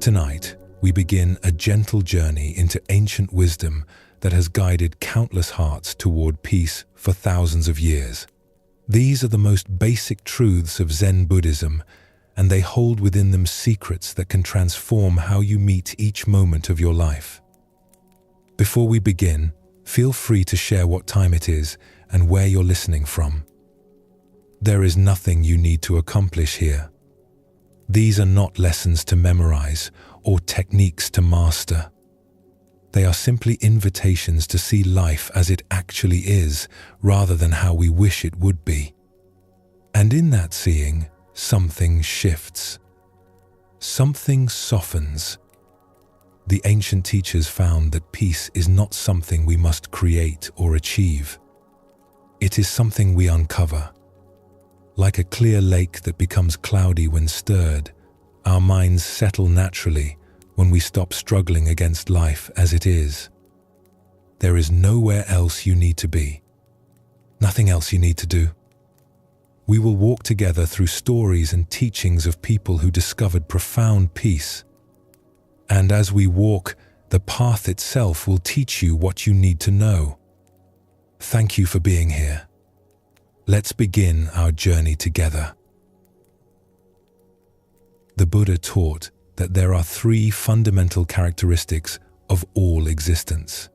Tonight, we begin a gentle journey into ancient wisdom that has guided countless hearts toward peace for thousands of years. These are the most basic truths of Zen Buddhism, and they hold within them secrets that can transform how you meet each moment of your life. Before we begin, feel free to share what time it is and where you're listening from. There is nothing you need to accomplish here. These are not lessons to memorize or techniques to master. They are simply invitations to see life as it actually is, rather than how we wish it would be. And in that seeing, something shifts. Something softens. The ancient teachers found that peace is not something we must create or achieve. It is something we uncover. Like a clear lake that becomes cloudy when stirred, our minds settle naturally when we stop struggling against life as it is. There is nowhere else you need to be. Nothing else you need to do. We will walk together through stories and teachings of people who discovered profound peace. And as we walk, the path itself will teach you what you need to know. Thank you for being here. Let's begin our journey together. The Buddha taught that there are three fundamental characteristics of all existence.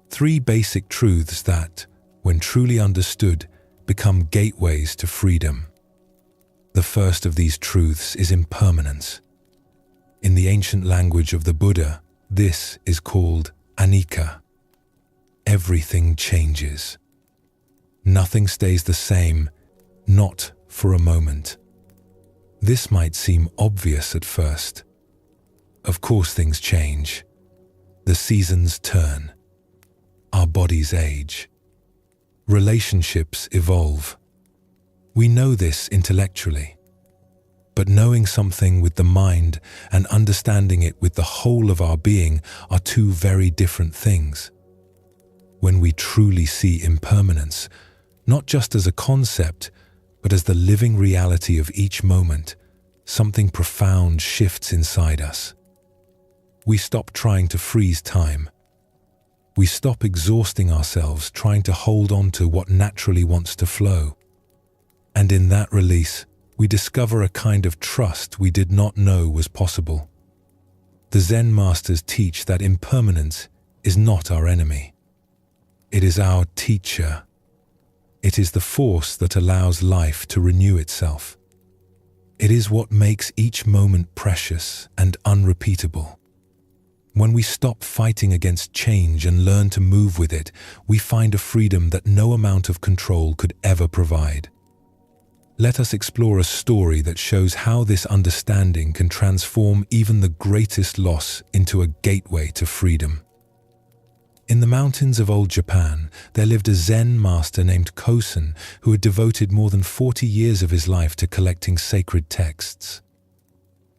Three basic truths that, when truly understood, become gateways to freedom. The first of these truths is impermanence. In the ancient language of the Buddha, this is called anicca. Everything changes. Nothing stays the same, not for a moment. This might seem obvious at first. Of course things change. The seasons turn. Our bodies age. Relationships evolve. We know this intellectually. But knowing something with the mind and understanding it with the whole of our being are two very different things. When we truly see impermanence, not just as a concept, but as the living reality of each moment, something profound shifts inside us. We stop trying to freeze time. We stop exhausting ourselves trying to hold on to what naturally wants to flow. And in that release, we discover a kind of trust we did not know was possible. The Zen masters teach that impermanence is not our enemy. It is our teacher. It is the force that allows life to renew itself. It is what makes each moment precious and unrepeatable. When we stop fighting against change and learn to move with it, we find a freedom that no amount of control could ever provide. Let us explore a story that shows how this understanding can transform even the greatest loss into a gateway to freedom. In the mountains of old Japan, there lived a Zen master named Kosen who had devoted more than 40 years of his life to collecting sacred texts.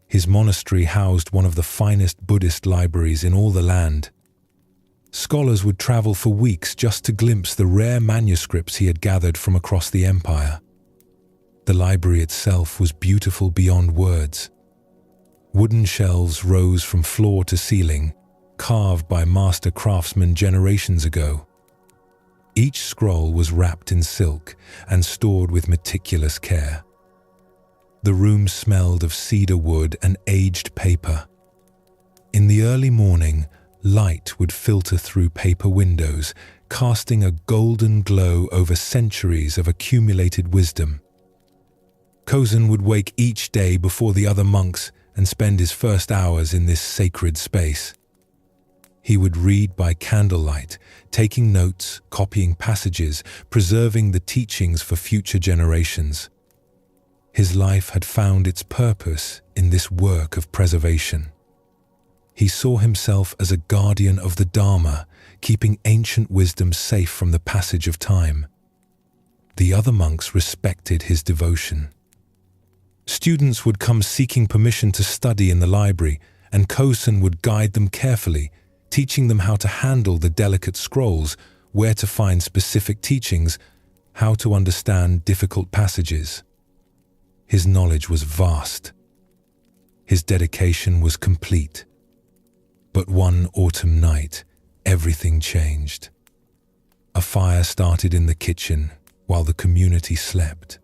His monastery housed one of the finest Buddhist libraries in all the land. Scholars would travel for weeks just to glimpse the rare manuscripts he had gathered from across the empire. The library itself was beautiful beyond words. Wooden shelves rose from floor to ceiling, carved by master craftsmen generations ago. Each scroll was wrapped in silk and stored with meticulous care. The room smelled of cedar wood and aged paper. In the early morning, light would filter through paper windows, casting a golden glow over centuries of accumulated wisdom. Kosen would wake each day before the other monks and spend his first hours in this sacred space. He would read by candlelight, taking notes, copying passages, preserving the teachings for future generations. His life had found its purpose in this work of preservation. He saw himself as a guardian of the Dharma, keeping ancient wisdom safe from the passage of time. The other monks respected his devotion. Students would come seeking permission to study in the library, and Kosen would guide them carefully, teaching them how to handle the delicate scrolls, where to find specific teachings, how to understand difficult passages. His knowledge was vast. His dedication was complete. But one autumn night, everything changed. A fire started in the kitchen while the community slept.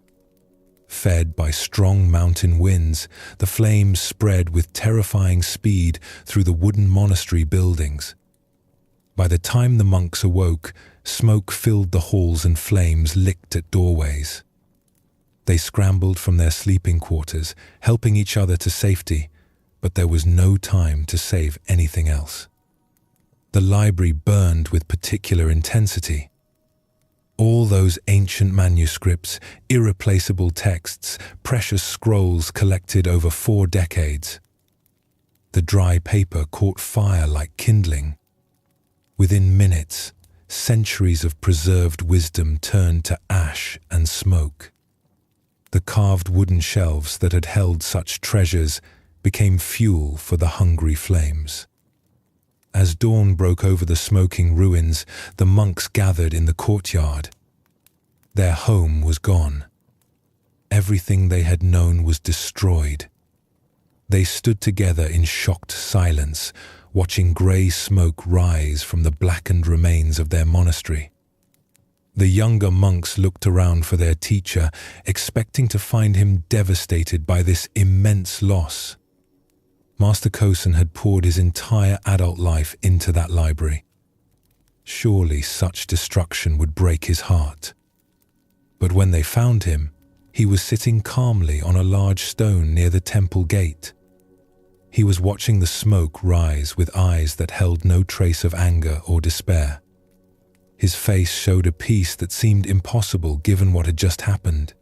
Fed by strong mountain winds, the flames spread with terrifying speed through the wooden monastery buildings. By the time the monks awoke, smoke filled the halls and flames licked at doorways. They scrambled from their sleeping quarters, helping each other to safety, but there was no time to save anything else. The library burned with particular intensity. All those ancient manuscripts, irreplaceable texts, precious scrolls collected over 4 decades. The dry paper caught fire like kindling. Within minutes, centuries of preserved wisdom turned to ash and smoke. The carved wooden shelves that had held such treasures became fuel for the hungry flames. As dawn broke over the smoking ruins, the monks gathered in the courtyard. Their home was gone. Everything they had known was destroyed. They stood together in shocked silence, watching grey smoke rise from the blackened remains of their monastery. The younger monks looked around for their teacher, expecting to find him devastated by this immense loss. Master Kosen had poured his entire adult life into that library. Surely such destruction would break his heart. But when they found him, he was sitting calmly on a large stone near the temple gate. He was watching the smoke rise with eyes that held no trace of anger or despair. His face showed a peace that seemed impossible given what had just happened.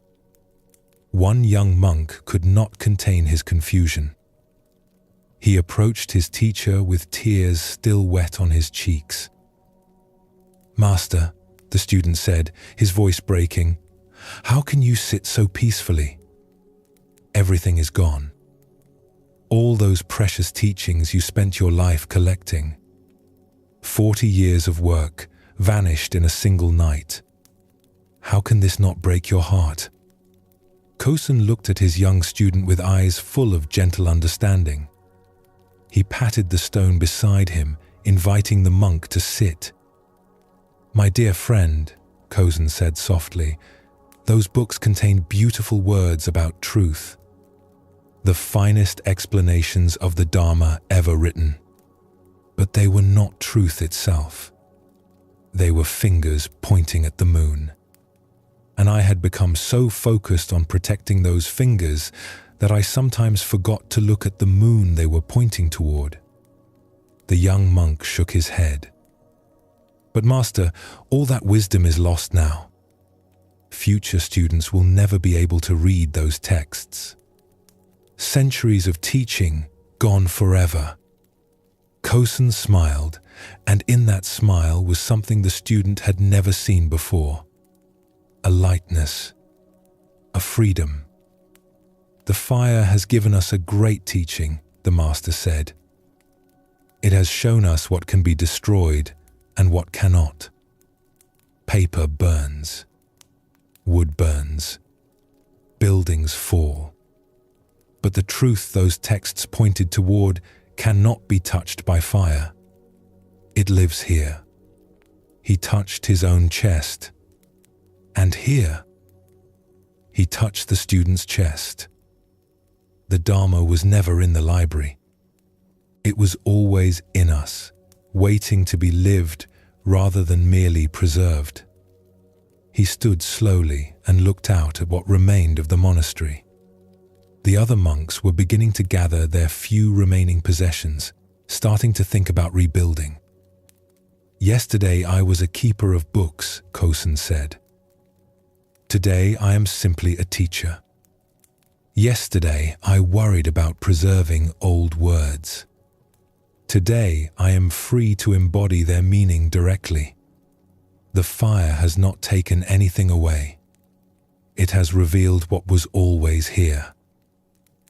One young monk could not contain his confusion. He approached his teacher with tears still wet on his cheeks. "Master," the student said, his voice breaking, "how can you sit so peacefully? Everything is gone. All those precious teachings you spent your life collecting. 40 years of work vanished in a single night. How can this not break your heart?" Kosen looked at his young student with eyes full of gentle understanding. He patted the stone beside him, inviting the monk to sit. "My dear friend," Kosen said softly, "those books contain beautiful words about truth. The finest explanations of the Dharma ever written. But they were not truth itself. They were fingers pointing at the moon. And I had become so focused on protecting those fingers that I sometimes forgot to look at the moon they were pointing toward." The young monk shook his head. "But Master, all that wisdom is lost now. Future students will never be able to read those texts. Centuries of teaching gone forever." Kosen smiled, and in that smile was something the student had never seen before. A lightness, a freedom. "The fire has given us a great teaching," the master said. "It has shown us what can be destroyed and what cannot. Paper burns. Wood burns. Buildings fall. But the truth those texts pointed toward cannot be touched by fire. It lives here." He touched his own chest. "And here." He touched the student's chest. The Dharma was never in the library. It was always in us, waiting to be lived rather than merely preserved. He stood slowly and looked out at what remained of the monastery. The other monks were beginning to gather their few remaining possessions, starting to think about rebuilding. "Yesterday I was a keeper of books," Kosen said. "Today I am simply a teacher. Yesterday I worried about preserving old words. Today I am free to embody their meaning directly. The fire has not taken anything away. It has revealed what was always here."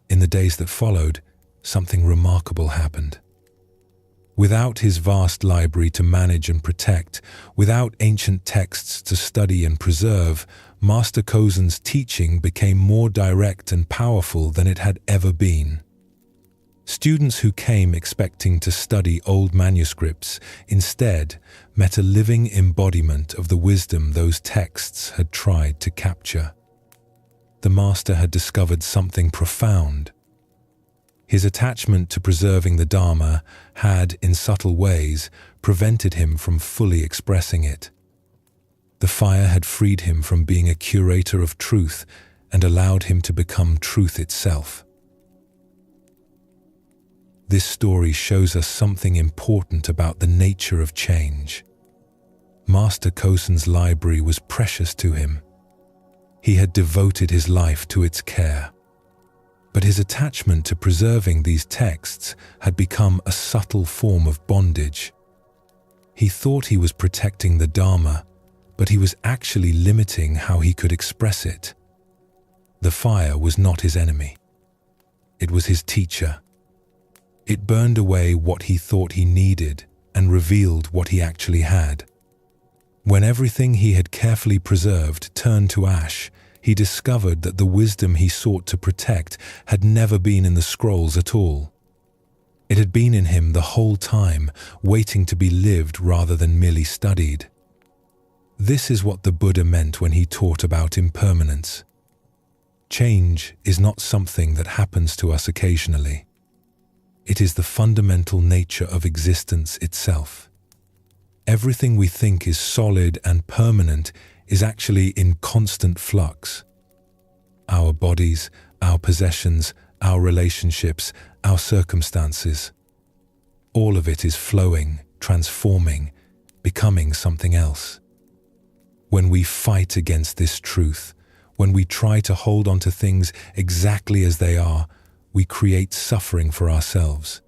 In the days that followed, something remarkable happened. Without his vast library to manage and protect, without ancient texts to study and preserve, Master Kozen's teaching became more direct and powerful than it had ever been. Students who came expecting to study old manuscripts instead met a living embodiment of the wisdom those texts had tried to capture. The master had discovered something profound. His attachment to preserving the Dharma had, in subtle ways, prevented him from fully expressing it. The fire had freed him from being a curator of truth and allowed him to become truth itself. This story shows us something important about the nature of change. Master Kozen's library was precious to him. He had devoted his life to its care. But his attachment to preserving these texts had become a subtle form of bondage. He thought he was protecting the Dharma, but he was actually limiting how he could express it. The fire was not his enemy. It was his teacher. It burned away what he thought he needed and revealed what he actually had. When everything he had carefully preserved turned to ash, he discovered that the wisdom he sought to protect had never been in the scrolls at all. It had been in him the whole time, waiting to be lived rather than merely studied. This is what the Buddha meant when he taught about impermanence. Change is not something that happens to us occasionally. It is the fundamental nature of existence itself. Everything we think is solid and permanent is actually in constant flux. Our bodies, our possessions, our relationships, our circumstances. All of it is flowing, transforming, becoming something else. When we fight against this truth, when we try to hold on to things exactly as they are, we create suffering for ourselves.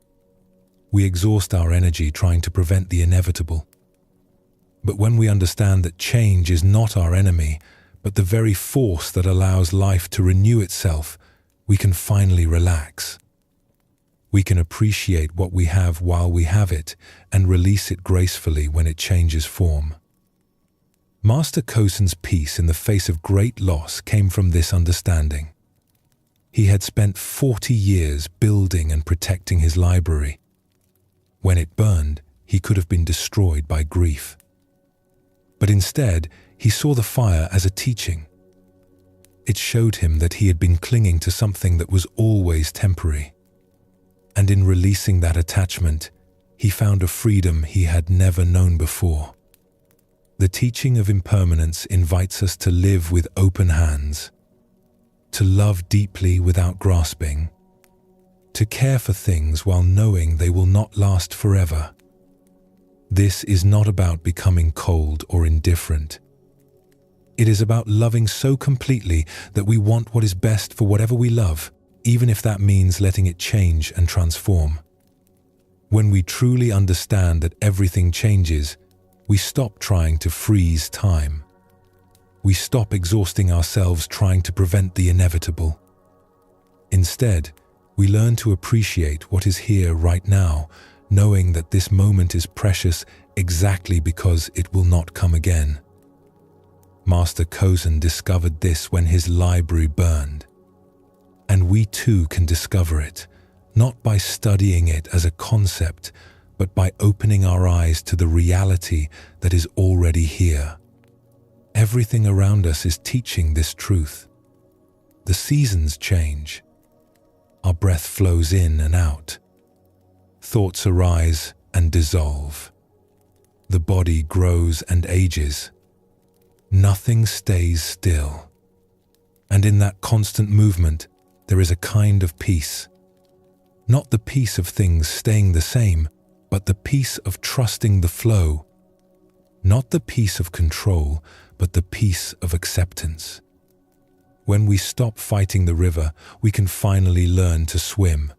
We exhaust our energy trying to prevent the inevitable. But when we understand that change is not our enemy, but the very force that allows life to renew itself, we can finally relax. We can appreciate what we have while we have it and release it gracefully when it changes form. Master Kozen's peace in the face of great loss came from this understanding. He had spent 40 years building and protecting his library. When it burned, he could have been destroyed by grief. But instead, he saw the fire as a teaching. It showed him that he had been clinging to something that was always temporary. And in releasing that attachment, he found a freedom he had never known before. The teaching of impermanence invites us to live with open hands, to love deeply without grasping, to care for things while knowing they will not last forever. This is not about becoming cold or indifferent. It is about loving so completely that we want what is best for whatever we love, even if that means letting it change and transform. When we truly understand that everything changes, we stop trying to freeze time. We stop exhausting ourselves trying to prevent the inevitable. Instead, we learn to appreciate what is here right now, knowing that this moment is precious exactly because it will not come again. Master Kozen discovered this when his library burned. And we too can discover it, not by studying it as a concept, but by opening our eyes to the reality that is already here. Everything around us is teaching this truth. The seasons change. Our breath flows in and out. Thoughts arise and dissolve. The body grows and ages. Nothing stays still. And in that constant movement, there is a kind of peace. Not the peace of things staying the same, but the peace of trusting the flow. Not the peace of control, but the peace of acceptance. When we stop fighting the river, we can finally learn to swim.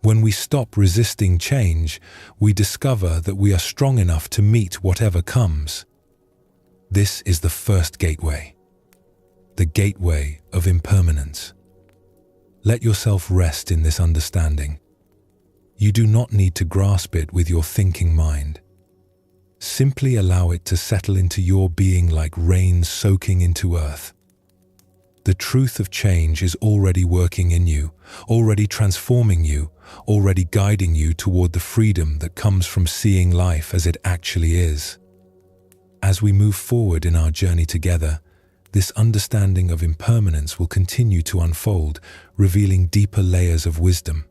When we stop resisting change, we discover that we are strong enough to meet whatever comes. This is the first gateway, the gateway of impermanence. Let yourself rest in this understanding. You do not need to grasp it with your thinking mind. Simply allow it to settle into your being like rain soaking into earth. The truth of change is already working in you, already transforming you, already guiding you toward the freedom that comes from seeing life as it actually is. As we move forward in our journey together, this understanding of impermanence will continue to unfold, revealing deeper layers of wisdom.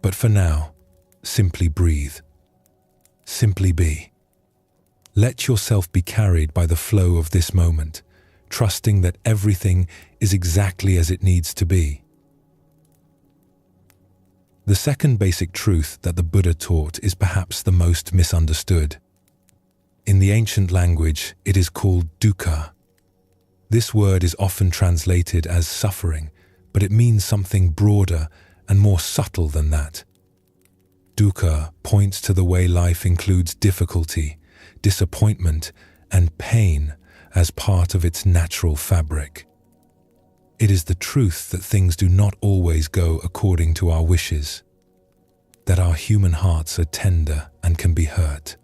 But for now, simply breathe. Simply be. Let yourself be carried by the flow of this moment, trusting that everything is exactly as it needs to be. The second basic truth that the Buddha taught is perhaps the most misunderstood. In the ancient language, it is called dukkha. This word is often translated as suffering, but it means something broader and more subtle than that. Dukkha points to the way life includes difficulty, disappointment, and pain as part of its natural fabric. It is the truth that things do not always go according to our wishes, that our human hearts are tender and can be hurt.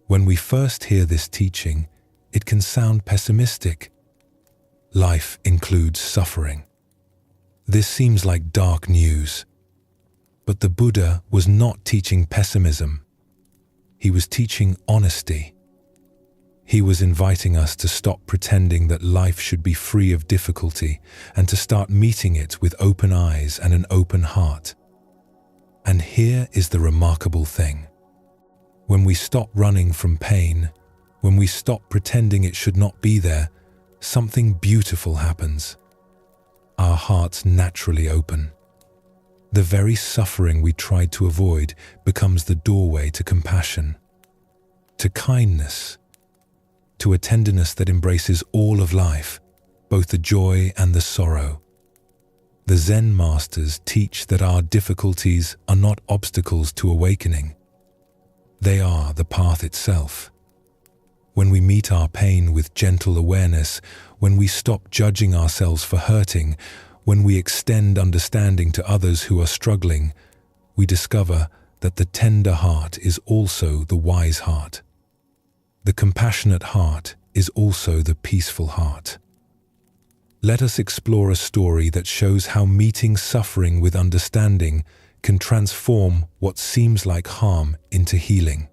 When we first hear this teaching, it can sound pessimistic. Life includes suffering. This seems like dark news. But the Buddha was not teaching pessimism. He was teaching honesty. He was inviting us to stop pretending that life should be free of difficulty and to start meeting it with open eyes and an open heart. And here is the remarkable thing. When we stop running from pain, when we stop pretending it should not be there, something beautiful happens. Our hearts naturally open. The very suffering we tried to avoid becomes the doorway to compassion, to kindness, to a tenderness that embraces all of life, both the joy and the sorrow. The Zen masters teach that our difficulties are not obstacles to awakening. They are the path itself. When we meet our pain with gentle awareness, when we stop judging ourselves for hurting, when we extend understanding to others who are struggling, we discover that the tender heart is also the wise heart. The compassionate heart is also the peaceful heart. Let us explore a story that shows how meeting suffering with understanding can transform what seems like harm into healing.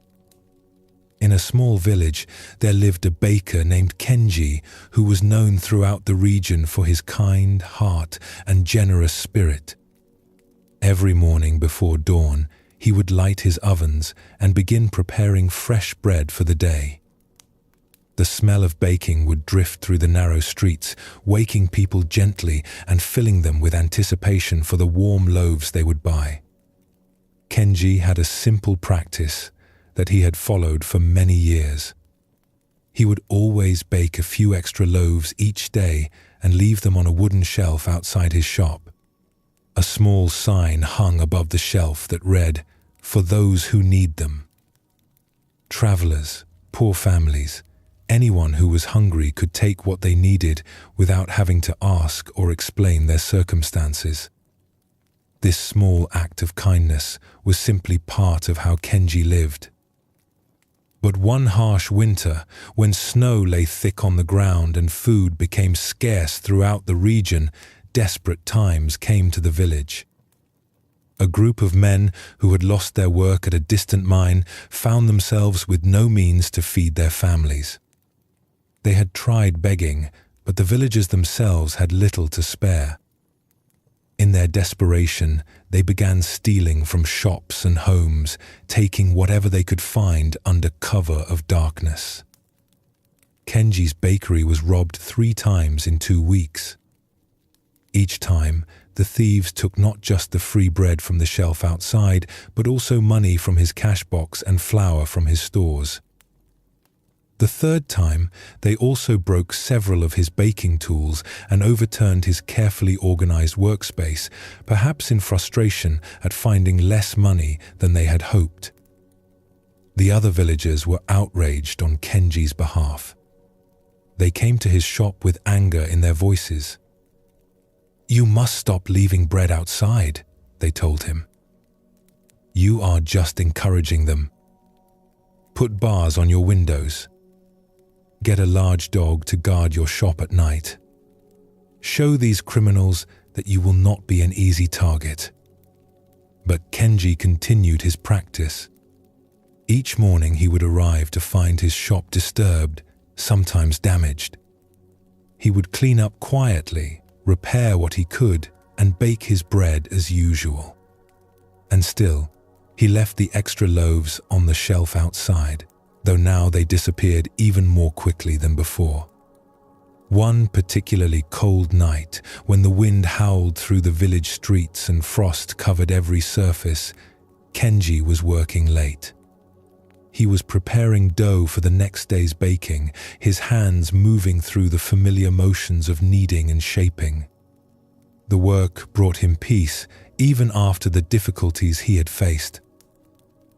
In a small village, there lived a baker named Kenji who was known throughout the region for his kind heart and generous spirit. Every morning before dawn, he would light his ovens and begin preparing fresh bread for the day. The smell of baking would drift through the narrow streets, waking people gently and filling them with anticipation for the warm loaves they would buy. Kenji had a simple practice that he had followed for many years. He would always bake a few extra loaves each day and leave them on a wooden shelf outside his shop. A small sign hung above the shelf that read, "For those who need them." Travelers, poor families, anyone who was hungry could take what they needed without having to ask or explain their circumstances. This small act of kindness was simply part of how Kenji lived. But one harsh winter, when snow lay thick on the ground and food became scarce throughout the region, desperate times came to the village. A group of men who had lost their work at a distant mine found themselves with no means to feed their families. They had tried begging, but the villagers themselves had little to spare. In their desperation, they began stealing from shops and homes, taking whatever they could find under cover of darkness. Kenji's bakery was robbed 3 times in 2 weeks. Each time, the thieves took not just the free bread from the shelf outside, but also money from his cash box and flour from his stores. The 3rd time, they also broke several of his baking tools and overturned his carefully organized workspace, perhaps in frustration at finding less money than they had hoped. The other villagers were outraged on Kenji's behalf. They came to his shop with anger in their voices. "You must stop leaving bread outside," they told him. You are just encouraging them. Put bars on your windows. Get a large dog to guard your shop at night. Show these criminals that you will not be an easy target. But Kenji continued his practice. Each morning he would arrive to find his shop disturbed, sometimes damaged. He would clean up quietly, repair what he could, and bake his bread as usual. And still, he left the extra loaves on the shelf outside, though now they disappeared even more quickly than before. One particularly cold night, when the wind howled through the village streets and frost covered every surface, Kenji was working late. He was preparing dough for the next day's baking, his hands moving through the familiar motions of kneading and shaping. The work brought him peace, even after the difficulties he had faced.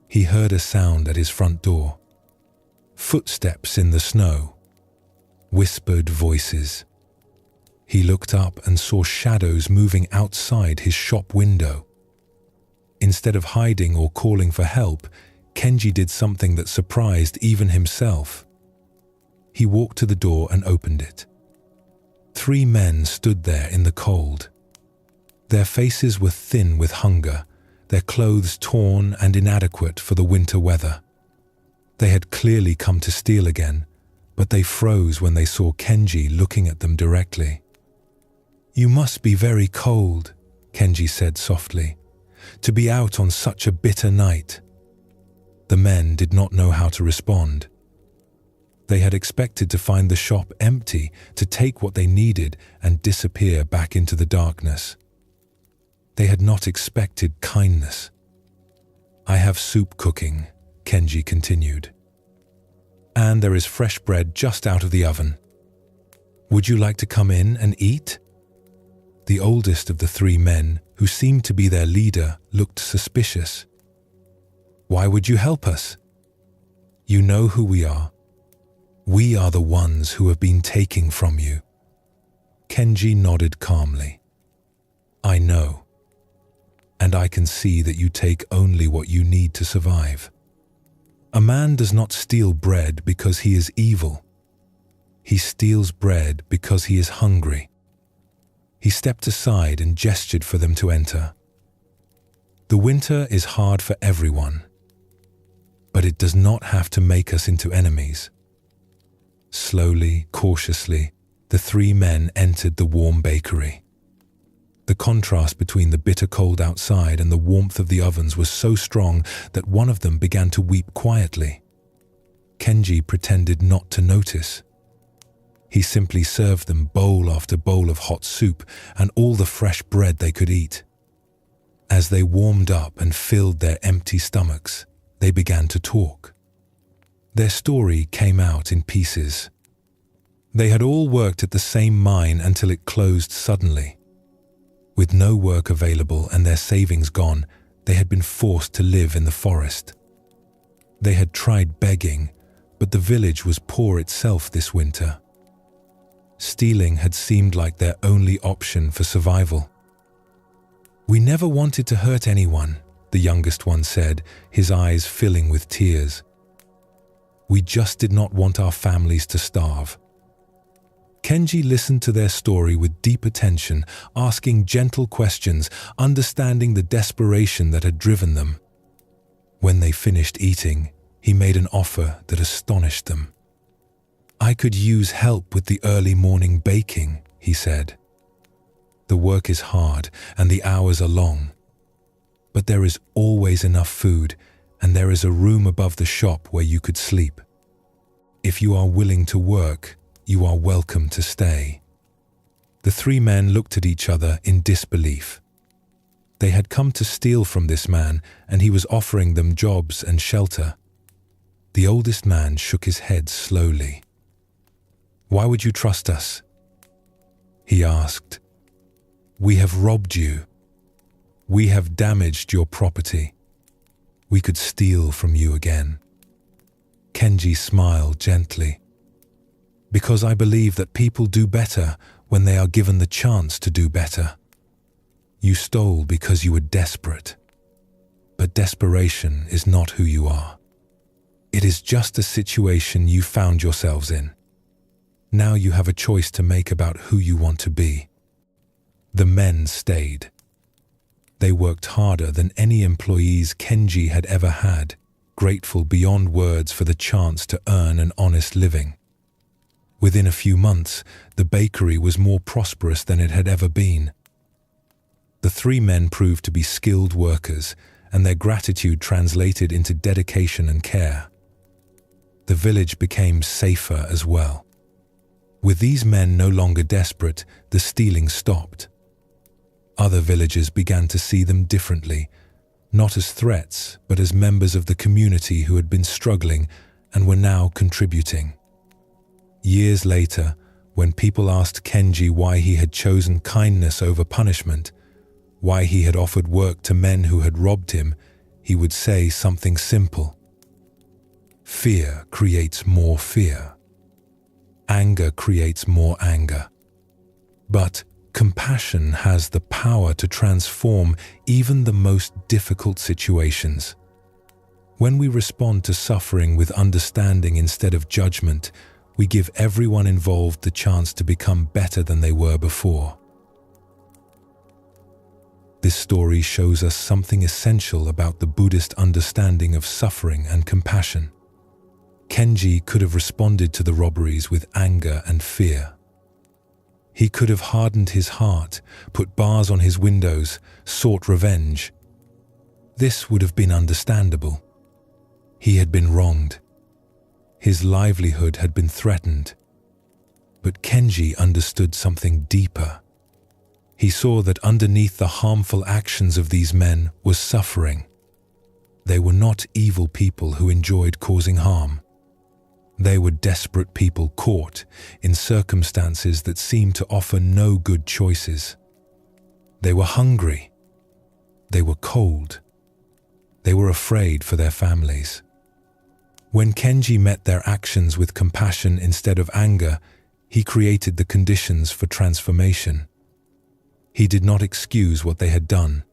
He heard a sound at his front door. Footsteps in the snow. Whispered voices. He looked up and saw shadows moving outside his shop window. Instead of hiding or calling for help, Kenji did something that surprised even himself. He walked to the door and opened it. 3 men stood there in the cold. Their faces were thin with hunger, their clothes torn and inadequate for the winter weather. They had clearly come to steal again, but they froze when they saw Kenji looking at them directly. "You must be very cold," Kenji said softly, "to be out on such a bitter night." The men did not know how to respond. They had expected to find the shop empty, to take what they needed and disappear back into the darkness. They had not expected kindness. "I have soup cooking," Kenji continued. "And there is fresh bread just out of the oven. Would you like to come in and eat?" The oldest of the 3 men, who seemed to be their leader, looked suspicious. "Why would you help us?" "You know who we are. We are the ones who have been taking from you." Kenji nodded calmly. "I know. And I can see that you take only what you need to survive. A man does not steal bread because he is evil. He steals bread because he is hungry." He stepped aside and gestured for them to enter. "The winter is hard for everyone, but it does not have to make us into enemies." Slowly, cautiously, the 3 men entered the warm bakery. The contrast between the bitter cold outside and the warmth of the ovens was so strong that one of them began to weep quietly. Kenji pretended not to notice. He simply served them bowl after bowl of hot soup and all the fresh bread they could eat. As they warmed up and filled their empty stomachs, they began to talk. Their story came out in pieces. They had all worked at the same mine until it closed suddenly. With no work available and their savings gone, they had been forced to live in the forest. They had tried begging, but the village was poor itself this winter. Stealing had seemed like their only option for survival. "We never wanted to hurt anyone," the youngest one said, his eyes filling with tears. "We just did not want our families to starve." Kenji listened to their story with deep attention, asking gentle questions, understanding the desperation that had driven them. When they finished eating, he made an offer that astonished them. "I could use help with the early morning baking," he said. "The work is hard and the hours are long. But there is always enough food, and there is a room above the shop where you could sleep. If you are willing to work, you are welcome to stay." The 3 men looked at each other in disbelief. They had come to steal from this man, and he was offering them jobs and shelter. The oldest man shook his head slowly. "Why would you trust us?" he asked. "We have robbed you. We have damaged your property. We could steal from you again." Kenji smiled gently. "Because I believe that people do better when they are given the chance to do better. You stole because you were desperate. But desperation is not who you are. It is just a situation you found yourselves in. Now you have a choice to make about who you want to be. The men stayed. They worked harder than any employees Kenji had ever had, grateful beyond words for the chance to earn an honest living. Within a few months, the bakery was more prosperous than it had ever been. The three men proved to be skilled workers, and their gratitude translated into dedication and care. The village became safer as well. With these men no longer desperate, the stealing stopped. Other villagers began to see them differently, not as threats, but as members of the community who had been struggling and were now contributing. Years later, when people asked Kenji why he had chosen kindness over punishment, why he had offered work to men who had robbed him, he would say something simple. Fear creates more fear. Anger creates more anger. But compassion has the power to transform even the most difficult situations. When we respond to suffering with understanding instead of judgment, we give everyone involved the chance to become better than they were before. This story shows us something essential about the Buddhist understanding of suffering and compassion. Kenji could have responded to the robberies with anger and fear. He could have hardened his heart, put bars on his windows, sought revenge. This would have been understandable. He had been wronged. His livelihood had been threatened. But Kenji understood something deeper. He saw that underneath the harmful actions of these men was suffering. They were not evil people who enjoyed causing harm. They were desperate people caught in circumstances that seemed to offer no good choices. They were hungry. They were cold. They were afraid for their families. When Kenji met their actions with compassion instead of anger, he created the conditions for transformation. He did not excuse what they had done.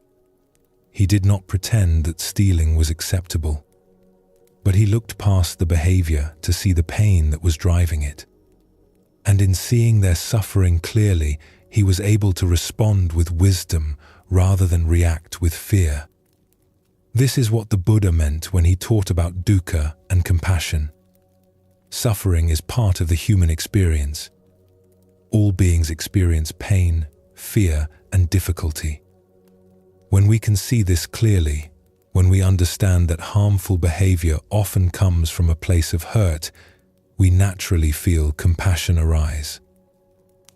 He did not pretend that stealing was acceptable. But he looked past the behavior to see the pain that was driving it. And in seeing their suffering clearly, he was able to respond with wisdom rather than react with fear. This is what the Buddha meant when he taught about dukkha and compassion. Suffering is part of the human experience. All beings experience pain, fear, and difficulty. When we can see this clearly, when we understand that harmful behavior often comes from a place of hurt, we naturally feel compassion arise.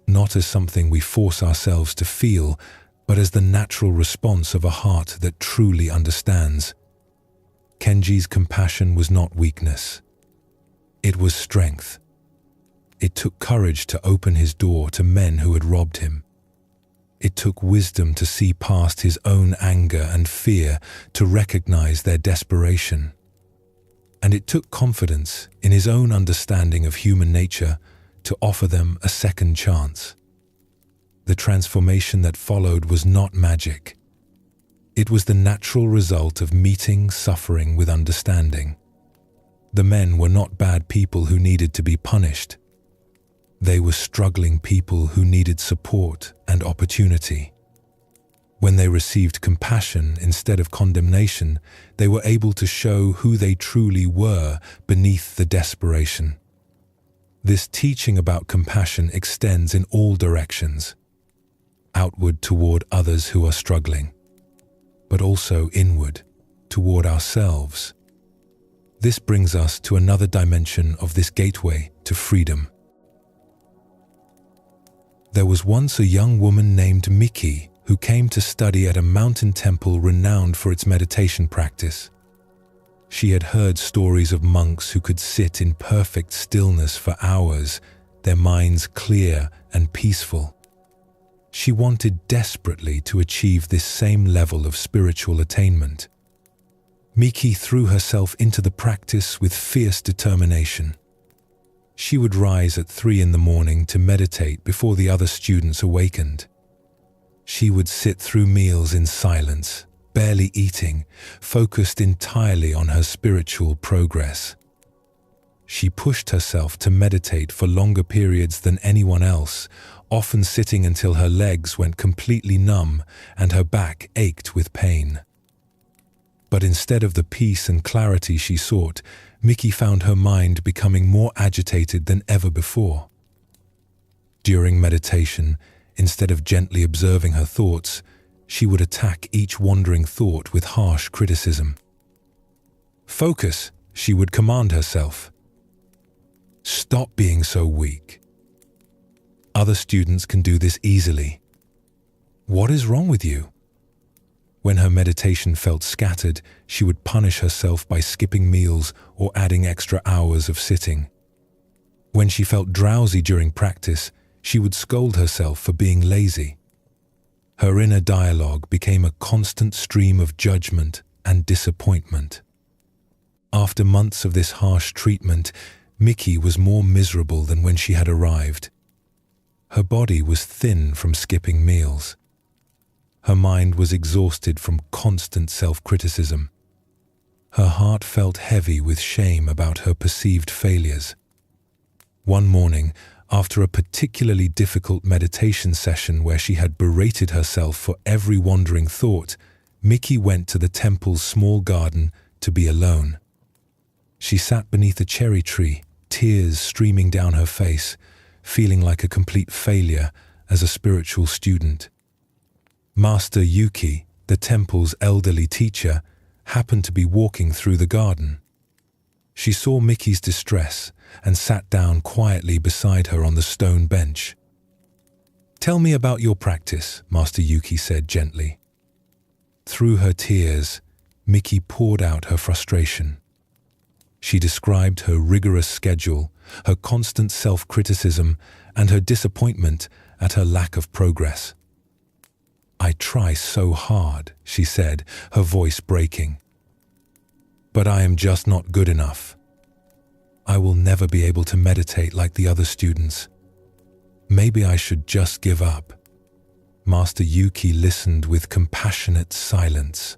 Not as something we force ourselves to feel, but as the natural response of a heart that truly understands. Kenji's compassion was not weakness. It was strength. It took courage to open his door to men who had robbed him. It took wisdom to see past his own anger and fear to recognize their desperation. And it took confidence in his own understanding of human nature to offer them a second chance. The transformation that followed was not magic. It was the natural result of meeting suffering with understanding. The men were not bad people who needed to be punished. They were struggling people who needed support and opportunity. When they received compassion instead of condemnation, they were able to show who they truly were beneath the desperation. This teaching about compassion extends in all directions, outward toward others who are struggling, but also inward toward ourselves. This brings us to another dimension of this gateway to freedom. There was once a young woman named Miki who came to study at a mountain temple renowned for its meditation practice. She had heard stories of monks who could sit in perfect stillness for hours, their minds clear and peaceful. She wanted desperately to achieve this same level of spiritual attainment. Miki threw herself into the practice with fierce determination. She would rise at 3 a.m. to meditate before the other students awakened. She would sit through meals in silence, barely eating, focused entirely on her spiritual progress. She pushed herself to meditate for longer periods than anyone else, often sitting until her legs went completely numb and her back ached with pain. But instead of the peace and clarity she sought, Miki found her mind becoming more agitated than ever before. During meditation, instead of gently observing her thoughts, she would attack each wandering thought with harsh criticism. "Focus," she would command herself. "Stop being so weak. Other students can do this easily. What is wrong with you?" When her meditation felt scattered, she would punish herself by skipping meals or adding extra hours of sitting. When she felt drowsy during practice, she would scold herself for being lazy. Her inner dialogue became a constant stream of judgment and disappointment. After months of this harsh treatment, Miki was more miserable than when she had arrived. Her body was thin from skipping meals. Her mind was exhausted from constant self-criticism. Her heart felt heavy with shame about her perceived failures. One morning, after a particularly difficult meditation session where she had berated herself for every wandering thought, Miki went to the temple's small garden to be alone. She sat beneath a cherry tree, tears streaming down her face, feeling like a complete failure as a spiritual student. Master Yuki, the temple's elderly teacher, happened to be walking through the garden. She saw Miki's distress and sat down quietly beside her on the stone bench. "Tell me about your practice," Master Yuki said gently. Through her tears, Miki poured out her frustration. She described her rigorous schedule, her constant self-criticism, and her disappointment at her lack of progress. "I try so hard," she said, her voice breaking. "But I am just not good enough. I will never be able to meditate like the other students. Maybe I should just give up." Master Yuki listened with compassionate silence.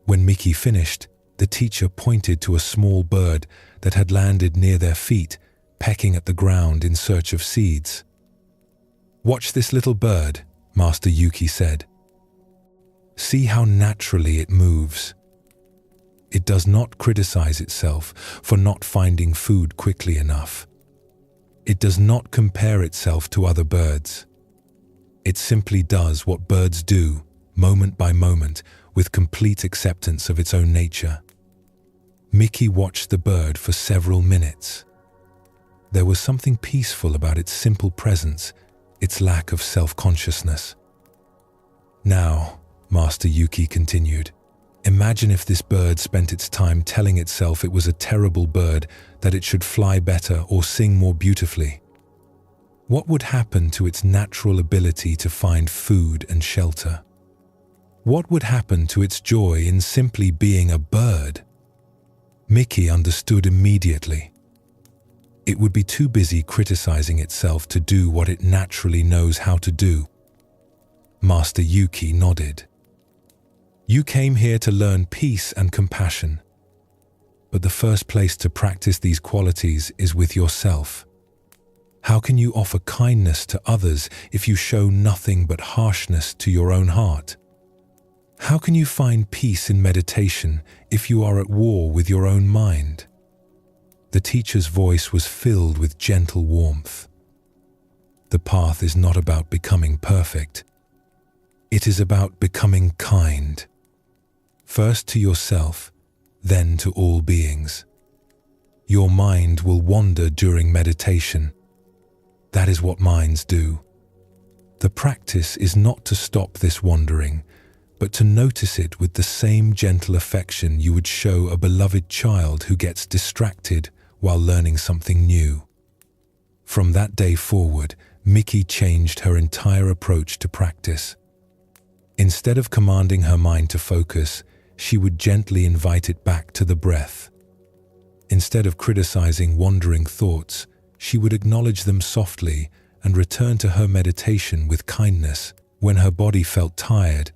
When Miki finished, the teacher pointed to a small bird that had landed near their feet, pecking at the ground in search of seeds. "Watch this little bird," Master Yuki said. "See how naturally it moves. It does not criticize itself for not finding food quickly enough. It does not compare itself to other birds. It simply does what birds do, moment by moment, with complete acceptance of its own nature." Miki watched the bird for several minutes. There was something peaceful about its simple presence, its lack of self-consciousness. "Now," Master Yuki continued, "imagine if this bird spent its time telling itself it was a terrible bird, that it should fly better or sing more beautifully. What would happen to its natural ability to find food and shelter? What would happen to its joy in simply being a bird?" Miki understood immediately. It would be too busy criticizing itself to do what it naturally knows how to do. Master Yuki nodded. "You came here to learn peace and compassion. But the first place to practice these qualities is with yourself. How can you offer kindness to others if you show nothing but harshness to your own heart? How can you find peace in meditation if you are at war with your own mind?" The teacher's voice was filled with gentle warmth. "The path is not about becoming perfect. It is about becoming kind. First to yourself, then to all beings. Your mind will wander during meditation. That is what minds do. The practice is not to stop this wandering, but to notice it with the same gentle affection you would show a beloved child who gets distracted while learning something new." From that day forward, Miki changed her entire approach to practice. Instead of commanding her mind to focus, she would gently invite it back to the breath. Instead of criticizing wandering thoughts, she would acknowledge them softly and return to her meditation with kindness. When her body felt tired,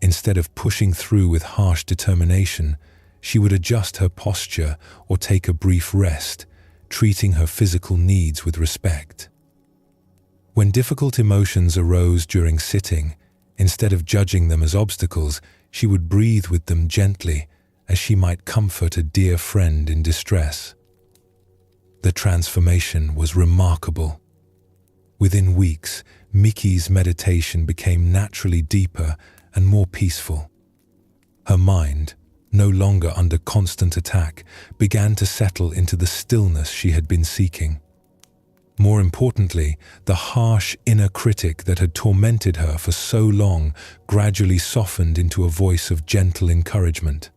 Instead of pushing through with harsh determination, she would adjust her posture or take a brief rest, treating her physical needs with respect. When difficult emotions arose during sitting, instead of judging them as obstacles, she would breathe with them gently, as she might comfort a dear friend in distress. The transformation was remarkable. Within weeks, Miki's meditation became naturally deeper and more peaceful. Her mind, no longer under constant attack, began to settle into the stillness she had been seeking. More importantly, the harsh inner critic that had tormented her for so long gradually softened into a voice of gentle encouragement.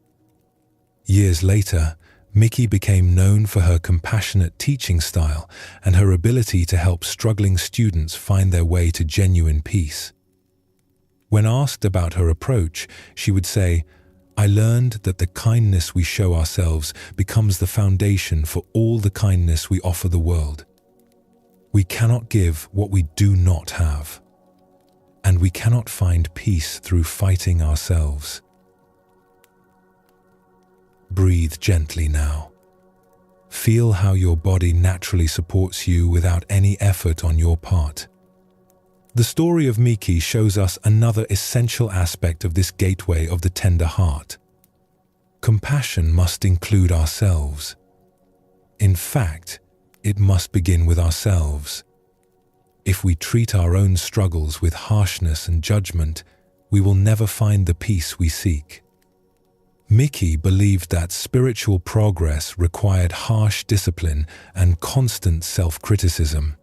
Years later, Miki became known for her compassionate teaching style and her ability to help struggling students find their way to genuine peace. When asked about her approach, she would say, "I learned that the kindness we show ourselves becomes the foundation for all the kindness we offer the world. We cannot give what we do not have, and we cannot find peace through fighting ourselves." Breathe gently now. Feel how your body naturally supports you without any effort on your part. The story of Miki shows us another essential aspect of this gateway of the tender heart. Compassion must include ourselves. In fact, it must begin with ourselves. If we treat our own struggles with harshness and judgment, we will never find the peace we seek. Miki believed that spiritual progress required harsh discipline and constant self-criticism.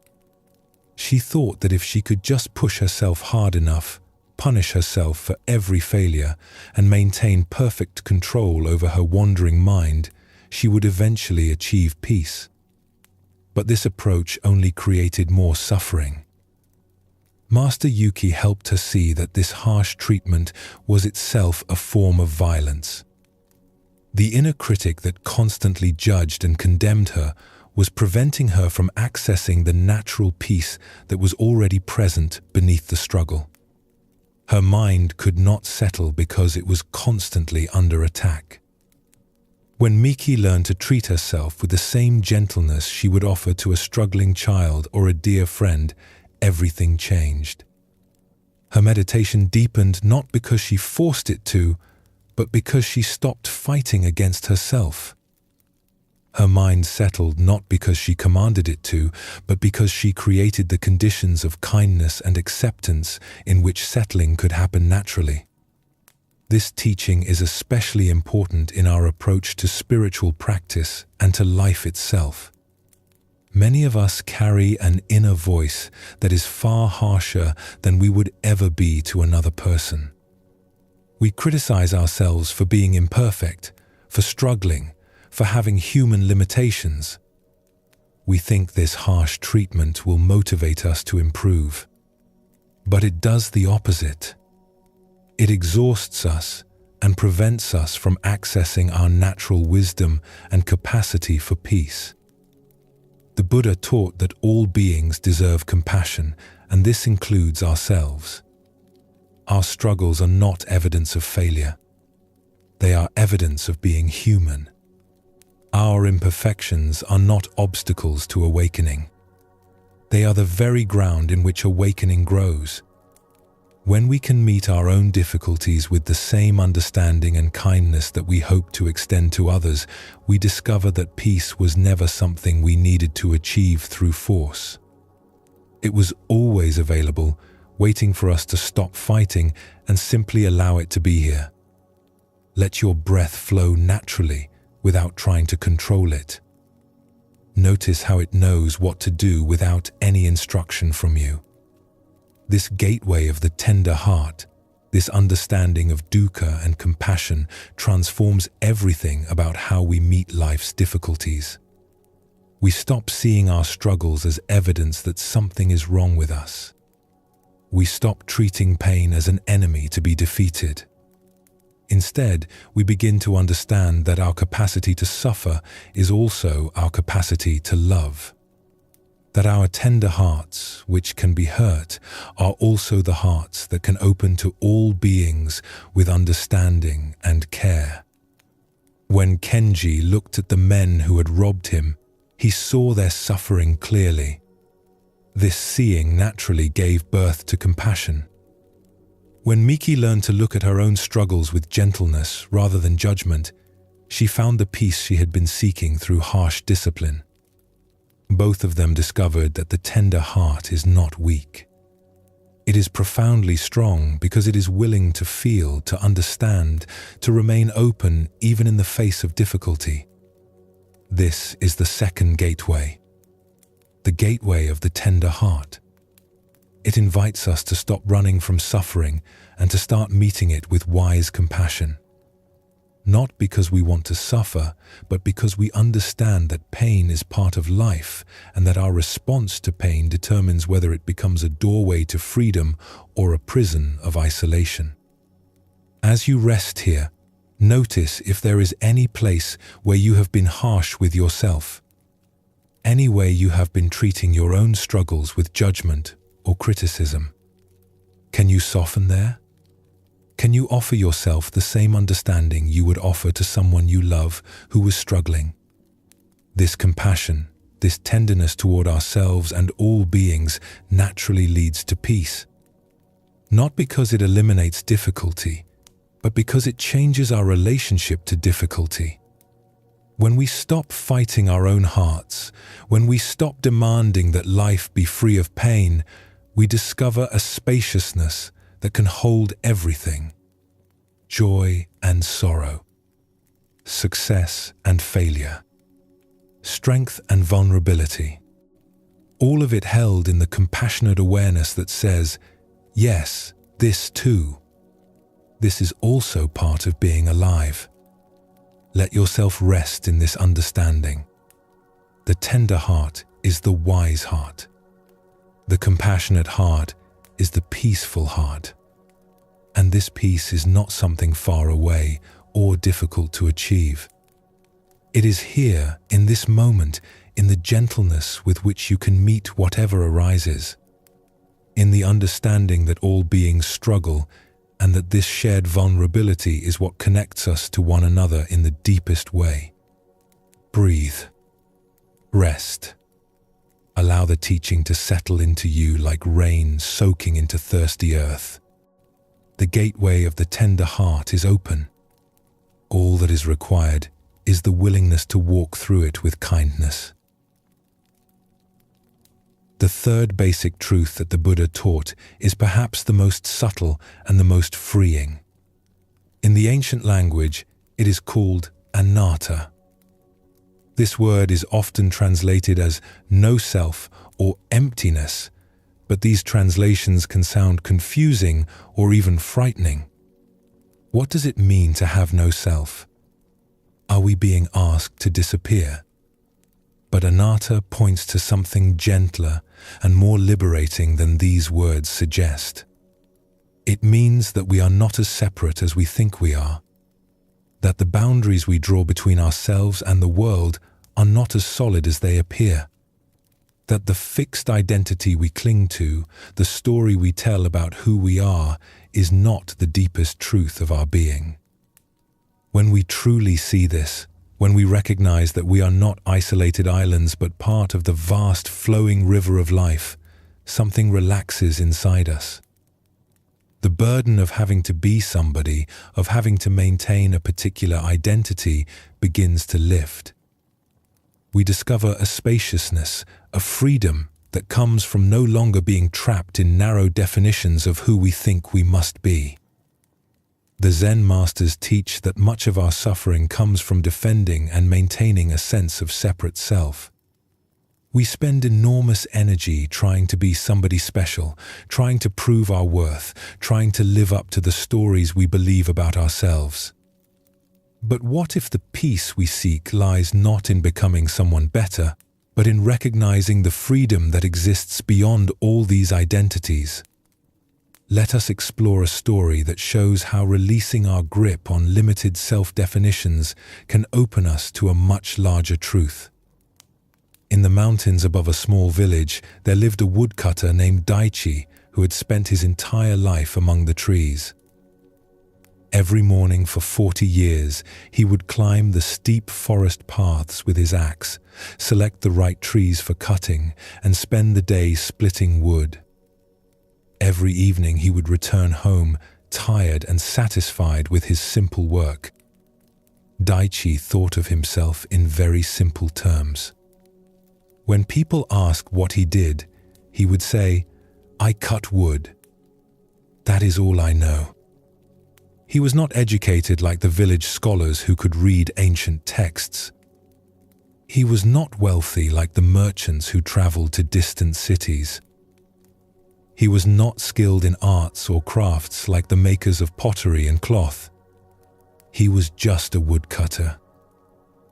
She thought that if she could just push herself hard enough, punish herself for every failure, and maintain perfect control over her wandering mind, she would eventually achieve peace. But this approach only created more suffering. Master Yuki helped her see that this harsh treatment was itself a form of violence. The inner critic that constantly judged and condemned her was preventing her from accessing the natural peace that was already present beneath the struggle. Her mind could not settle because it was constantly under attack. When Miki learned to treat herself with the same gentleness she would offer to a struggling child or a dear friend, everything changed. Her meditation deepened not because she forced it to, but because she stopped fighting against herself. Her mind settled not because she commanded it to, but because she created the conditions of kindness and acceptance in which settling could happen naturally. This teaching is especially important in our approach to spiritual practice and to life itself. Many of us carry an inner voice that is far harsher than we would ever be to another person. We criticize ourselves for being imperfect, for struggling, for having human limitations. We think this harsh treatment will motivate us to improve. But it does the opposite. It exhausts us and prevents us from accessing our natural wisdom and capacity for peace. The Buddha taught that all beings deserve compassion, and this includes ourselves. Our struggles are not evidence of failure. They are evidence of being human. Our imperfections are not obstacles to awakening. They are the very ground in which awakening grows. When we can meet our own difficulties with the same understanding and kindness that we hope to extend to others, we discover that peace was never something we needed to achieve through force. It was always available, waiting for us to stop fighting and simply allow it to be here. Let your breath flow naturally without trying to control it. Notice how it knows what to do without any instruction from you. This gateway of the tender heart, this understanding of dukkha and compassion transforms everything about how we meet life's difficulties. We stop seeing our struggles as evidence that something is wrong with us. We stop treating pain as an enemy to be defeated. Instead, we begin to understand that our capacity to suffer is also our capacity to love. that our tender hearts, which can be hurt, are also the hearts that can open to all beings with understanding and care. When Kenji looked at the men who had robbed him, he saw their suffering clearly. This seeing naturally gave birth to compassion. When Miki learned to look at her own struggles with gentleness rather than judgment, she found the peace she had been seeking through harsh discipline. Both of them discovered that the tender heart is not weak. It is profoundly strong because it is willing to feel, to understand, to remain open even in the face of difficulty. This is the second gateway, the gateway of the tender heart. It invites us to stop running from suffering and to start meeting it with wise compassion. Not because we want to suffer, but because we understand that pain is part of life and that our response to pain determines whether it becomes a doorway to freedom or a prison of isolation. As you rest here, notice if there is any place where you have been harsh with yourself, any way you have been treating your own struggles with judgment or criticism. Can you soften there? Can you offer yourself the same understanding you would offer to someone you love who was struggling? This compassion, this tenderness toward ourselves and all beings naturally leads to peace. Not because it eliminates difficulty, but because it changes our relationship to difficulty. When we stop fighting our own hearts, when we stop demanding that life be free of pain, we discover a spaciousness that can hold everything: joy and sorrow, success and failure, strength and vulnerability. All of it held in the compassionate awareness that says, yes, this too. This is also part of being alive. Let yourself rest in this understanding. The tender heart is the wise heart. The compassionate heart is the peaceful heart. And this peace is not something far away or difficult to achieve. It is here, in this moment, in the gentleness with which you can meet whatever arises, in the understanding that all beings struggle and that this shared vulnerability is what connects us to one another in the deepest way. Breathe. Rest. Allow the teaching to settle into you like rain soaking into thirsty earth. The gateway of the tender heart is open. All that is required is the willingness to walk through it with kindness. The third basic truth that the Buddha taught is perhaps the most subtle and the most freeing. In the ancient language, it is called anatta. This word is often translated as no self or emptiness, but these translations can sound confusing or even frightening. What does it mean to have no self? Are we being asked to disappear? But anatta points to something gentler and more liberating than these words suggest. It means that we are not as separate as we think we are, that the boundaries we draw between ourselves and the world are not as solid as they appear, that the fixed identity we cling to, the story we tell about who we are, is not the deepest truth of our being. When we truly see this, when we recognize that we are not isolated islands but part of the vast flowing river of life, something relaxes inside us. The burden of having to be somebody, of having to maintain a particular identity, begins to lift. We discover a spaciousness, a freedom that comes from no longer being trapped in narrow definitions of who we think we must be. The Zen masters teach that much of our suffering comes from defending and maintaining a sense of separate self. We spend enormous energy trying to be somebody special, trying to prove our worth, trying to live up to the stories we believe about ourselves. But what if the peace we seek lies not in becoming someone better, but in recognizing the freedom that exists beyond all these identities? Let us explore a story that shows how releasing our grip on limited self-definitions can open us to a much larger truth. In the mountains above a small village, there lived a woodcutter named Daichi who had spent his entire life among the trees. Every morning for 40 years, he would climb the steep forest paths with his axe, select the right trees for cutting, and spend the day splitting wood. Every evening he would return home, tired and satisfied with his simple work. Daichi thought of himself in very simple terms. When people asked what he did, he would say, "I cut wood. That is all I know." He was not educated like the village scholars who could read ancient texts. He was not wealthy like the merchants who traveled to distant cities. He was not skilled in arts or crafts like the makers of pottery and cloth. He was just a woodcutter,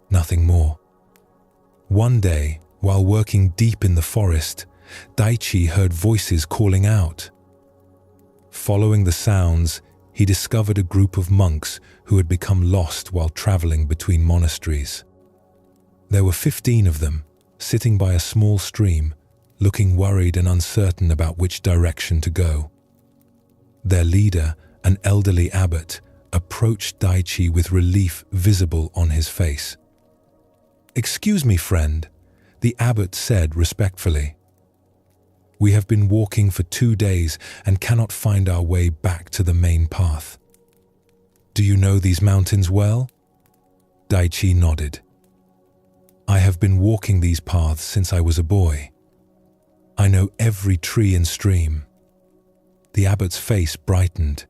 nothing more. One day, while working deep in the forest, Daichi heard voices calling out. Following the sounds, he discovered a group of monks who had become lost while traveling between monasteries. There were 15 of them, sitting by a small stream, looking worried and uncertain about which direction to go. Their leader, an elderly abbot, approached Daichi with relief visible on his face. "Excuse me, friend," the abbot said respectfully. "We have been walking for 2 days and cannot find our way back to the main path. Do you know these mountains well?" Daichi nodded. "I have been walking these paths since I was a boy. I know every tree and stream." The abbot's face brightened.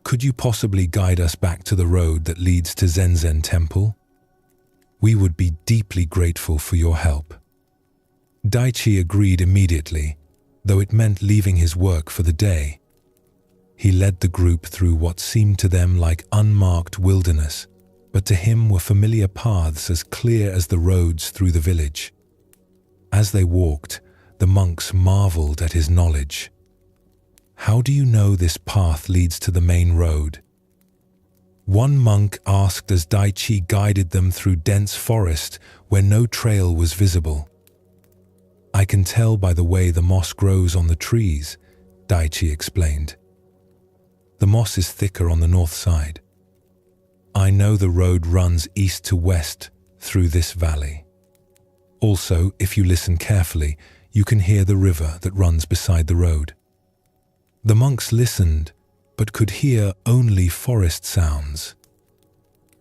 "Could you possibly guide us back to the road that leads to Zen Temple? We would be deeply grateful for your help." Daichi agreed immediately, though it meant leaving his work for the day. He led the group through what seemed to them like unmarked wilderness, but to him were familiar paths as clear as the roads through the village. As they walked, the monks marveled at his knowledge. "How do you know this path leads to the main road?" One monk asked as Daichi guided them through dense forest where no trail was visible. "I can tell by the way the moss grows on the trees," Daichi explained. "The moss is thicker on the north side. I know the road runs east to west through this valley. Also, if you listen carefully, you can hear the river that runs beside the road." The monks listened, but could hear only forest sounds.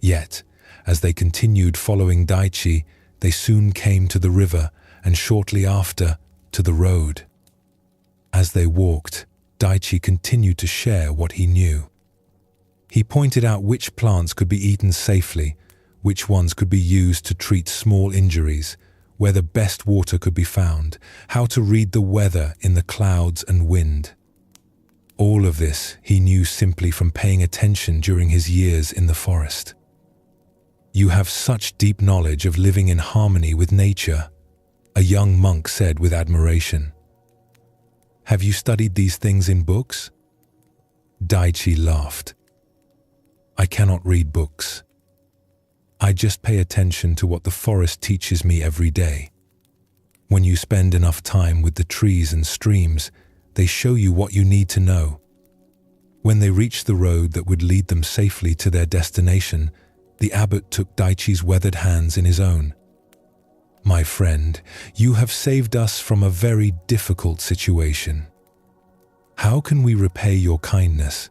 Yet, as they continued following Daichi, they soon came to the river and shortly after, to the road. As they walked, Daichi continued to share what he knew. He pointed out which plants could be eaten safely, which ones could be used to treat small injuries, where the best water could be found, how to read the weather in the clouds and wind. All of this he knew simply from paying attention during his years in the forest. "You have such deep knowledge of living in harmony with nature," a young monk said with admiration. "Have you studied these things in books?" Daichi laughed. "I cannot read books. I just pay attention to what the forest teaches me every day. When you spend enough time with the trees and streams, they show you what you need to know." When they reached the road that would lead them safely to their destination, the abbot took Daichi's weathered hands in his own. "My friend, you have saved us from a very difficult situation. How can we repay your kindness?"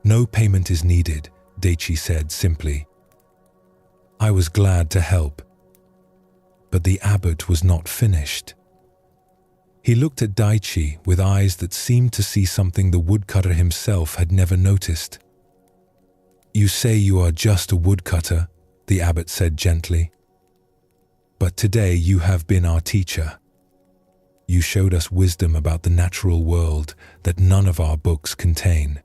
"No payment is needed," Daichi said simply. "I was glad to help." But the abbot was not finished. He looked at Daichi with eyes that seemed to see something the woodcutter himself had never noticed. "You say you are just a woodcutter," the abbot said gently. "But today you have been our teacher. You showed us wisdom about the natural world that none of our books contain.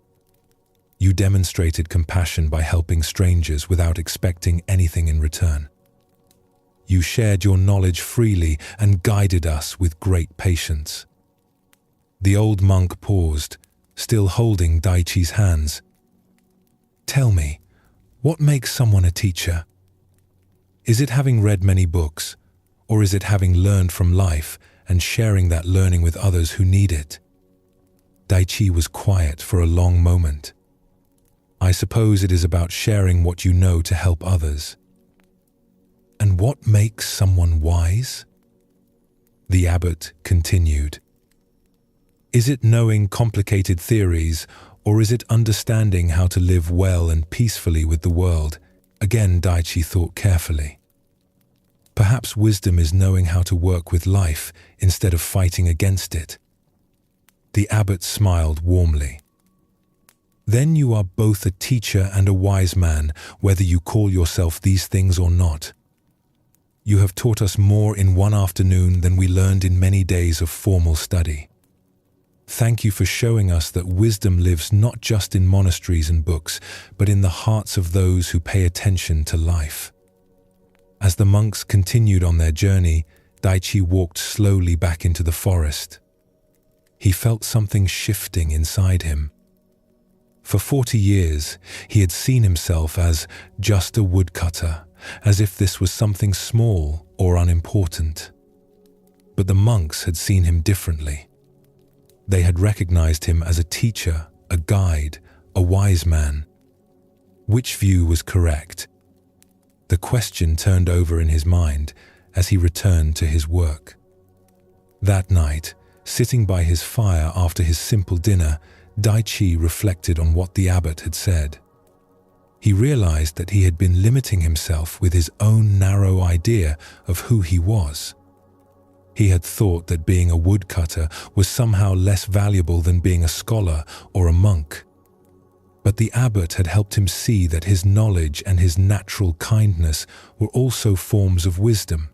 You demonstrated compassion by helping strangers without expecting anything in return. You shared your knowledge freely and guided us with great patience." The old monk paused, still holding Daichi's hands. "Tell me, what makes someone a teacher? Is it having read many books, Or is it having learned from life and sharing that learning with others who need it? Daichi was quiet for a long moment. I suppose it is about sharing what you know to help others. And what makes someone wise? The abbot continued. Is it knowing complicated theories, or is it understanding how to live well and peacefully with the world? Again, Daichi thought carefully. Perhaps wisdom is knowing how to work with life instead of fighting against it. The abbot smiled warmly. Then you are both a teacher and a wise man, whether you call yourself these things or not. You have taught us more in one afternoon than we learned in many days of formal study. Thank you for showing us that wisdom lives not just in monasteries and books, but in the hearts of those who pay attention to life. As the monks continued on their journey, Daichi walked slowly back into the forest. He felt something shifting inside him. For 40 years, he had seen himself as just a woodcutter, as if this was something small or unimportant. But the monks had seen him differently. They had recognized him as a teacher, a guide, a wise man. Which view was correct? The question turned over in his mind as he returned to his work. That night, sitting by his fire after his simple dinner, Daichi reflected on what the abbot had said. He realized that he had been limiting himself with his own narrow idea of who he was. He had thought that being a woodcutter was somehow less valuable than being a scholar or a monk. But the abbot had helped him see that his knowledge and his natural kindness were also forms of wisdom.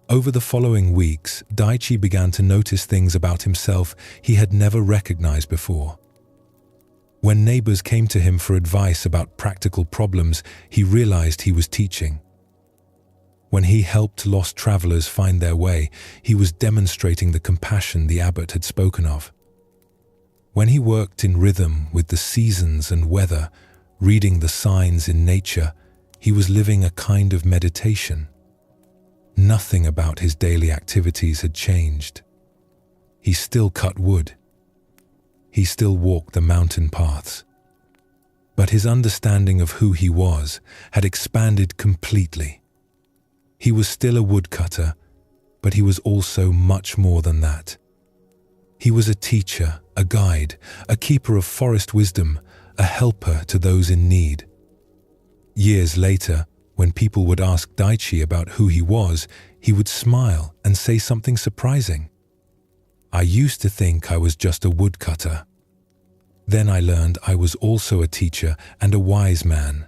Over the following weeks, Daichi began to notice things about himself he had never recognized before. When neighbors came to him for advice about practical problems, he realized he was teaching. When he helped lost travelers find their way, he was demonstrating the compassion the abbot had spoken of. When he worked in rhythm with the seasons and weather, reading the signs in nature, he was living a kind of meditation. Nothing about his daily activities had changed. He still cut wood. He still walked the mountain paths. But his understanding of who he was had expanded completely. He was still a woodcutter, but he was also much more than that. He was a teacher, a guide, a keeper of forest wisdom, a helper to those in need. Years later, when people would ask Daichi about who he was, he would smile and say something surprising. I used to think I was just a woodcutter. Then I learned I was also a teacher and a wise man.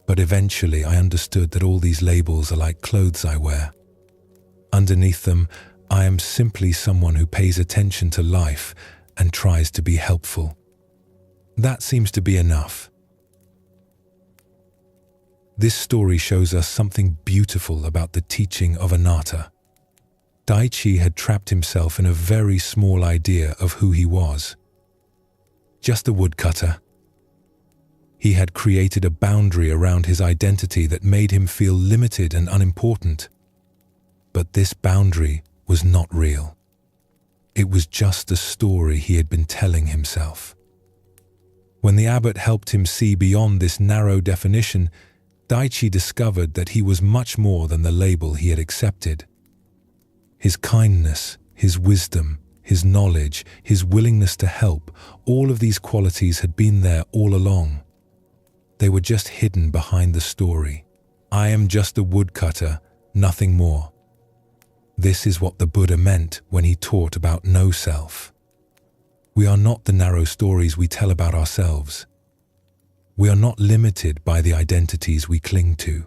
But eventually I understood that all these labels are like clothes I wear. Underneath them, I am simply someone who pays attention to life and tries to be helpful. That seems to be enough. This story shows us something beautiful about the teaching of anatta. Daichi had trapped himself in a very small idea of who he was. Just a woodcutter. He had created a boundary around his identity that made him feel limited and unimportant. But this boundary was not real. It was just a story he had been telling himself. When the abbot helped him see beyond this narrow definition, Daichi discovered that he was much more than the label he had accepted. His kindness, his wisdom, his knowledge, his willingness to help, all of these qualities had been there all along. They were just hidden behind the story. I am just a woodcutter, nothing more. This is what the Buddha meant when he taught about no self. We are not the narrow stories we tell about ourselves. We are not limited by the identities we cling to.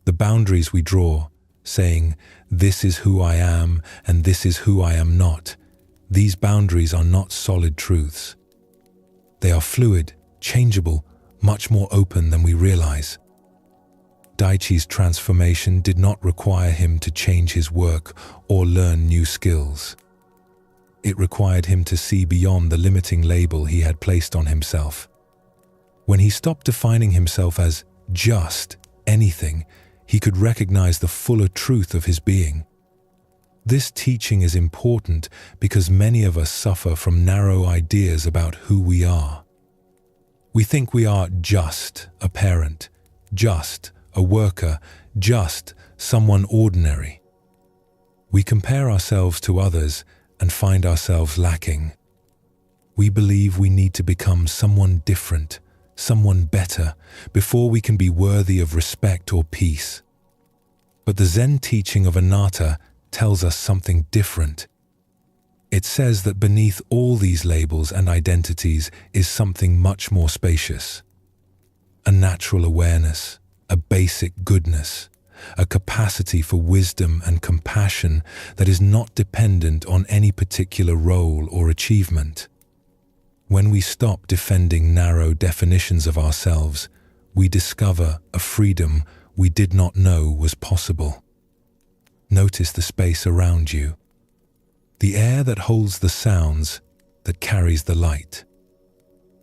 The boundaries we draw, saying, this is who I am and this is who I am not, these boundaries are not solid truths. They are fluid, changeable, much more open than we realize. Daichi's transformation did not require him to change his work or learn new skills. It required him to see beyond the limiting label he had placed on himself. When he stopped defining himself as just anything, he could recognize the fuller truth of his being. This teaching is important because many of us suffer from narrow ideas about who we are. We think we are just a parent, just a worker, just someone ordinary. We compare ourselves to others and find ourselves lacking. We believe we need to become someone different, someone better, before we can be worthy of respect or peace. But the Zen teaching of anatta tells us something different. It says that beneath all these labels and identities is something much more spacious. A natural awareness, a basic goodness, a capacity for wisdom and compassion that is not dependent on any particular role or achievement. When we stop defending narrow definitions of ourselves, we discover a freedom we did not know was possible. Notice the space around you, the air that holds the sounds, that carries the light.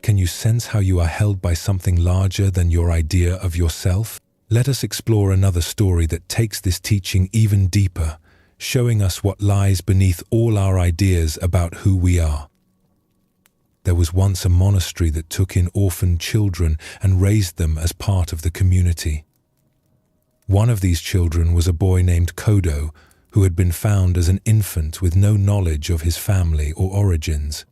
Can you sense how you are held by something larger than your idea of yourself? Let us explore another story that takes this teaching even deeper, showing us what lies beneath all our ideas about who we are. There was once a monastery that took in orphan children and raised them as part of the community. One of these children was a boy named Kodo, who had been found as an infant with no knowledge of his family or origins.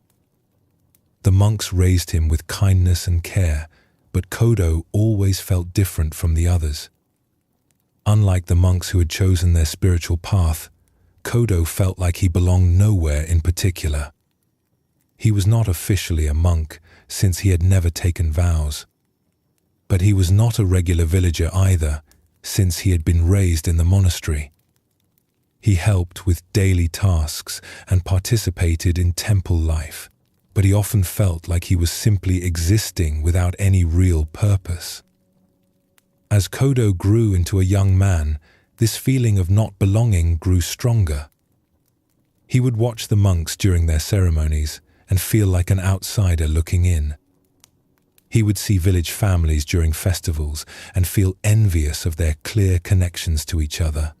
The monks raised him with kindness and care, but Kodo always felt different from the others. Unlike the monks who had chosen their spiritual path, Kodo felt like he belonged nowhere in particular. He was not officially a monk, since he had never taken vows. But he was not a regular villager either, since he had been raised in the monastery. He helped with daily tasks and participated in temple life, but he often felt like he was simply existing without any real purpose. As Kodo grew into a young man, this feeling of not belonging grew stronger. He would watch the monks during their ceremonies and feel like an outsider looking in. He would see village families during festivals and feel envious of their clear connections to each other.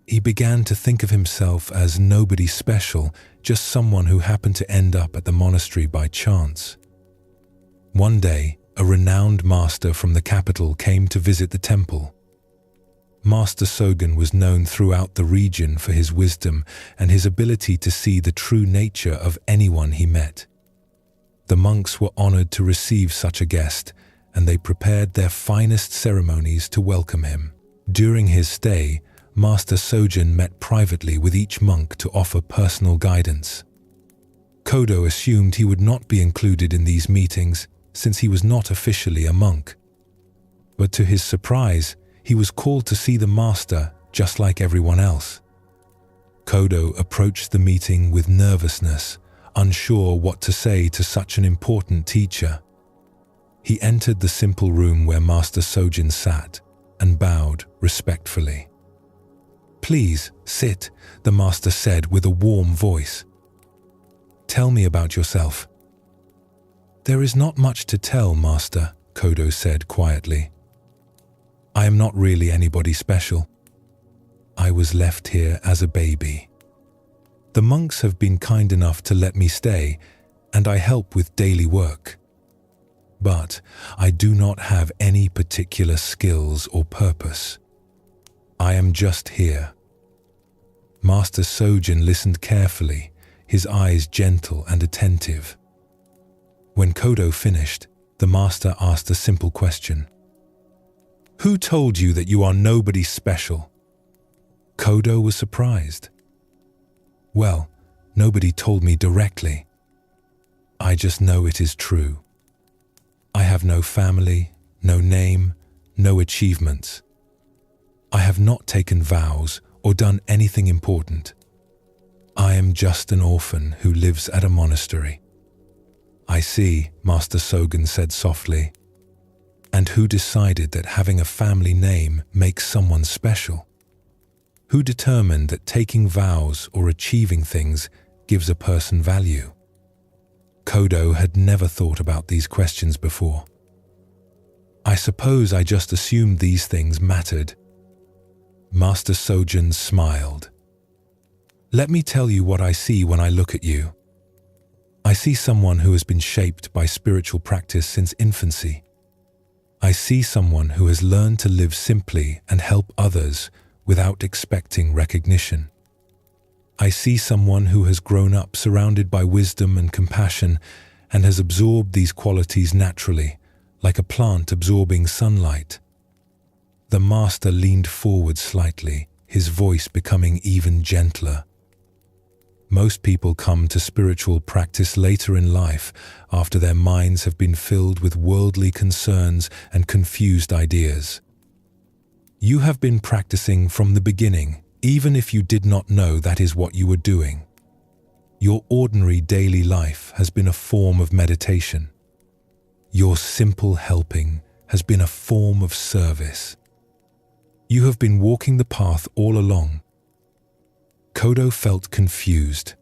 He began to think of himself as nobody special, just someone who happened to end up at the monastery by chance. One day, a renowned master from the capital came to visit the temple. Master Sogen was known throughout the region for his wisdom and his ability to see the true nature of anyone he met. The monks were honored to receive such a guest, and they prepared their finest ceremonies to welcome him. During his stay, Master Sogen met privately with each monk to offer personal guidance. Kodo assumed he would not be included in these meetings since he was not officially a monk. But to his surprise, he was called to see the master just like everyone else. Kodo approached the meeting with nervousness, unsure what to say to such an important teacher. He entered the simple room where Master Sogen sat and bowed respectfully. "Please, sit," the master said with a warm voice. "Tell me about yourself." "There is not much to tell, Master," Kodo said quietly. "I am not really anybody special. I was left here as a baby. The monks have been kind enough to let me stay, and I help with daily work. But I do not have any particular skills or purpose. I am just here." Master Sogen listened carefully, his eyes gentle and attentive. When Kodo finished, the master asked a simple question. "Who told you that you are nobody special?" Kodo was surprised. "Well, nobody told me directly. I just know it is true. I have no family, no name, no achievements. I have not taken vows or done anything important. I am just an orphan who lives at a monastery." "I see," Master Sogen said softly. "And who decided that having a family name makes someone special? Who determined that taking vows or achieving things gives a person value?" Kodo had never thought about these questions before. I suppose I just assumed these things mattered. Master Sojun smiled. Let me tell you what I see when I look at you. I see someone who has been shaped by spiritual practice since infancy. I see someone who has learned to live simply and help others without expecting recognition. I see someone who has grown up surrounded by wisdom and compassion and has absorbed these qualities naturally, like a plant absorbing sunlight. The master leaned forward slightly, his voice becoming even gentler. Most people come to spiritual practice later in life, after their minds have been filled with worldly concerns and confused ideas. You have been practicing from the beginning, even if you did not know that is what you were doing. Your ordinary daily life has been a form of meditation. Your simple helping has been a form of service. You have been walking the path all along. Kodo felt confused.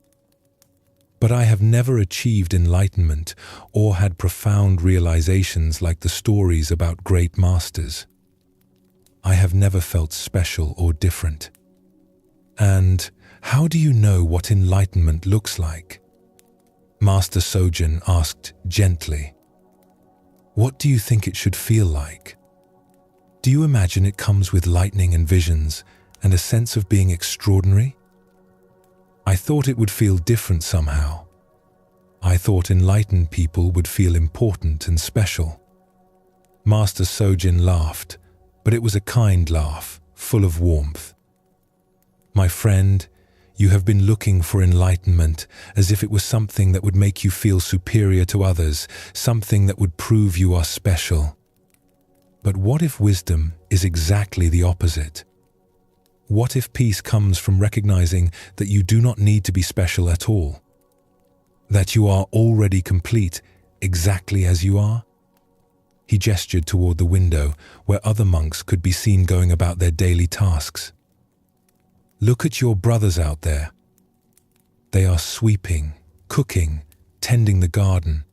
But I have never achieved enlightenment or had profound realizations like the stories about great masters. I have never felt special or different. And how do you know what enlightenment looks like? Master Sojun asked gently. What do you think it should feel like? Do you imagine it comes with lightning and visions and a sense of being extraordinary? I thought it would feel different somehow. I thought enlightened people would feel important and special. Master Sojun laughed, but it was a kind laugh, full of warmth. My friend, you have been looking for enlightenment as if it was something that would make you feel superior to others, something that would prove you are special. But what if wisdom is exactly the opposite? What if peace comes from recognizing that you do not need to be special at all? That you are already complete, exactly as you are? He gestured toward the window, where other monks could be seen going about their daily tasks. Look at your brothers out there. They are sweeping, cooking, tending the garden.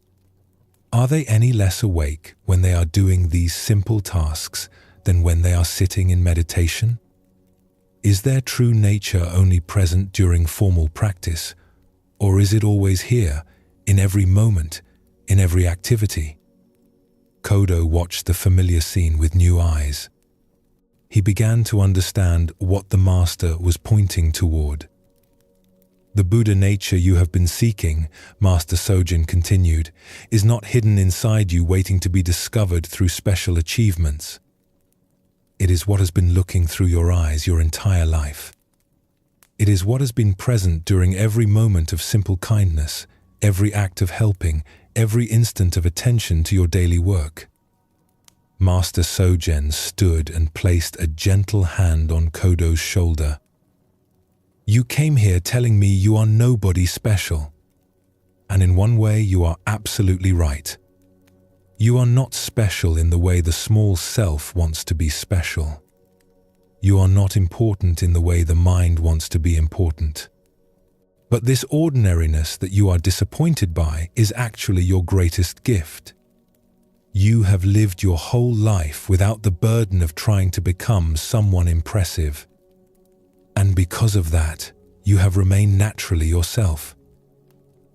Are they any less awake when they are doing these simple tasks than when they are sitting in meditation? Is their true nature only present during formal practice, or is it always here, in every moment, in every activity? Kodo watched the familiar scene with new eyes. He began to understand what the master was pointing toward. The Buddha nature you have been seeking, Master Sojun continued, is not hidden inside you waiting to be discovered through special achievements. It is what has been looking through your eyes your entire life. It is what has been present during every moment of simple kindness, every act of helping, every instant of attention to your daily work. Master Sojun stood and placed a gentle hand on Kodo's shoulder. You came here telling me you are nobody special. And in one way you are absolutely right. You are not special in the way the small self wants to be special. You are not important in the way the mind wants to be important. But this ordinariness that you are disappointed by is actually your greatest gift. You have lived your whole life without the burden of trying to become someone impressive. And because of that, you have remained naturally yourself.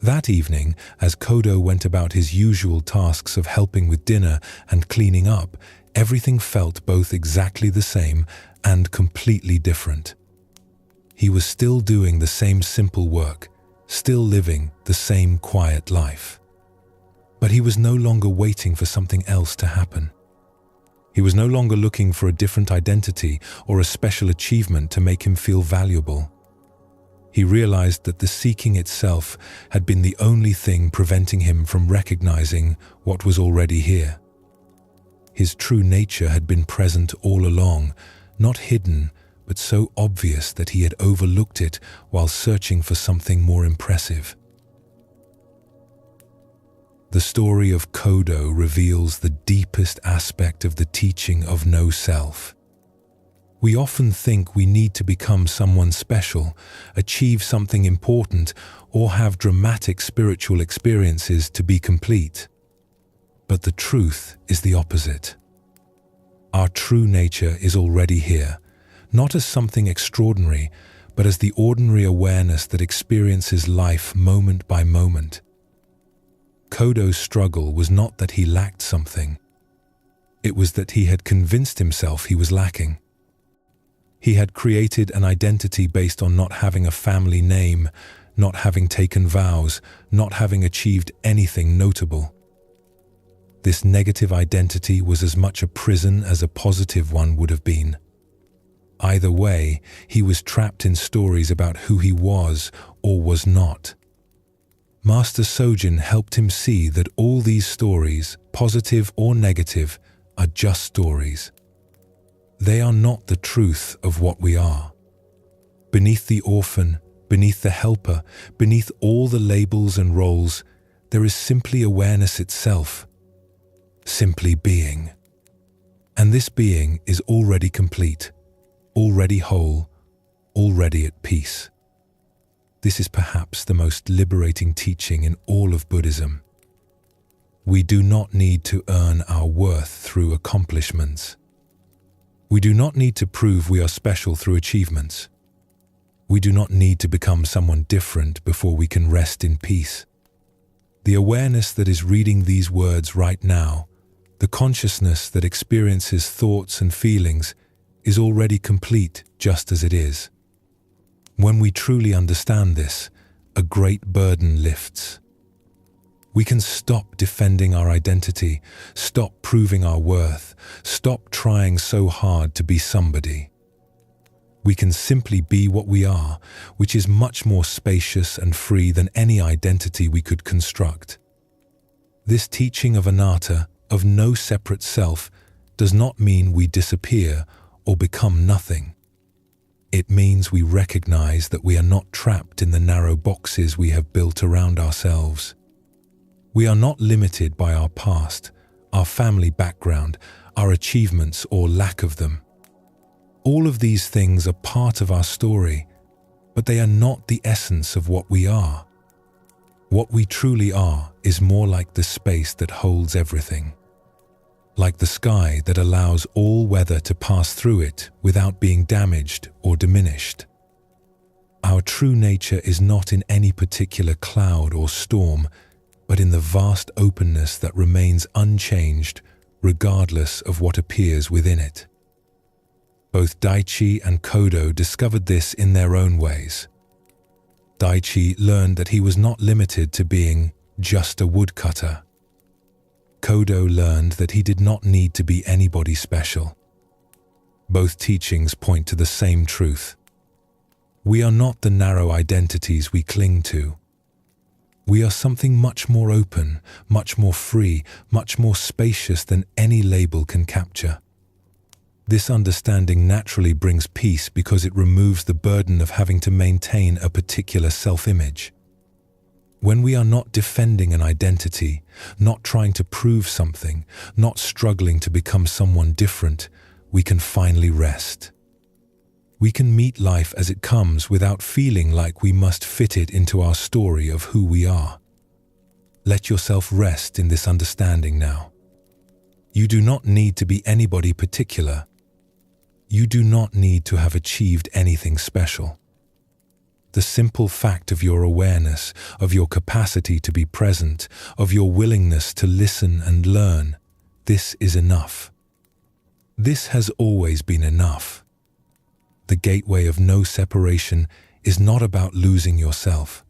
That evening, as Kodo went about his usual tasks of helping with dinner and cleaning up, everything felt both exactly the same and completely different. He was still doing the same simple work, still living the same quiet life. But he was no longer waiting for something else to happen. He was no longer looking for a different identity or a special achievement to make him feel valuable. He realized that the seeking itself had been the only thing preventing him from recognizing what was already here. His true nature had been present all along, not hidden, but so obvious that he had overlooked it while searching for something more impressive. The story of Kodo reveals the deepest aspect of the teaching of no self. We often think we need to become someone special, achieve something important, or have dramatic spiritual experiences to be complete. But the truth is the opposite. Our true nature is already here, not as something extraordinary, but as the ordinary awareness that experiences life moment by moment. Kodo's struggle was not that he lacked something. It was that he had convinced himself he was lacking. He had created an identity based on not having a family name, not having taken vows, not having achieved anything notable. This negative identity was as much a prison as a positive one would have been. Either way, he was trapped in stories about who he was or was not. Master Sojin helped him see that all these stories, positive or negative, are just stories. They are not the truth of what we are. Beneath the orphan, beneath the helper, beneath all the labels and roles, there is simply awareness itself, simply being. And this being is already complete, already whole, already at peace. This is perhaps the most liberating teaching in all of Buddhism. We do not need to earn our worth through accomplishments. We do not need to prove we are special through achievements. We do not need to become someone different before we can rest in peace. The awareness that is reading these words right now, the consciousness that experiences thoughts and feelings, is already complete just as it is. When we truly understand this, a great burden lifts. We can stop defending our identity, stop proving our worth, stop trying so hard to be somebody. We can simply be what we are, which is much more spacious and free than any identity we could construct. This teaching of anatta, of no separate self, does not mean we disappear or become nothing. It means we recognize that we are not trapped in the narrow boxes we have built around ourselves. We are not limited by our past, our family background, our achievements or lack of them. All of these things are part of our story, but they are not the essence of what we are. What we truly are is more like the space that holds everything, like the sky that allows all weather to pass through it without being damaged or diminished. Our true nature is not in any particular cloud or storm, but in the vast openness that remains unchanged regardless of what appears within it. Both Daichi and Kodo discovered this in their own ways. Daichi learned that he was not limited to being just a woodcutter. Kodo learned that he did not need to be anybody special. Both teachings point to the same truth. We are not the narrow identities we cling to. We are something much more open, much more free, much more spacious than any label can capture. This understanding naturally brings peace because it removes the burden of having to maintain a particular self-image. When we are not defending an identity, not trying to prove something, not struggling to become someone different, we can finally rest. We can meet life as it comes without feeling like we must fit it into our story of who we are. Let yourself rest in this understanding now. You do not need to be anybody particular. You do not need to have achieved anything special. The simple fact of your awareness, of your capacity to be present, of your willingness to listen and learn, this is enough. This has always been enough. The gateway of no separation is not about losing yourself.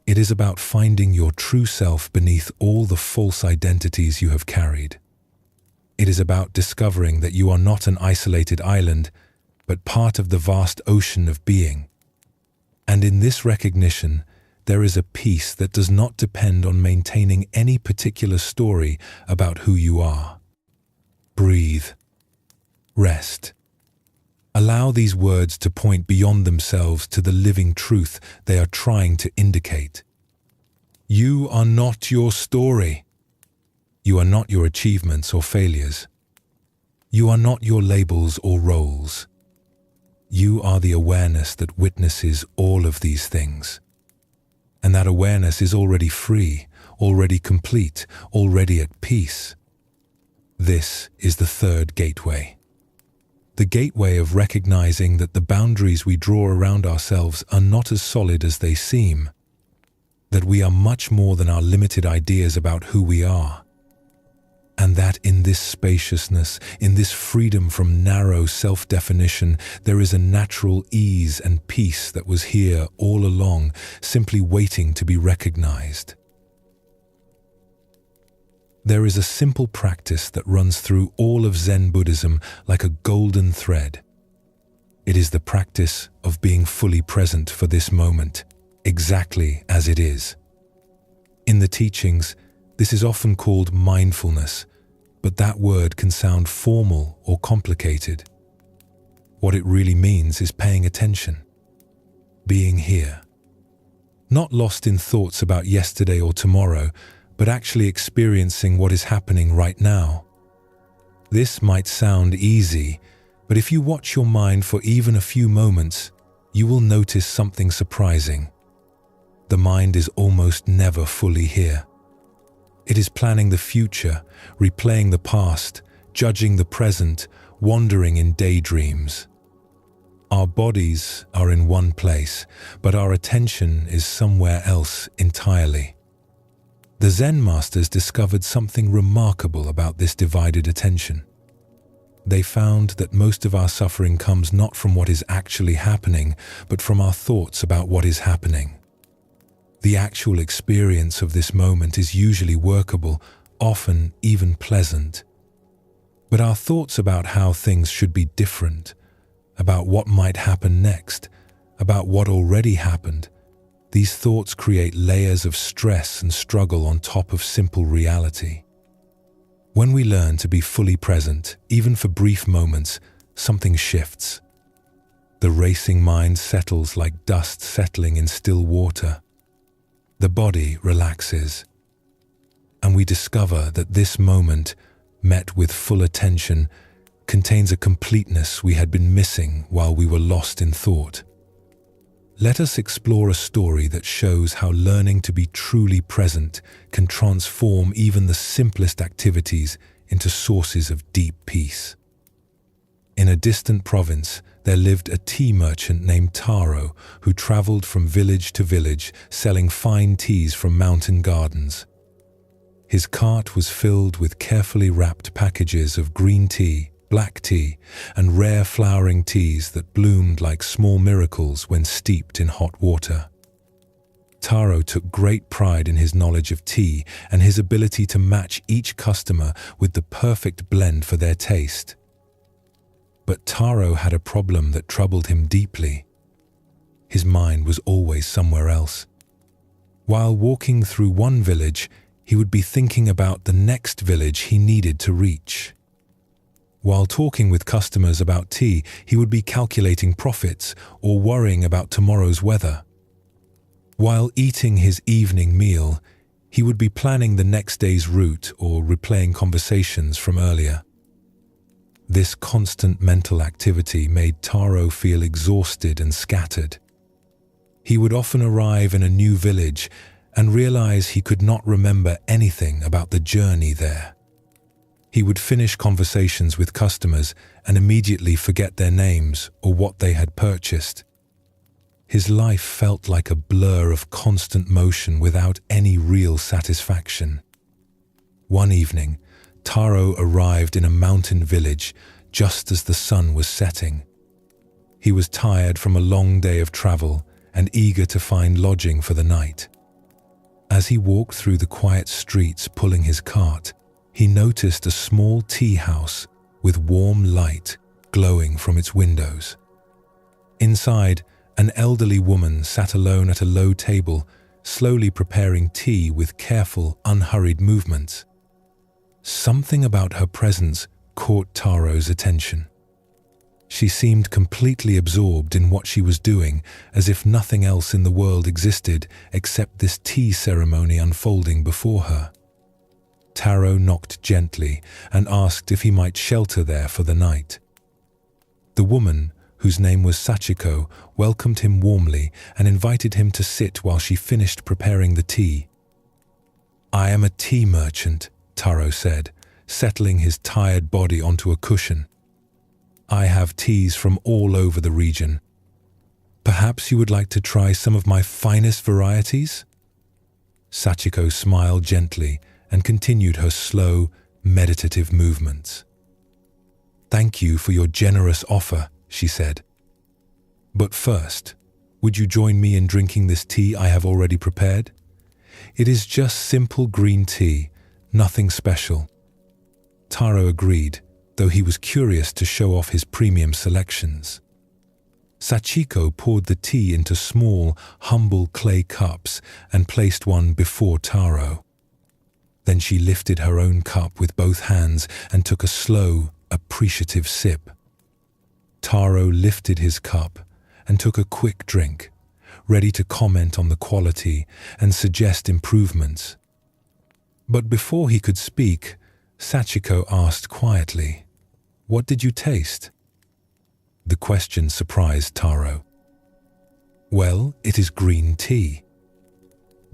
It is about finding your true self beneath all the false identities you have carried. It is about discovering that you are not an isolated island, but part of the vast ocean of being. And in this recognition, there is a peace that does not depend on maintaining any particular story about who you are. Breathe. Rest. Allow these words to point beyond themselves to the living truth they are trying to indicate. You are not your story. You are not your achievements or failures. You are not your labels or roles. You are the awareness that witnesses all of these things. And that awareness is already free, already complete, already at peace. This is the third gateway. The gateway of recognizing that the boundaries we draw around ourselves are not as solid as they seem, that we are much more than our limited ideas about who we are, and that in this spaciousness, in this freedom from narrow self-definition, there is a natural ease and peace that was here all along, simply waiting to be recognized. There is a simple practice that runs through all of Zen Buddhism like a golden thread. It is the practice of being fully present for this moment, exactly as it is. In the teachings, this is often called mindfulness, but that word can sound formal or complicated. What it really means is paying attention, being here. Not lost in thoughts about yesterday or tomorrow, but actually experiencing what is happening right now. This might sound easy, but if you watch your mind for even a few moments, you will notice something surprising. The mind is almost never fully here. It is planning the future, replaying the past, judging the present, wandering in daydreams. Our bodies are in one place, but our attention is somewhere else entirely. The Zen masters discovered something remarkable about this divided attention. They found that most of our suffering comes not from what is actually happening, but from our thoughts about what is happening. The actual experience of this moment is usually workable, often even pleasant. But our thoughts about how things should be different, about what might happen next, about what already happened, these thoughts create layers of stress and struggle on top of simple reality. When we learn to be fully present, even for brief moments, something shifts. The racing mind settles like dust settling in still water. The body relaxes, and we discover that this moment, met with full attention, contains a completeness we had been missing while we were lost in thought. Let us explore a story that shows how learning to be truly present can transform even the simplest activities into sources of deep peace. In a distant province, there lived a tea merchant named Taro who traveled from village to village selling fine teas from mountain gardens. His cart was filled with carefully wrapped packages of green tea, black tea, and rare flowering teas that bloomed like small miracles when steeped in hot water. Taro took great pride in his knowledge of tea and his ability to match each customer with the perfect blend for their taste. But Taro had a problem that troubled him deeply. His mind was always somewhere else. While walking through one village, he would be thinking about the next village he needed to reach. While talking with customers about tea, he would be calculating profits or worrying about tomorrow's weather. While eating his evening meal, he would be planning the next day's route or replaying conversations from earlier. This constant mental activity made Taro feel exhausted and scattered. He would often arrive in a new village and realize he could not remember anything about the journey there. He would finish conversations with customers and immediately forget their names or what they had purchased. His life felt like a blur of constant motion without any real satisfaction. One evening, Taro arrived in a mountain village just as the sun was setting. He was tired from a long day of travel and eager to find lodging for the night. As he walked through the quiet streets pulling his cart, he noticed a small tea house with warm light glowing from its windows. Inside, an elderly woman sat alone at a low table, slowly preparing tea with careful, unhurried movements. Something about her presence caught Taro's attention. She seemed completely absorbed in what she was doing, as if nothing else in the world existed except this tea ceremony unfolding before her. Taro knocked gently and asked if he might shelter there for the night. The woman, whose name was Sachiko, welcomed him warmly and invited him to sit while she finished preparing the tea. "I am a tea merchant," Taro said, settling his tired body onto a cushion. "I have teas from all over the region. Perhaps you would like to try some of my finest varieties?" Sachiko smiled gently and continued her slow, meditative movements. "Thank you for your generous offer," she said. "But first, would you join me in drinking this tea I have already prepared? It is just simple green tea, nothing special." Taro agreed, though he was curious to show off his premium selections. Sachiko poured the tea into small, humble clay cups and placed one before Taro. Then she lifted her own cup with both hands and took a slow, appreciative sip. Taro lifted his cup and took a quick drink, ready to comment on the quality and suggest improvements. But before he could speak, Sachiko asked quietly, "What did you taste?" The question surprised Taro. "Well, it is green tea.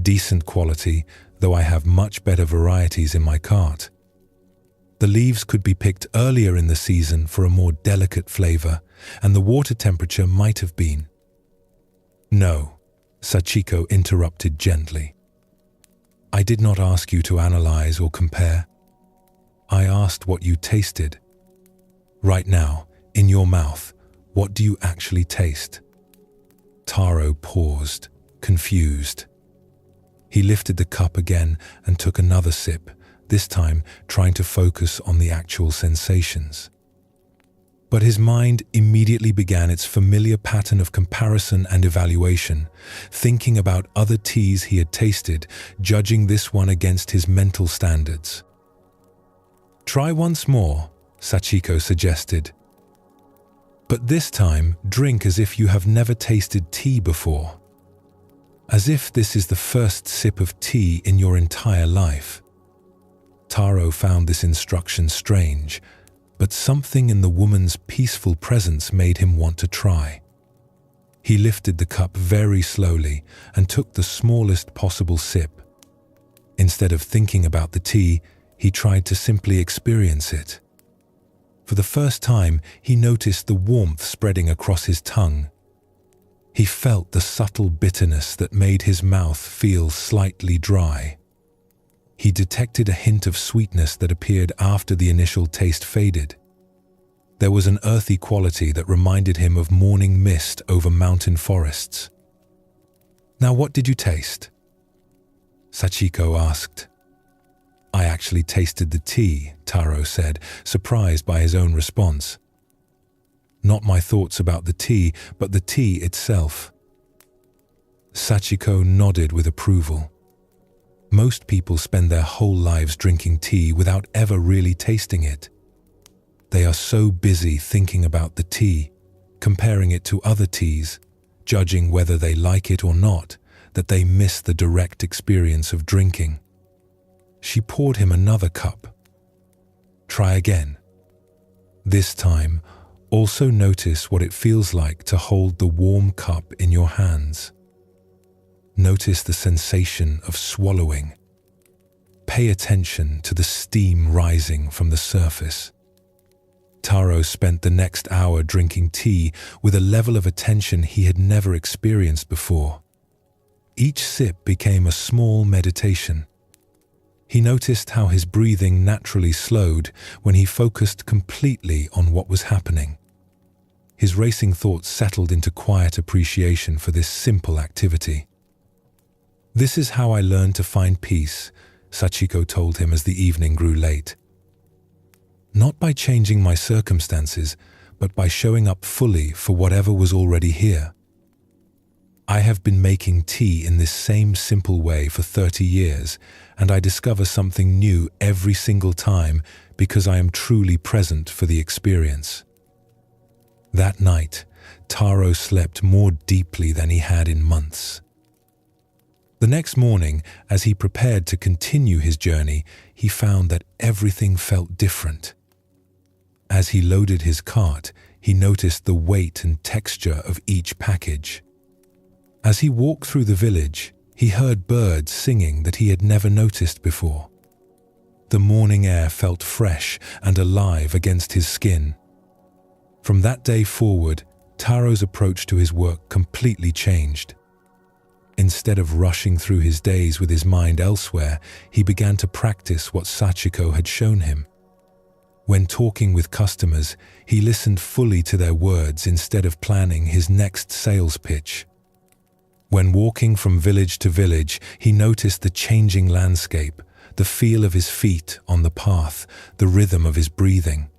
Decent quality, though I have much better varieties in my cart. The leaves could be picked earlier in the season for a more delicate flavor, and the water temperature might have been." "No," Sachiko interrupted gently. "I did not ask you to analyze or compare. I asked what you tasted. Right now, in your mouth, what do you actually taste?" Taro paused, confused. He lifted the cup again and took another sip, this time trying to focus on the actual sensations. But his mind immediately began its familiar pattern of comparison and evaluation, thinking about other teas he had tasted, judging this one against his mental standards. "Try once more," Sachiko suggested. "But this time, drink as if you have never tasted tea before. As if this is the first sip of tea in your entire life." Taro found this instruction strange, but something in the woman's peaceful presence made him want to try. He lifted the cup very slowly and took the smallest possible sip. Instead of thinking about the tea, he tried to simply experience it. For the first time, he noticed the warmth spreading across his tongue. He felt the subtle bitterness that made his mouth feel slightly dry. He detected a hint of sweetness that appeared after the initial taste faded. There was an earthy quality that reminded him of morning mist over mountain forests. "Now what did you taste?" Sachiko asked. "I actually tasted the tea," Taro said, surprised by his own response. "Not my thoughts about the tea, but the tea itself." Sachiko nodded with approval. Most people spend their whole lives drinking tea without ever really tasting it. They are so busy thinking about the tea, comparing it to other teas, judging whether they like it or not, that they miss the direct experience of drinking. She poured him another cup. "Try again. This time, also notice what it feels like to hold the warm cup in your hands. Notice the sensation of swallowing. Pay attention to the steam rising from the surface." Taro spent the next hour drinking tea with a level of attention he had never experienced before. Each sip became a small meditation. He noticed how his breathing naturally slowed when he focused completely on what was happening. His racing thoughts settled into quiet appreciation for this simple activity. "This is how I learned to find peace," Sachiko told him as the evening grew late. "Not by changing my circumstances, but by showing up fully for whatever was already here. I have been making tea in this same simple way for 30 years, and I discover something new every single time because I am truly present for the experience." That night, Taro slept more deeply than he had in months. The next morning, as he prepared to continue his journey, he found that everything felt different. As he loaded his cart, he noticed the weight and texture of each package. As he walked through the village, he heard birds singing that he had never noticed before. The morning air felt fresh and alive against his skin. From that day forward, Taro's approach to his work completely changed. Instead of rushing through his days with his mind elsewhere, he began to practice what Sachiko had shown him. When talking with customers, he listened fully to their words instead of planning his next sales pitch. When walking from village to village, he noticed the changing landscape, the feel of his feet on the path, the rhythm of his breathing.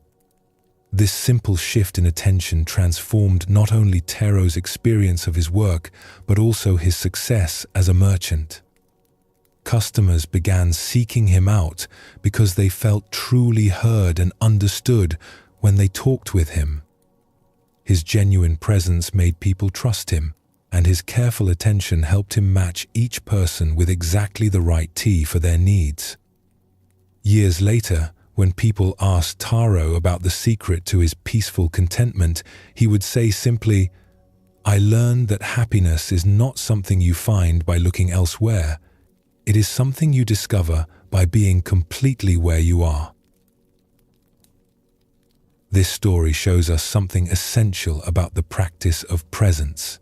This simple shift in attention transformed not only Taro's experience of his work, but also his success as a merchant. Customers began seeking him out because they felt truly heard and understood when they talked with him. His genuine presence made people trust him, and his careful attention helped him match each person with exactly the right tea for their needs. Years later, when people asked Taro about the secret to his peaceful contentment, he would say simply, "I learned that happiness is not something you find by looking elsewhere. It is something you discover by being completely where you are." This story shows us something essential about the practice of presence.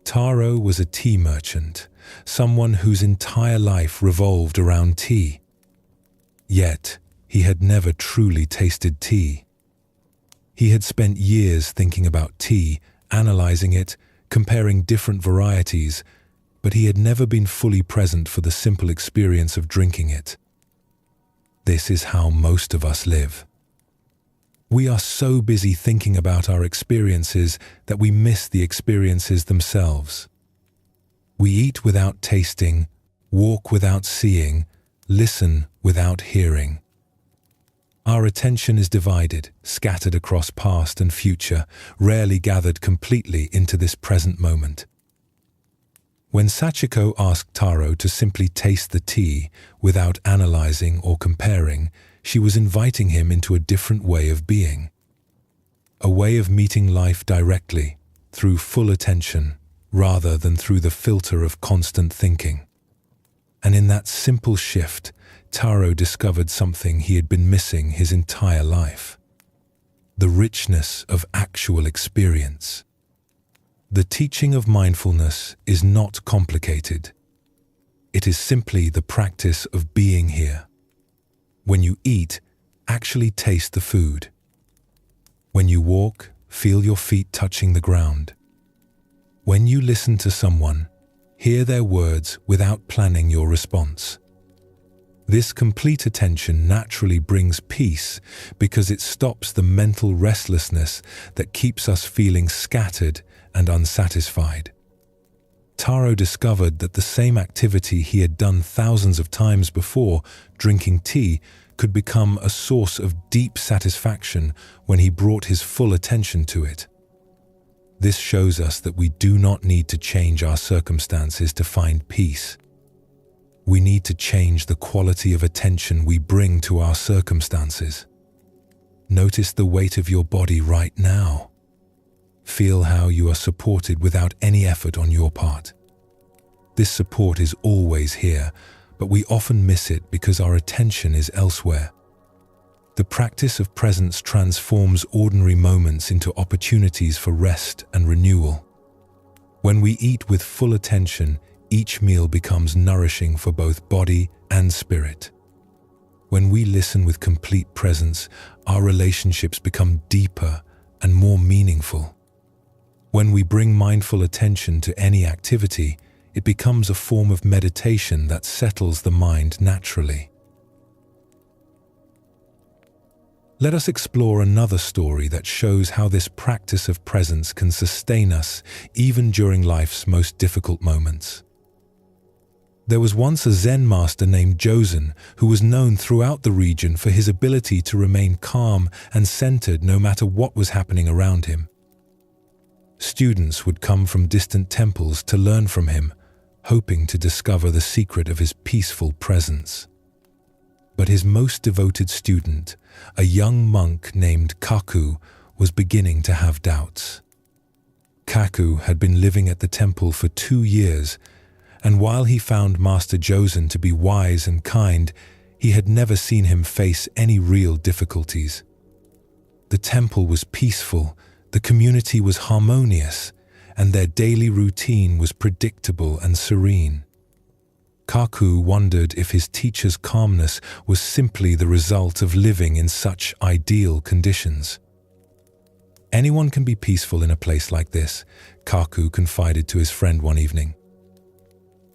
Taro was a tea merchant, someone whose entire life revolved around tea. Yet, he had never truly tasted tea. He had spent years thinking about tea, analyzing it, comparing different varieties, but he had never been fully present for the simple experience of drinking it. This is how most of us live. We are so busy thinking about our experiences that we miss the experiences themselves. We eat without tasting, walk without seeing, listen without hearing. Our attention is divided, scattered across past and future, rarely gathered completely into this present moment. When Sachiko asked Taro to simply taste the tea without analyzing or comparing, she was inviting him into a different way of being. A way of meeting life directly, through full attention, rather than through the filter of constant thinking. And in that simple shift, Taro discovered something he had been missing his entire life: the richness of actual experience. The teaching of mindfulness is not complicated. It is simply the practice of being here. When you eat, actually taste the food. When you walk, feel your feet touching the ground. When you listen to someone, hear their words without planning your response. This complete attention naturally brings peace because it stops the mental restlessness that keeps us feeling scattered and unsatisfied. Taro discovered that the same activity he had done thousands of times before, drinking tea, could become a source of deep satisfaction when he brought his full attention to it. This shows us that we do not need to change our circumstances to find peace. We need to change the quality of attention we bring to our circumstances. Notice the weight of your body right now. Feel how you are supported without any effort on your part. This support is always here, but we often miss it because our attention is elsewhere. The practice of presence transforms ordinary moments into opportunities for rest and renewal. When we eat with full attention, each meal becomes nourishing for both body and spirit. When we listen with complete presence, our relationships become deeper and more meaningful. When we bring mindful attention to any activity, it becomes a form of meditation that settles the mind naturally. Let us explore another story that shows how this practice of presence can sustain us even during life's most difficult moments. There was once a Zen master named Josen who was known throughout the region for his ability to remain calm and centered no matter what was happening around him. Students would come from distant temples to learn from him, hoping to discover the secret of his peaceful presence. But his most devoted student, a young monk named Kaku, was beginning to have doubts. Kaku had been living at the temple for 2 years, and while he found Master Josen to be wise and kind, He had never seen him face any real difficulties. The temple was peaceful, the community was harmonious, and their daily routine was predictable and serene. Kaku wondered if his teacher's calmness was simply the result of living in such ideal conditions. Anyone can be peaceful in a place like this, Kaku confided to his friend one evening.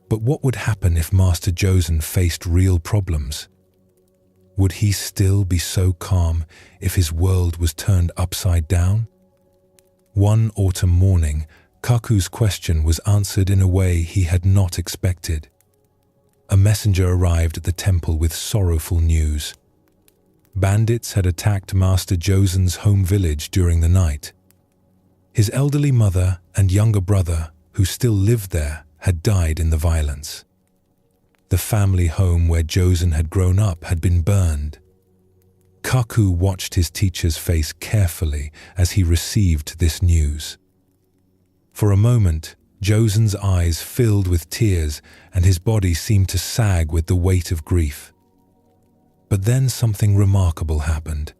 But what would happen if Master Josen faced real problems? Would he still be so calm if his world was turned upside down? One autumn morning, Kaku's question was answered in a way he had not expected. A messenger arrived at the temple with sorrowful news. Bandits had attacked Master Josen's home village during the night. His elderly mother and younger brother, who still lived there, had died in the violence. The family home where Josen had grown up had been burned. Kaku watched his teacher's face carefully as he received this news. For a moment, Josen's eyes filled with tears and his body seemed to sag with the weight of grief. But then something remarkable happened.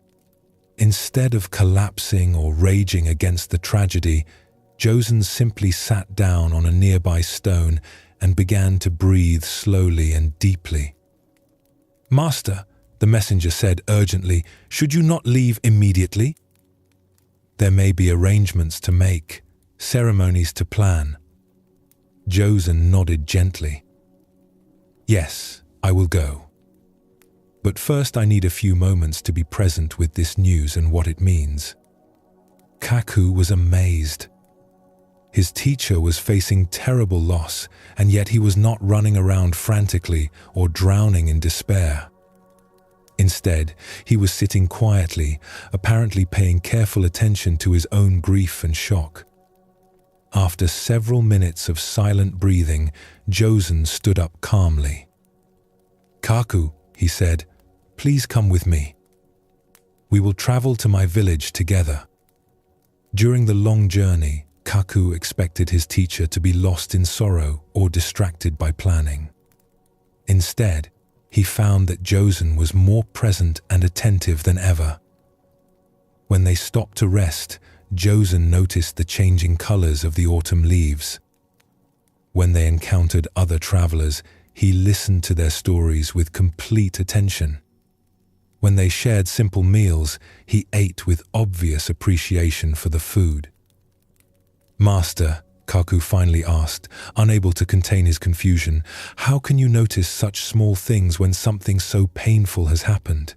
Instead of collapsing or raging against the tragedy, Josen simply sat down on a nearby stone and began to breathe slowly and deeply. "Master," the messenger said urgently, "should you not leave immediately? There may be arrangements to make, ceremonies to plan." Josen nodded gently. "Yes, I will go. But first I need a few moments to be present with this news and what it means." Kaku was amazed. His teacher was facing terrible loss, and yet he was not running around frantically or drowning in despair. Instead, he was sitting quietly, apparently paying careful attention to his own grief and shock. After several minutes of silent breathing, Josen stood up calmly. "Kaku," he said, "please come with me. We will travel to my village together." During the long journey, Kaku expected his teacher to be lost in sorrow or distracted by planning. Instead, he found that Josen was more present and attentive than ever. When they stopped to rest, Josen noticed the changing colors of the autumn leaves. When they encountered other travelers, he listened to their stories with complete attention. When they shared simple meals, he ate with obvious appreciation for the food. "Master," Kaku finally asked, unable to contain his confusion, "how can you notice such small things when something so painful has happened?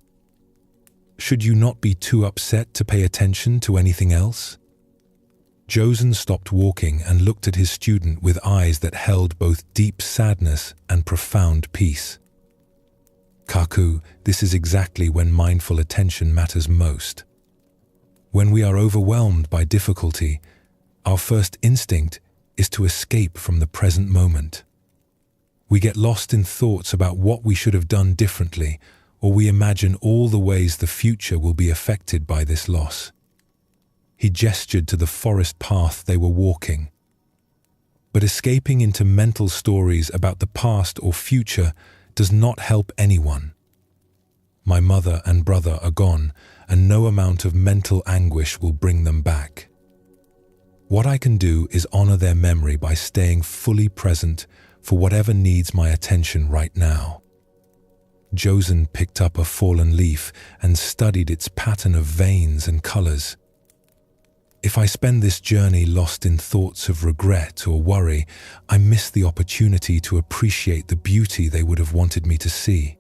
Should you not be too upset to pay attention to anything else?" Josen stopped walking and looked at his student with eyes that held both deep sadness and profound peace. "Kaku, this is exactly when mindful attention matters most. When we are overwhelmed by difficulty, our first instinct is to escape from the present moment. We get lost in thoughts about what we should have done differently, or we imagine all the ways the future will be affected by this loss." He gestured to the forest path they were walking. But escaping into mental stories about the past or future does not help anyone. My mother and brother are gone, and no amount of mental anguish will bring them back. What I can do is honor their memory by staying fully present for whatever needs my attention right now. Josen picked up a fallen leaf and studied its pattern of veins and colors. If I spend this journey lost in thoughts of regret or worry, I miss the opportunity to appreciate the beauty they would have wanted me to see.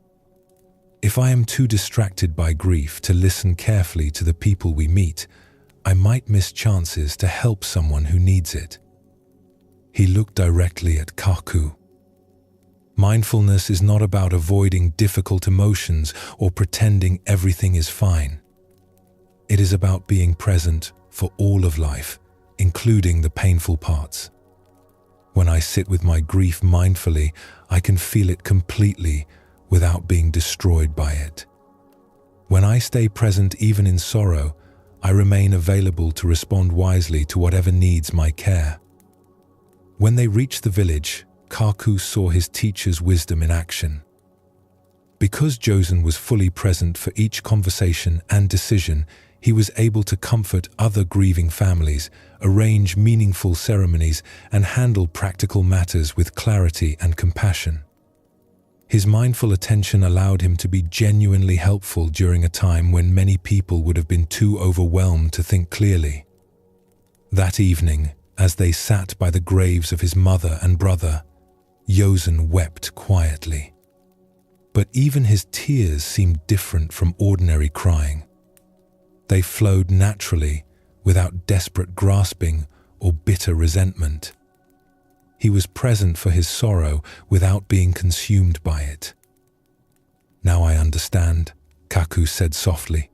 If I am too distracted by grief to listen carefully to the people we meet, I might miss chances to help someone who needs it. He looked directly at Kaku. Mindfulness is not about avoiding difficult emotions or pretending everything is fine. It is about being present for all of life, including the painful parts. When I sit with my grief mindfully, I can feel it completely without being destroyed by it. When I stay present even in sorrow, I remain available to respond wisely to whatever needs my care. When they reached the village, Kaku saw his teacher's wisdom in action. Because Josen was fully present for each conversation and decision, he was able to comfort other grieving families, arrange meaningful ceremonies, and handle practical matters with clarity and compassion. His mindful attention allowed him to be genuinely helpful during a time when many people would have been too overwhelmed to think clearly. That evening, as they sat by the graves of his mother and brother, Josen wept quietly. But even his tears seemed different from ordinary crying. They flowed naturally, without desperate grasping or bitter resentment. He was present for his sorrow without being consumed by it. "Now I understand," Kaku said softly.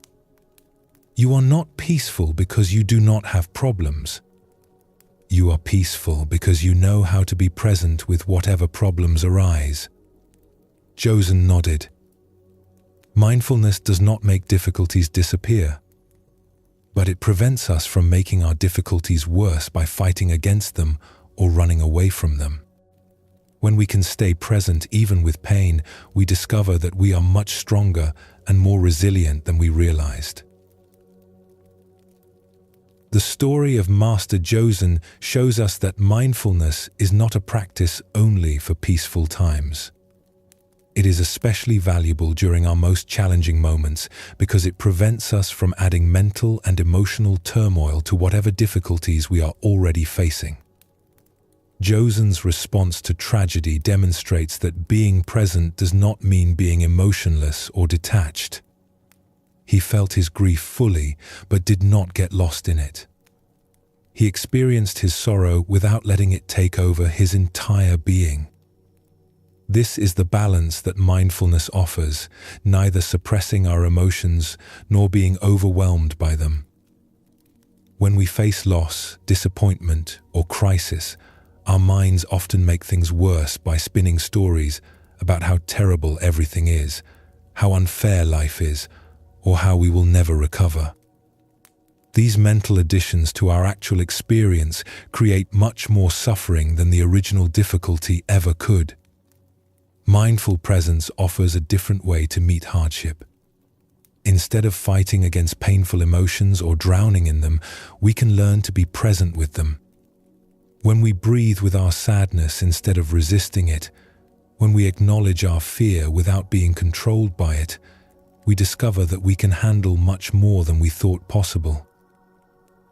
"You are not peaceful because you do not have problems. You are peaceful because you know how to be present with whatever problems arise." Josen nodded. Mindfulness does not make difficulties disappear, but it prevents us from making our difficulties worse by fighting against them or running away from them. When we can stay present even with pain, we discover that we are much stronger and more resilient than we realized. The story of Master Josen shows us that mindfulness is not a practice only for peaceful times. It is especially valuable during our most challenging moments because it prevents us from adding mental and emotional turmoil to whatever difficulties we are already facing. Josen's response to tragedy demonstrates that being present does not mean being emotionless or detached. He felt his grief fully, but did not get lost in it. He experienced his sorrow without letting it take over his entire being. This is the balance that mindfulness offers, neither suppressing our emotions nor being overwhelmed by them. When we face loss, disappointment, or crisis, our minds often make things worse by spinning stories about how terrible everything is, how unfair life is, or how we will never recover. These mental additions to our actual experience create much more suffering than the original difficulty ever could. Mindful presence offers a different way to meet hardship. Instead of fighting against painful emotions or drowning in them, we can learn to be present with them. When we breathe with our sadness instead of resisting it, when we acknowledge our fear without being controlled by it, we discover that we can handle much more than we thought possible.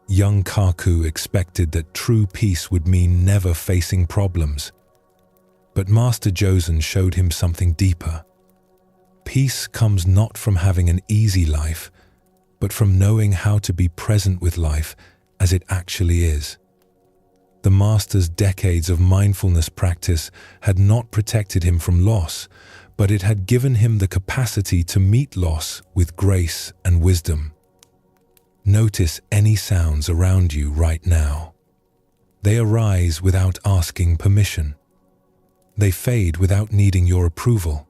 Young Kaku expected that true peace would mean never facing problems. But Master Josen showed him something deeper. Peace comes not from having an easy life, but from knowing how to be present with life as it actually is. The Master's decades of mindfulness practice had not protected him from loss, but it had given him the capacity to meet loss with grace and wisdom. Notice any sounds around you right now. They arise without asking permission. They fade without needing your approval.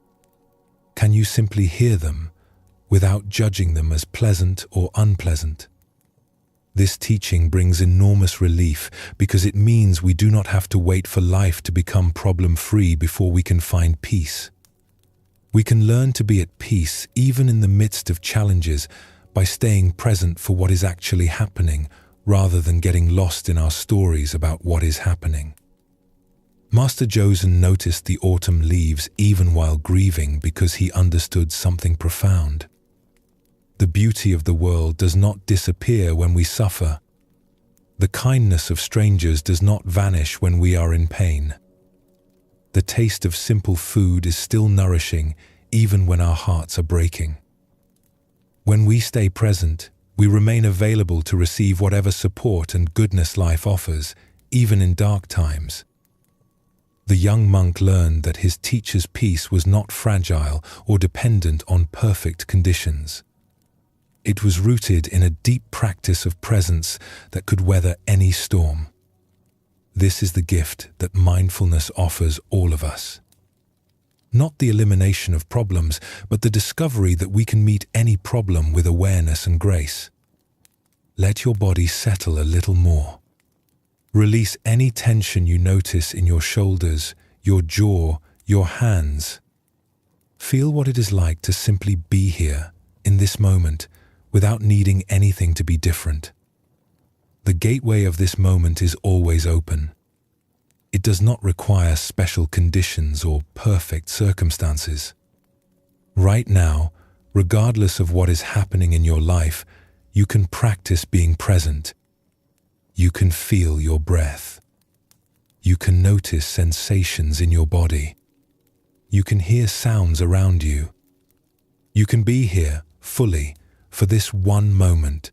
Can you simply hear them without judging them as pleasant or unpleasant? This teaching brings enormous relief because it means we do not have to wait for life to become problem-free before we can find peace. We can learn to be at peace even in the midst of challenges by staying present for what is actually happening rather than getting lost in our stories about what is happening. Master Josen noticed the autumn leaves even while grieving because he understood something profound. The beauty of the world does not disappear when we suffer. The kindness of strangers does not vanish when we are in pain. The taste of simple food is still nourishing even when our hearts are breaking. When we stay present, we remain available to receive whatever support and goodness life offers, even in dark times. The young monk learned that his teacher's peace was not fragile or dependent on perfect conditions. It was rooted in a deep practice of presence that could weather any storm. This is the gift that mindfulness offers all of us. Not the elimination of problems, but the discovery that we can meet any problem with awareness and grace. Let your body settle a little more. Release any tension you notice in your shoulders, your jaw, your hands. Feel what it is like to simply be here, in this moment, without needing anything to be different. The gateway of this moment is always open. It does not require special conditions or perfect circumstances. Right now, regardless of what is happening in your life, you can practice being present. You can feel your breath. You can notice sensations in your body. You can hear sounds around you. You can be here fully for this one moment.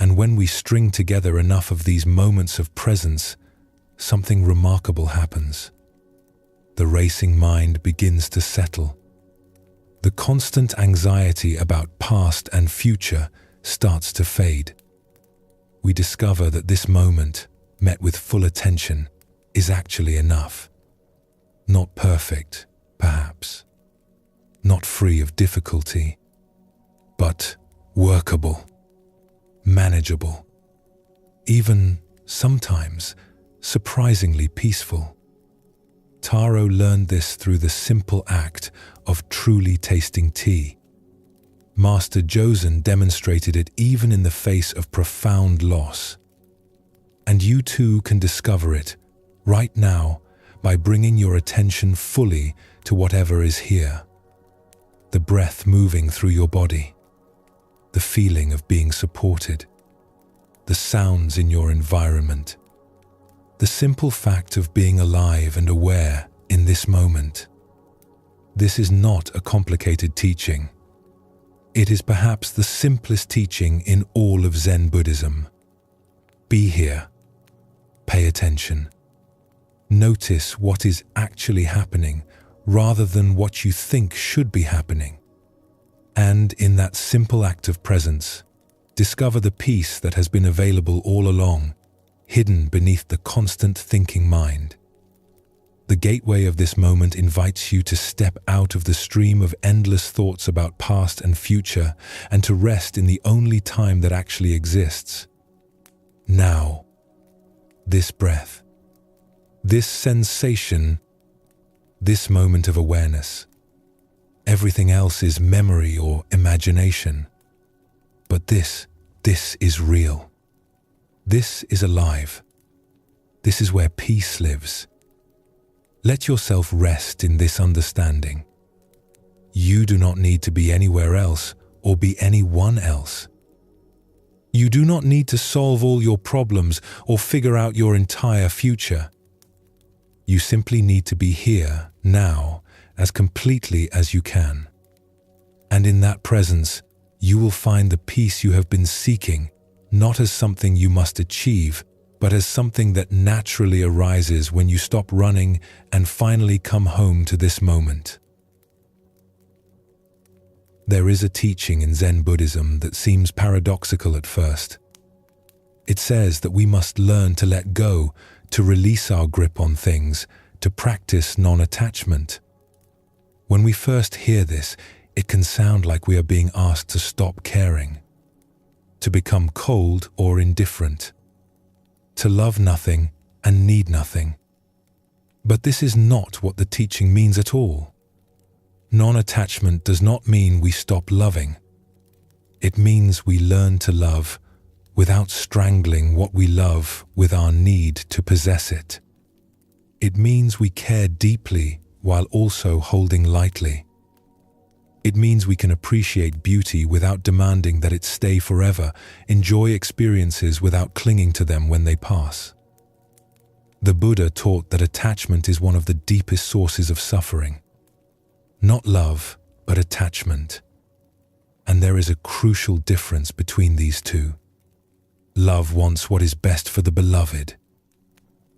And when we string together enough of these moments of presence, something remarkable happens. The racing mind begins to settle. The constant anxiety about past and future starts to fade. We discover that this moment, met with full attention, is actually enough. Not perfect, perhaps. Not free of difficulty, but workable, manageable, even sometimes surprisingly peaceful. Taro learned this through the simple act of truly tasting tea. Master Josen demonstrated it even in the face of profound loss. And you too can discover it right now by bringing your attention fully to whatever is here. The breath moving through your body, the feeling of being supported, the sounds in your environment, the simple fact of being alive and aware in this moment. This is not a complicated teaching. It is perhaps the simplest teaching in all of Zen Buddhism. Be here. Pay attention. Notice what is actually happening rather than what you think should be happening. And in that simple act of presence, discover the peace that has been available all along, hidden beneath the constant thinking mind. The gateway of this moment invites you to step out of the stream of endless thoughts about past and future and to rest in the only time that actually exists. Now, this breath, this sensation, this moment of awareness. Everything else is memory or imagination. But this is real. This is alive. This is where peace lives. Let yourself rest in this understanding. You do not need to be anywhere else or be anyone else. You do not need to solve all your problems or figure out your entire future. You simply need to be here, now, as completely as you can. And in that presence, you will find the peace you have been seeking, not as something you must achieve, but as something that naturally arises when you stop running and finally come home to this moment. There is a teaching in Zen Buddhism that seems paradoxical at first. It says that we must learn to let go, to release our grip on things, to practice non-attachment. When we first hear this, it can sound like we are being asked to stop caring, to become cold or indifferent, to love nothing and need nothing. But this is not what the teaching means at all. Non-attachment does not mean we stop loving. It means we learn to love without strangling what we love with our need to possess it. It means we care deeply while also holding lightly. It means we can appreciate beauty without demanding that it stay forever, enjoy experiences without clinging to them when they pass. The Buddha taught that attachment is one of the deepest sources of suffering. Not love, but attachment. And there is a crucial difference between these two. Love wants what is best for the beloved.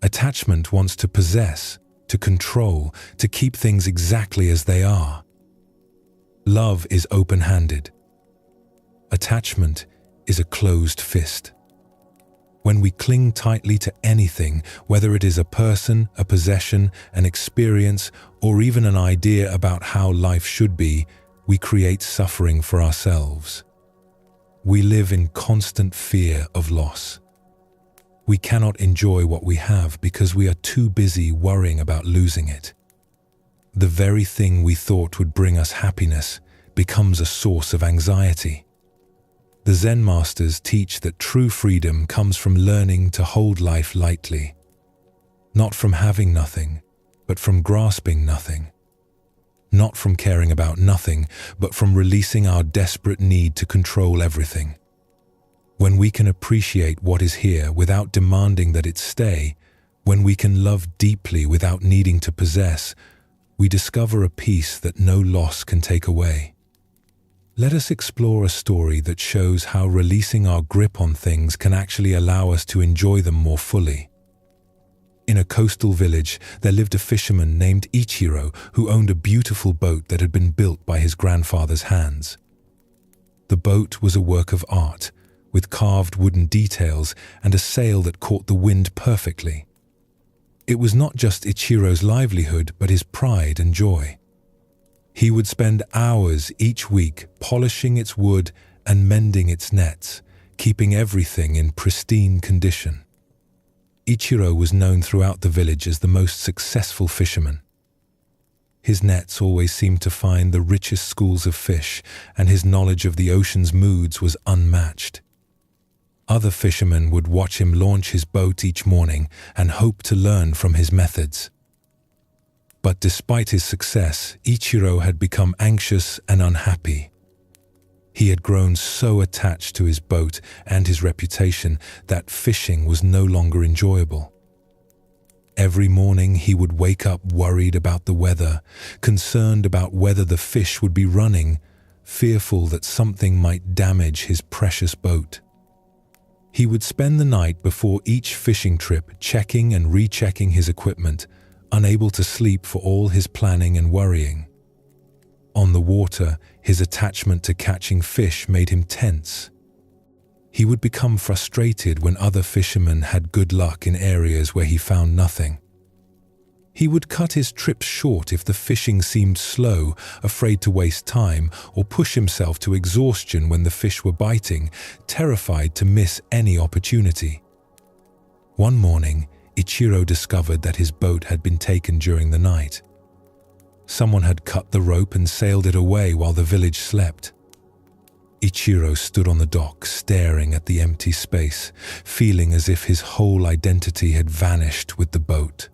Attachment wants to possess, to control, to keep things exactly as they are. Love is open-handed. Attachment is a closed fist. When we cling tightly to anything, whether it is a person, a possession, an experience, or even an idea about how life should be, we create suffering for ourselves. We live in constant fear of loss. We cannot enjoy what we have because we are too busy worrying about losing it. the very thing we thought would bring us happiness becomes a source of anxiety. The Zen masters teach that true freedom comes from learning to hold life lightly, not from having nothing, but from grasping nothing. Not from caring about nothing, but from releasing our desperate need to control everything. When we can appreciate what is here without demanding that it stay, when we can love deeply without needing to possess, we discover a peace that no loss can take away. Let us explore a story that shows how releasing our grip on things can actually allow us to enjoy them more fully. In a coastal village, there lived a fisherman named Ichiro who owned a beautiful boat that had been built by his grandfather's hands. The boat was a work of art, with carved wooden details and a sail that caught the wind perfectly. It was not just Ichiro's livelihood, but his pride and joy. He would spend hours each week polishing its wood and mending its nets, keeping everything in pristine condition. Ichiro was known throughout the village as the most successful fisherman. His nets always seemed to find the richest schools of fish, and his knowledge of the ocean's moods was unmatched. Other fishermen would watch him launch his boat each morning and hope to learn from his methods. But despite his success, Ichiro had become anxious and unhappy. He had grown so attached to his boat and his reputation that fishing was no longer enjoyable. Every morning he would wake up worried about the weather, concerned about whether the fish would be running, fearful that something might damage his precious boat. He would spend the night before each fishing trip checking and rechecking his equipment, unable to sleep for all his planning and worrying. On the water, his attachment to catching fish made him tense. He would become frustrated when other fishermen had good luck in areas where he found nothing. He would cut his trips short if the fishing seemed slow, afraid to waste time, or push himself to exhaustion when the fish were biting, terrified to miss any opportunity. One morning, Ichiro discovered that his boat had been taken during the night. Someone had cut the rope and sailed it away while the village slept. Ichiro stood on the dock, staring at the empty space, feeling as if his whole identity had vanished with the boat.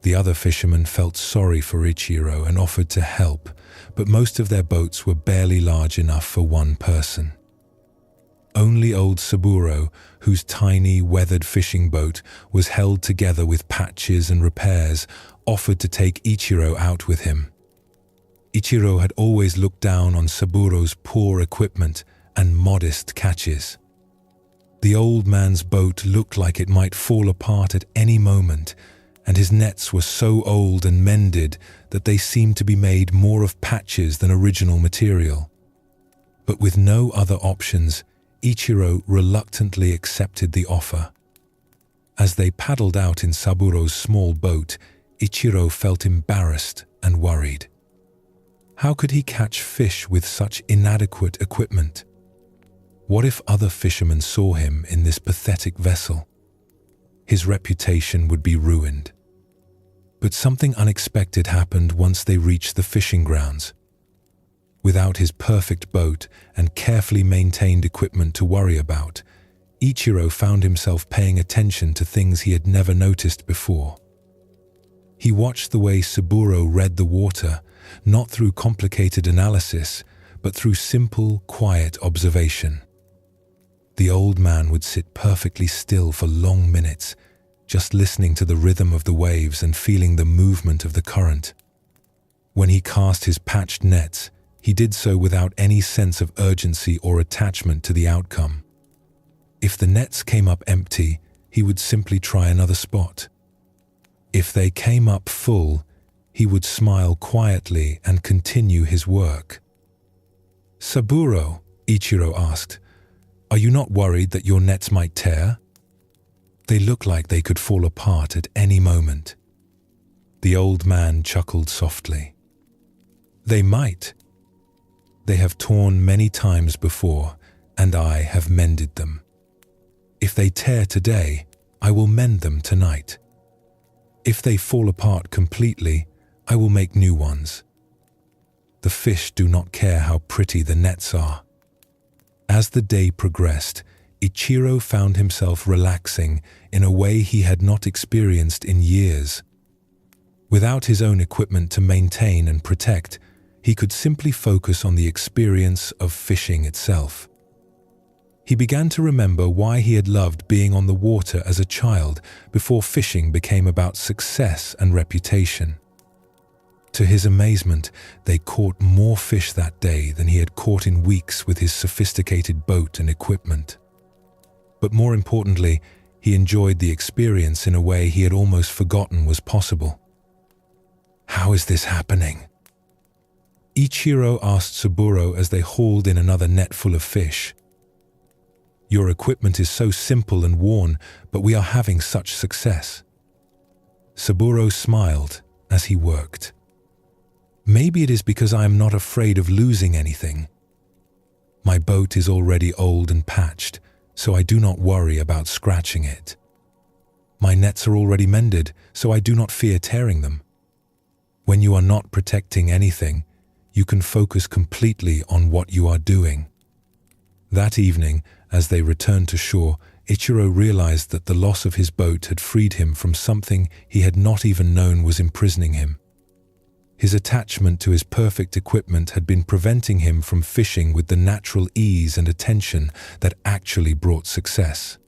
The other fishermen felt sorry for Ichiro and offered to help, but most of their boats were barely large enough for one person. Only old Saburo, whose tiny, weathered fishing boat was held together with patches and repairs, offered to take Ichiro out with him. Ichiro had always looked down on Saburo's poor equipment and modest catches. The old man's boat looked like it might fall apart at any moment, and his nets were so old and mended that they seemed to be made more of patches than original material. But with no other options, Ichiro reluctantly accepted the offer. As they paddled out in Saburo's small boat, Ichiro felt embarrassed and worried. How could he catch fish with such inadequate equipment? What if other fishermen saw him in this pathetic vessel? His reputation would be ruined. But something unexpected happened once they reached the fishing grounds. Without his perfect boat and carefully maintained equipment to worry about, Ichiro found himself paying attention to things he had never noticed before. He watched the way Saburo read the water, not through complicated analysis, but through simple, quiet observation. The old man would sit perfectly still for long minutes, just listening to the rhythm of the waves and feeling the movement of the current. When he cast his patched nets, he did so without any sense of urgency or attachment to the outcome. If the nets came up empty, he would simply try another spot. If they came up full, he would smile quietly and continue his work. "Saburo," Ichiro asked, "are you not worried that your nets might tear? They look like they could fall apart at any moment." The old man chuckled softly. "They might. They have torn many times before, and I have mended them. If they tear today, I will mend them tonight. If they fall apart completely, I will make new ones. The fish do not care how pretty the nets are. As the day progressed, Ichiro found himself relaxing in a way he had not experienced in years. Without his own equipment to maintain and protect, he could simply focus on the experience of fishing itself. He began to remember why he had loved being on the water as a child before fishing became about success and reputation. To his amazement, they caught more fish that day than he had caught in weeks with his sophisticated boat and equipment. But more importantly, he enjoyed the experience in a way he had almost forgotten was possible. "How is this happening?" Ichiro asked Saburo as they hauled in another net full of fish. "Your equipment is so simple and worn, but we are having such success." Saburo smiled as he worked. "Maybe it is because I am not afraid of losing anything. My boat is already old and patched, so I do not worry about scratching it. My nets are already mended, so I do not fear tearing them. When you are not protecting anything, you can focus completely on what you are doing." That evening, as they returned to shore, Ichiro realized that the loss of his boat had freed him from something he had not even known was imprisoning him. His attachment to his perfect equipment had been preventing him from fishing with the natural ease and attention that actually brought success.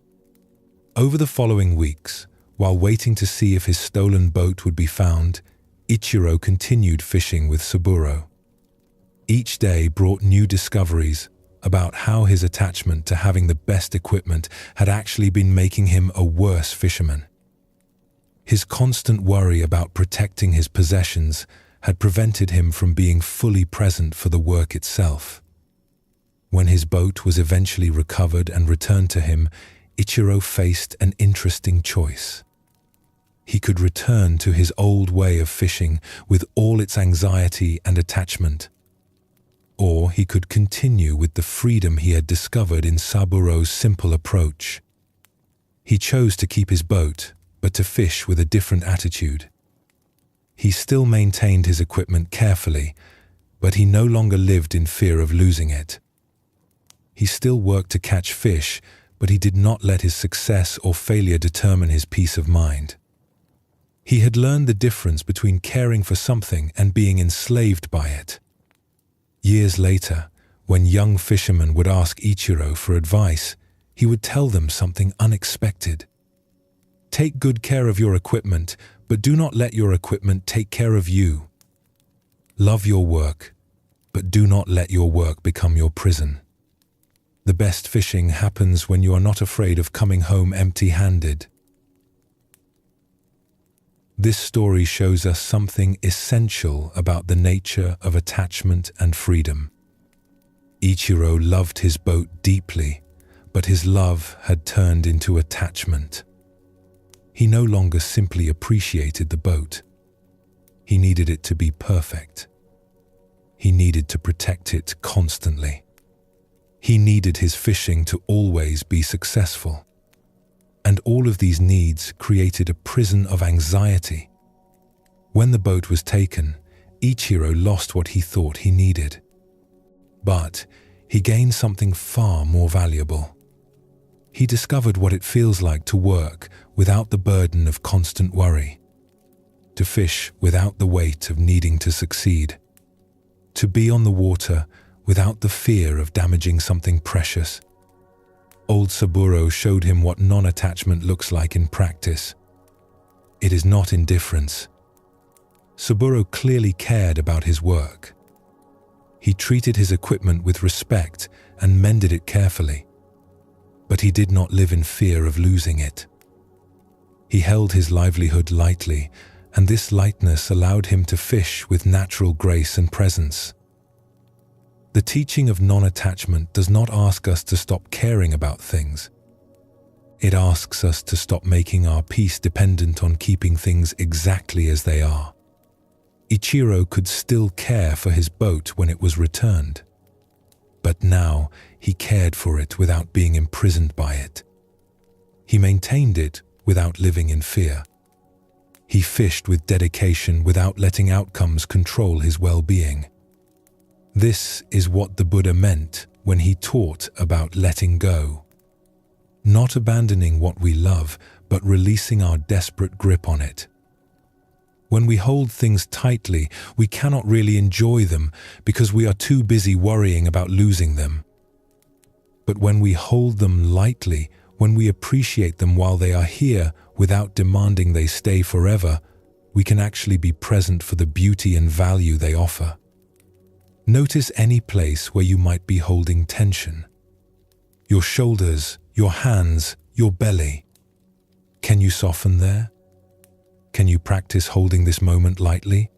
Over the following weeks, while waiting to see if his stolen boat would be found, Ichiro continued fishing with Saburo. Each day brought new discoveries about how his attachment to having the best equipment had actually been making him a worse fisherman. His constant worry about protecting his possessions had prevented him from being fully present for the work itself. When his boat was eventually recovered and returned to him, Ichiro faced an interesting choice. He could return to his old way of fishing with all its anxiety and attachment, or he could continue with the freedom he had discovered in Saburo's simple approach. He chose to keep his boat, but to fish with a different attitude. He still maintained his equipment carefully, but he no longer lived in fear of losing it. He still worked to catch fish, but he did not let his success or failure determine his peace of mind. He had learned the difference between caring for something and being enslaved by it. Years later, when young fishermen would ask Ichiro for advice, he would tell them something unexpected. "Take good care of your equipment, but do not let your equipment take care of you. Love your work, but do not let your work become your prison. The best fishing happens when you are not afraid of coming home empty-handed." This story shows us something essential about the nature of attachment and freedom. Ichiro loved his boat deeply, but his love had turned into attachment. He no longer simply appreciated the boat. He needed it to be perfect. He needed to protect it constantly. He needed his fishing to always be successful. And all of these needs created a prison of anxiety. When the boat was taken, Ichiro lost what he thought he needed. But he gained something far more valuable. He discovered what it feels like to work without the burden of constant worry, to fish without the weight of needing to succeed, to be on the water without the fear of damaging something precious. Old Saburo showed him what non-attachment looks like in practice. It is not indifference. Saburo clearly cared about his work. He treated his equipment with respect and mended it carefully. But he did not live in fear of losing it. He held his livelihood lightly, and this lightness allowed him to fish with natural grace and presence. The teaching of non-attachment does not ask us to stop caring about things. It asks us to stop making our peace dependent on keeping things exactly as they are. Ichiro could still care for his boat when it was returned. But now he cared for it without being imprisoned by it. He maintained it without living in fear. He fished with dedication without letting outcomes control his well-being. This is what the Buddha meant when he taught about letting go. Not abandoning what we love, but releasing our desperate grip on it. When we hold things tightly, we cannot really enjoy them because we are too busy worrying about losing them. But when we hold them lightly, when we appreciate them while they are here without demanding they stay forever, we can actually be present for the beauty and value they offer. Notice any place where you might be holding tension. Your shoulders, your hands, your belly. Can you soften there? Can you practice holding this moment lightly?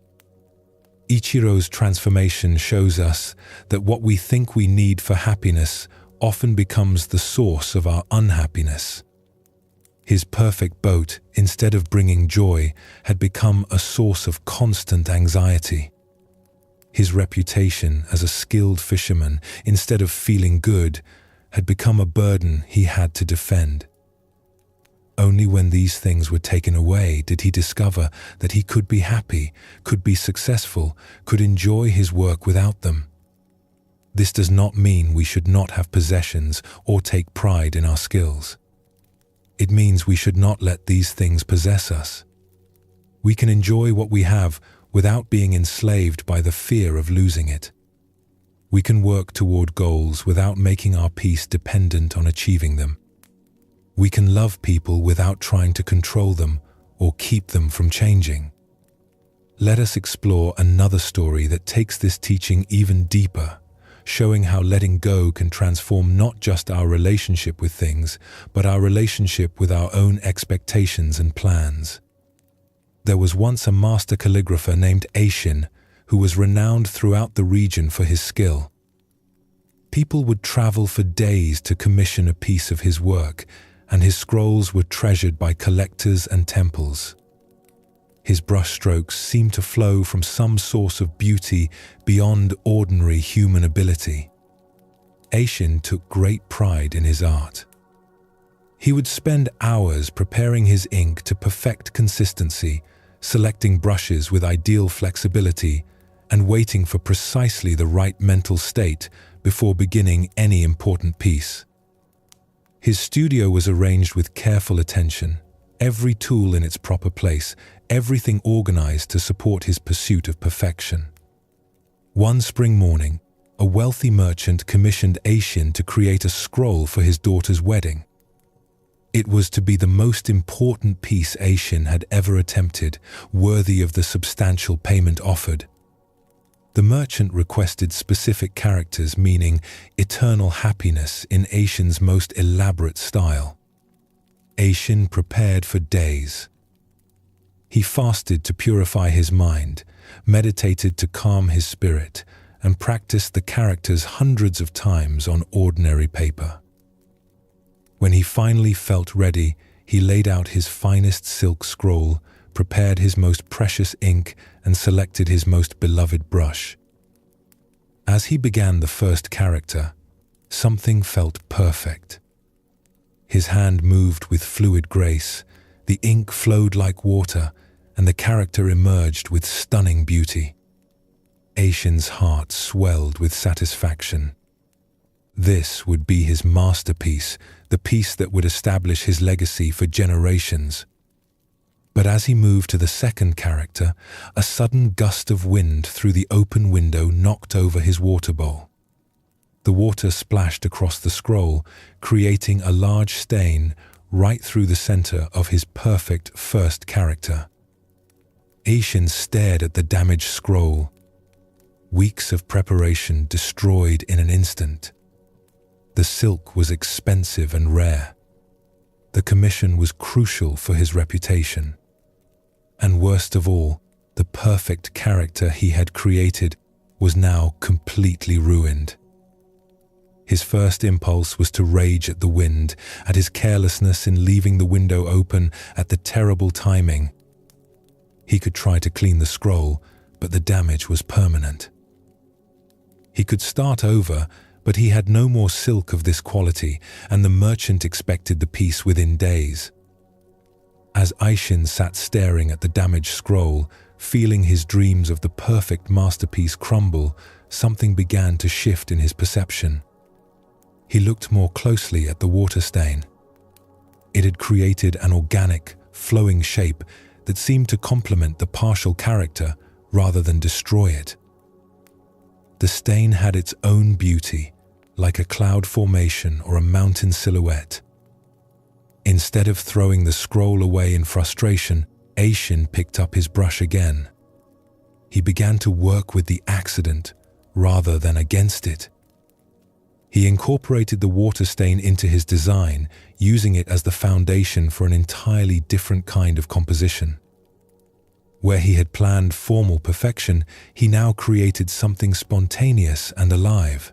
Ichiro's transformation shows us that what we think we need for happiness often becomes the source of our unhappiness. His perfect boat, instead of bringing joy, had become a source of constant anxiety. His reputation as a skilled fisherman, instead of feeling good, had become a burden he had to defend. Only when these things were taken away did he discover that he could be happy, could be successful, could enjoy his work without them. This does not mean we should not have possessions or take pride in our skills. It means we should not let these things possess us. We can enjoy what we have without being enslaved by the fear of losing it. We can work toward goals without making our peace dependent on achieving them. We can love people without trying to control them or keep them from changing. Let us explore another story that takes this teaching even deeper, showing how letting go can transform not just our relationship with things, but our relationship with our own expectations and plans. There was once a master calligrapher named Eishin who was renowned throughout the region for his skill. People would travel for days to commission a piece of his work, and his scrolls were treasured by collectors and temples. His brushstrokes seemed to flow from some source of beauty beyond ordinary human ability. Eishin took great pride in his art. He would spend hours preparing his ink to perfect consistency, selecting brushes with ideal flexibility, and waiting for precisely the right mental state before beginning any important piece. His studio was arranged with careful attention, every tool in its proper place, everything organized to support his pursuit of perfection. One spring morning, a wealthy merchant commissioned Eishin to create a scroll for his daughter's wedding. It was to be the most important piece Eishin had ever attempted, worthy of the substantial payment offered. The merchant requested specific characters meaning eternal happiness in Eishin's most elaborate style. Eishin prepared for days. He fasted to purify his mind, meditated to calm his spirit, and practiced the characters hundreds of times on ordinary paper. When he finally felt ready, he laid out his finest silk scroll, prepared his most precious ink, and selected his most beloved brush. As he began the first character, something felt perfect. His hand moved with fluid grace, the ink flowed like water, and the character emerged with stunning beauty. Eishin's heart swelled with satisfaction. This would be his masterpiece, the piece that would establish his legacy for generations. But as he moved to the second character, a sudden gust of wind through the open window knocked over his water bowl. The water splashed across the scroll, creating a large stain right through the center of his perfect first character. Eishin stared at the damaged scroll. Weeks of preparation destroyed in an instant. The silk was expensive and rare. The commission was crucial for his reputation. And worst of all, the perfect character he had created was now completely ruined. His first impulse was to rage at the wind, at his carelessness in leaving the window open, at the terrible timing. He could try to clean the scroll, but the damage was permanent. He could start over, but he had no more silk of this quality, and the merchant expected the piece within days. As Aishin sat staring at the damaged scroll, feeling his dreams of the perfect masterpiece crumble, something began to shift in his perception. He looked more closely at the water stain. It had created an organic, flowing shape that seemed to complement the partial character rather than destroy it. The stain had its own beauty, like a cloud formation or a mountain silhouette. Instead of throwing the scroll away in frustration, Aishin picked up his brush again. He began to work with the accident rather than against it. He incorporated the water stain into his design, using it as the foundation for an entirely different kind of composition. Where he had planned formal perfection, he now created something spontaneous and alive.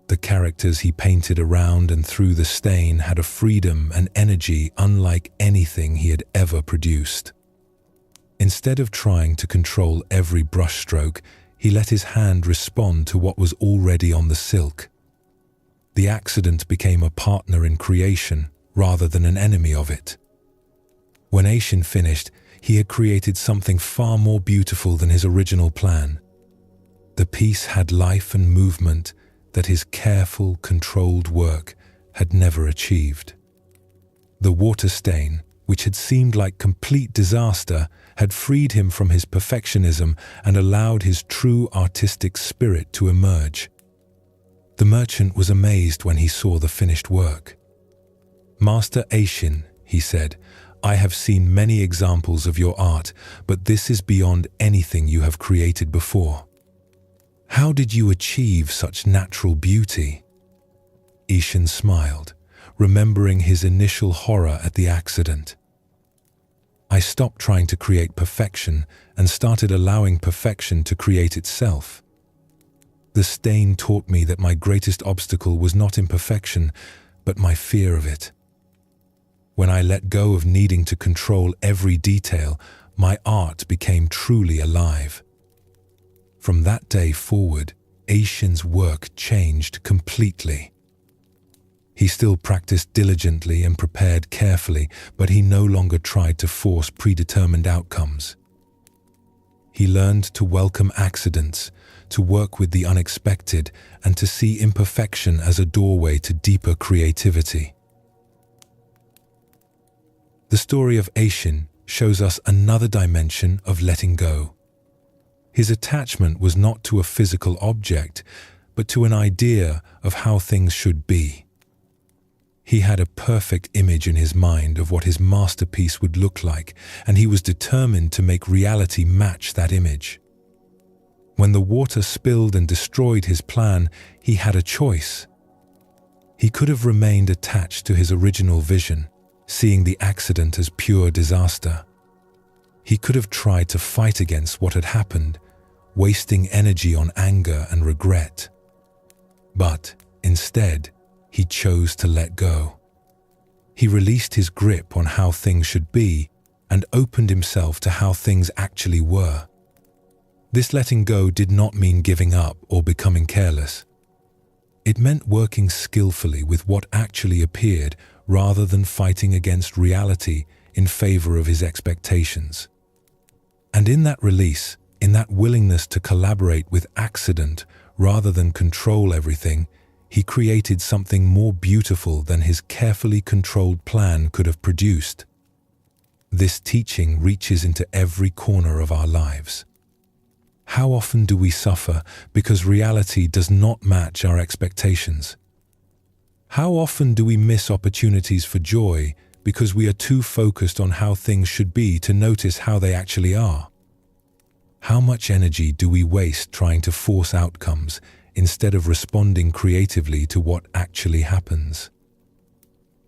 The characters he painted around and through the stain had a freedom and energy unlike anything he had ever produced. Instead of trying to control every brushstroke, he let his hand respond to what was already on the silk. The accident became a partner in creation rather than an enemy of it. When Aishin finished, he had created something far more beautiful than his original plan. The piece had life and movement that his careful, controlled work had never achieved. The water stain, which had seemed like complete disaster, had freed him from his perfectionism and allowed his true artistic spirit to emerge. The merchant was amazed when he saw the finished work. "Master Aishin," he said, "I have seen many examples of your art, but this is beyond anything you have created before. How did you achieve such natural beauty?" Aishin smiled, remembering his initial horror at the accident. "I stopped trying to create perfection and started allowing perfection to create itself. The stain taught me that my greatest obstacle was not imperfection, but my fear of it. When I let go of needing to control every detail, my art became truly alive." From that day forward, Aishin's work changed completely. He still practiced diligently and prepared carefully, but he no longer tried to force predetermined outcomes. He learned to welcome accidents, to work with the unexpected, and to see imperfection as a doorway to deeper creativity. The story of Aishin shows us another dimension of letting go. His attachment was not to a physical object, but to an idea of how things should be. He had a perfect image in his mind of what his masterpiece would look like, and he was determined to make reality match that image. When the water spilled and destroyed his plan, he had a choice. He could have remained attached to his original vision, seeing the accident as pure disaster. He could have tried to fight against what had happened, wasting energy on anger and regret. But instead, he chose to let go. He released his grip on how things should be and opened himself to how things actually were. This letting go did not mean giving up or becoming careless. It meant working skillfully with what actually appeared rather than fighting against reality in favor of his expectations. And in that release, in that willingness to collaborate with accident rather than control everything, he created something more beautiful than his carefully controlled plan could have produced. This teaching reaches into every corner of our lives. How often do we suffer because reality does not match our expectations? How often do we miss opportunities for joy because we are too focused on how things should be to notice how they actually are? How much energy do we waste trying to force outcomes instead of responding creatively to what actually happens?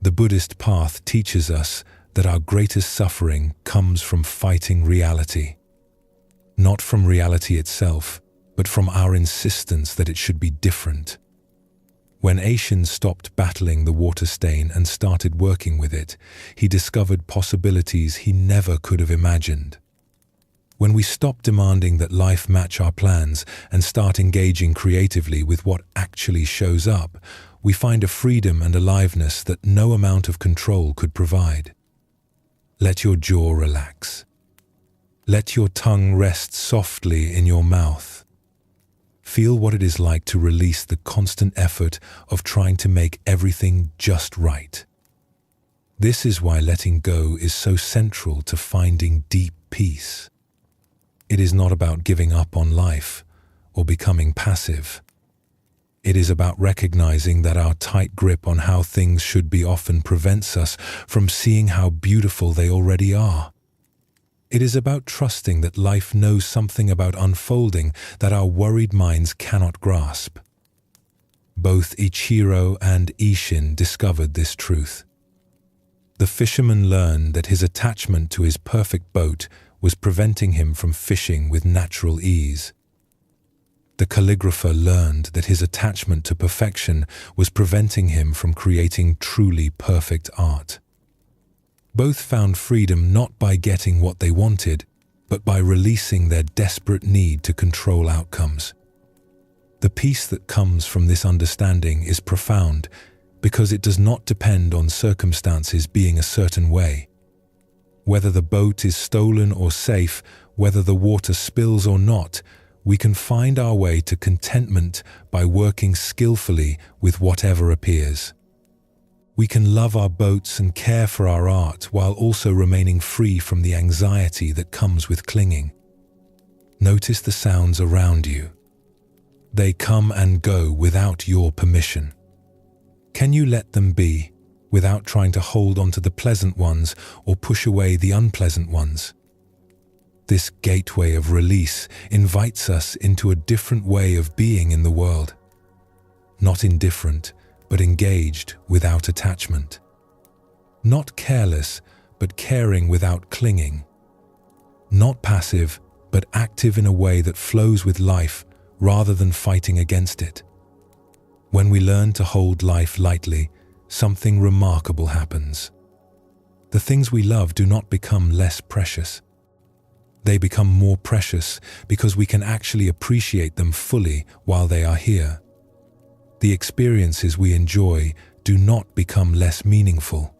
The Buddhist path teaches us that our greatest suffering comes from fighting reality. Not from reality itself, but from our insistence that it should be different. When Aishin stopped battling the water stain and started working with it, he discovered possibilities he never could have imagined. When we stop demanding that life match our plans and start engaging creatively with what actually shows up, we find a freedom and aliveness that no amount of control could provide. Let your jaw relax. Let your tongue rest softly in your mouth. Feel what it is like to release the constant effort of trying to make everything just right. This is why letting go is so central to finding deep peace. It is not about giving up on life or becoming passive. It is about recognizing that our tight grip on how things should be often prevents us from seeing how beautiful they already are. It is about trusting that life knows something about unfolding that our worried minds cannot grasp. Both Ichiro and Ishin discovered this truth. The fisherman learned that his attachment to his perfect boat was preventing him from fishing with natural ease. The calligrapher learned that his attachment to perfection was preventing him from creating truly perfect art. Both found freedom not by getting what they wanted, but by releasing their desperate need to control outcomes. The peace that comes from this understanding is profound because it does not depend on circumstances being a certain way. Whether the boat is stolen or safe, whether the water spills or not, we can find our way to contentment by working skillfully with whatever appears. We can love our boats and care for our art while also remaining free from the anxiety that comes with clinging. Notice the sounds around you. They come and go without your permission. Can you let them be without trying to hold on to the pleasant ones or push away the unpleasant ones? This gateway of release invites us into a different way of being in the world. Not indifferent, but engaged without attachment. Not careless, but caring without clinging. Not passive, but active in a way that flows with life rather than fighting against it. When we learn to hold life lightly, something remarkable happens. The things we love do not become less precious. They become more precious because we can actually appreciate them fully while they are here. The experiences we enjoy do not become less meaningful.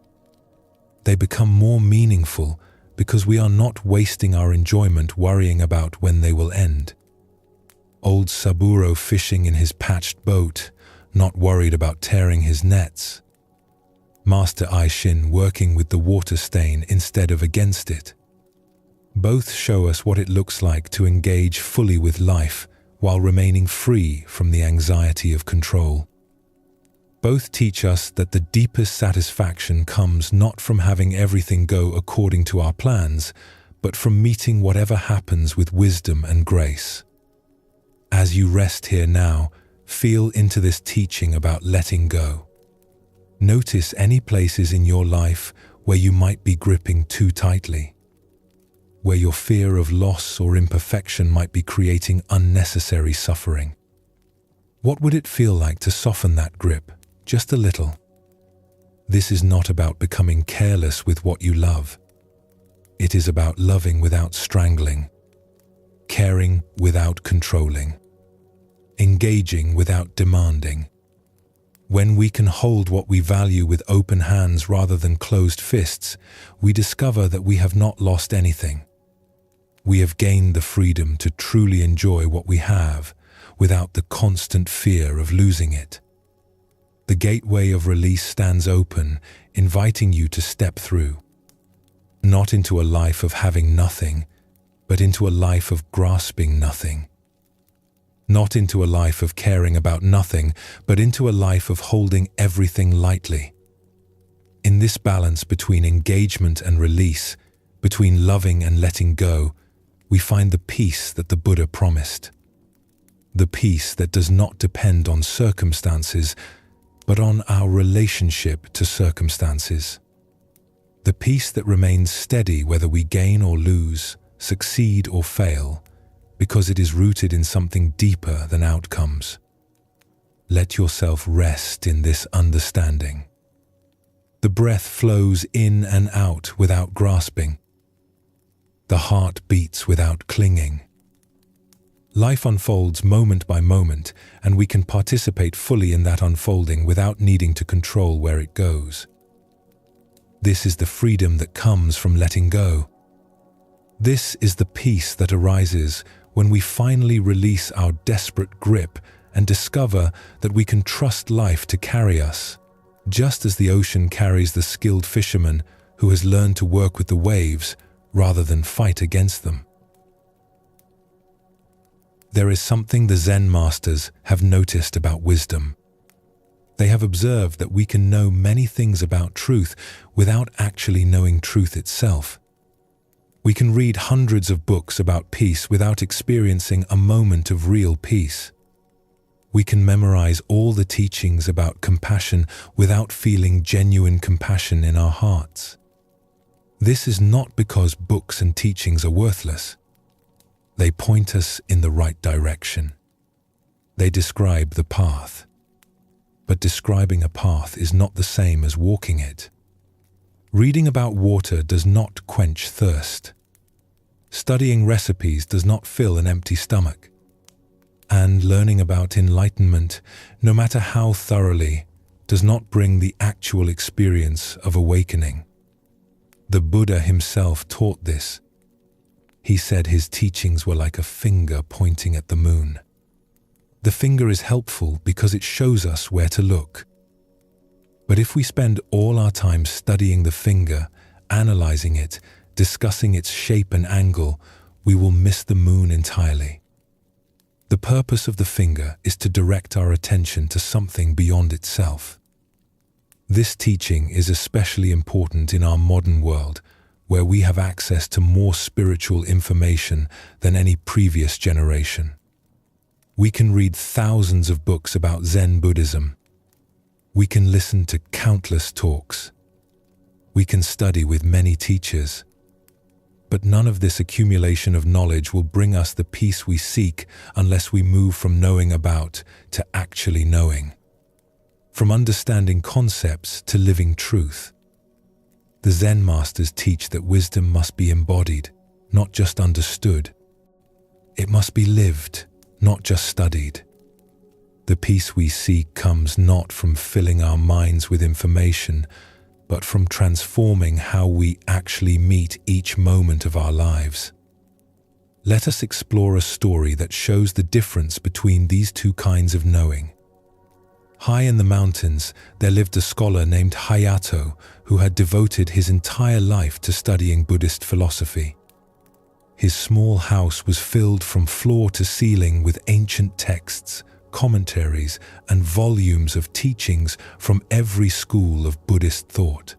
They become more meaningful because we are not wasting our enjoyment worrying about when they will end. Old Saburo fishing in his patched boat, not worried about tearing his nets. Master Aishin working with the water stain instead of against it. Both show us what it looks like to engage fully with life while remaining free from the anxiety of control. Both teach us that the deepest satisfaction comes not from having everything go according to our plans, but from meeting whatever happens with wisdom and grace. As you rest here now, feel into this teaching about letting go. Notice any places in your life where you might be gripping too tightly, where your fear of loss or imperfection might be creating unnecessary suffering. What would it feel like to soften that grip, just a little? This is not about becoming careless with what you love. It is about loving without strangling, caring without controlling, engaging without demanding. When we can hold what we value with open hands rather than closed fists, we discover that we have not lost anything. We have gained the freedom to truly enjoy what we have without the constant fear of losing it. The gateway of release stands open, inviting you to step through, not into a life of having nothing, but into a life of grasping nothing. Not into a life of caring about nothing, but into a life of holding everything lightly. In this balance between engagement and release, between loving and letting go, we find the peace that the Buddha promised. The peace that does not depend on circumstances, but on our relationship to circumstances. The peace that remains steady whether we gain or lose, succeed or fail, because it is rooted in something deeper than outcomes. Let yourself rest in this understanding. The breath flows in and out without grasping. The heart beats without clinging. Life unfolds moment by moment, and we can participate fully in that unfolding without needing to control where it goes. This is the freedom that comes from letting go. This is the peace that arises when we finally release our desperate grip and discover that we can trust life to carry us, just as the ocean carries the skilled fisherman who has learned to work with the waves rather than fight against them. There is something the Zen masters have noticed about wisdom. They have observed that we can know many things about truth without actually knowing truth itself. We can read hundreds of books about peace without experiencing a moment of real peace. We can memorize all the teachings about compassion without feeling genuine compassion in our hearts. This is not because books and teachings are worthless. They point us in the right direction. They describe the path. But describing a path is not the same as walking it. Reading about water does not quench thirst. Studying recipes does not fill an empty stomach. And learning about enlightenment, no matter how thoroughly, does not bring the actual experience of awakening. The Buddha himself taught this. He said his teachings were like a finger pointing at the moon. The finger is helpful because it shows us where to look. But if we spend all our time studying the finger, analyzing it, discussing its shape and angle, we will miss the moon entirely. The purpose of the finger is to direct our attention to something beyond itself. This teaching is especially important in our modern world, where we have access to more spiritual information than any previous generation. We can read thousands of books about Zen Buddhism. We can listen to countless talks. We can study with many teachers. But none of this accumulation of knowledge will bring us the peace we seek unless we move from knowing about to actually knowing. From understanding concepts to living truth. The Zen masters teach that wisdom must be embodied, not just understood. It must be lived, not just studied. The peace we seek comes not from filling our minds with information, but from transforming how we actually meet each moment of our lives. Let us explore a story that shows the difference between these two kinds of knowing. High in the mountains, there lived a scholar named Hayato who had devoted his entire life to studying Buddhist philosophy. His small house was filled from floor to ceiling with ancient texts, commentaries, and volumes of teachings from every school of Buddhist thought.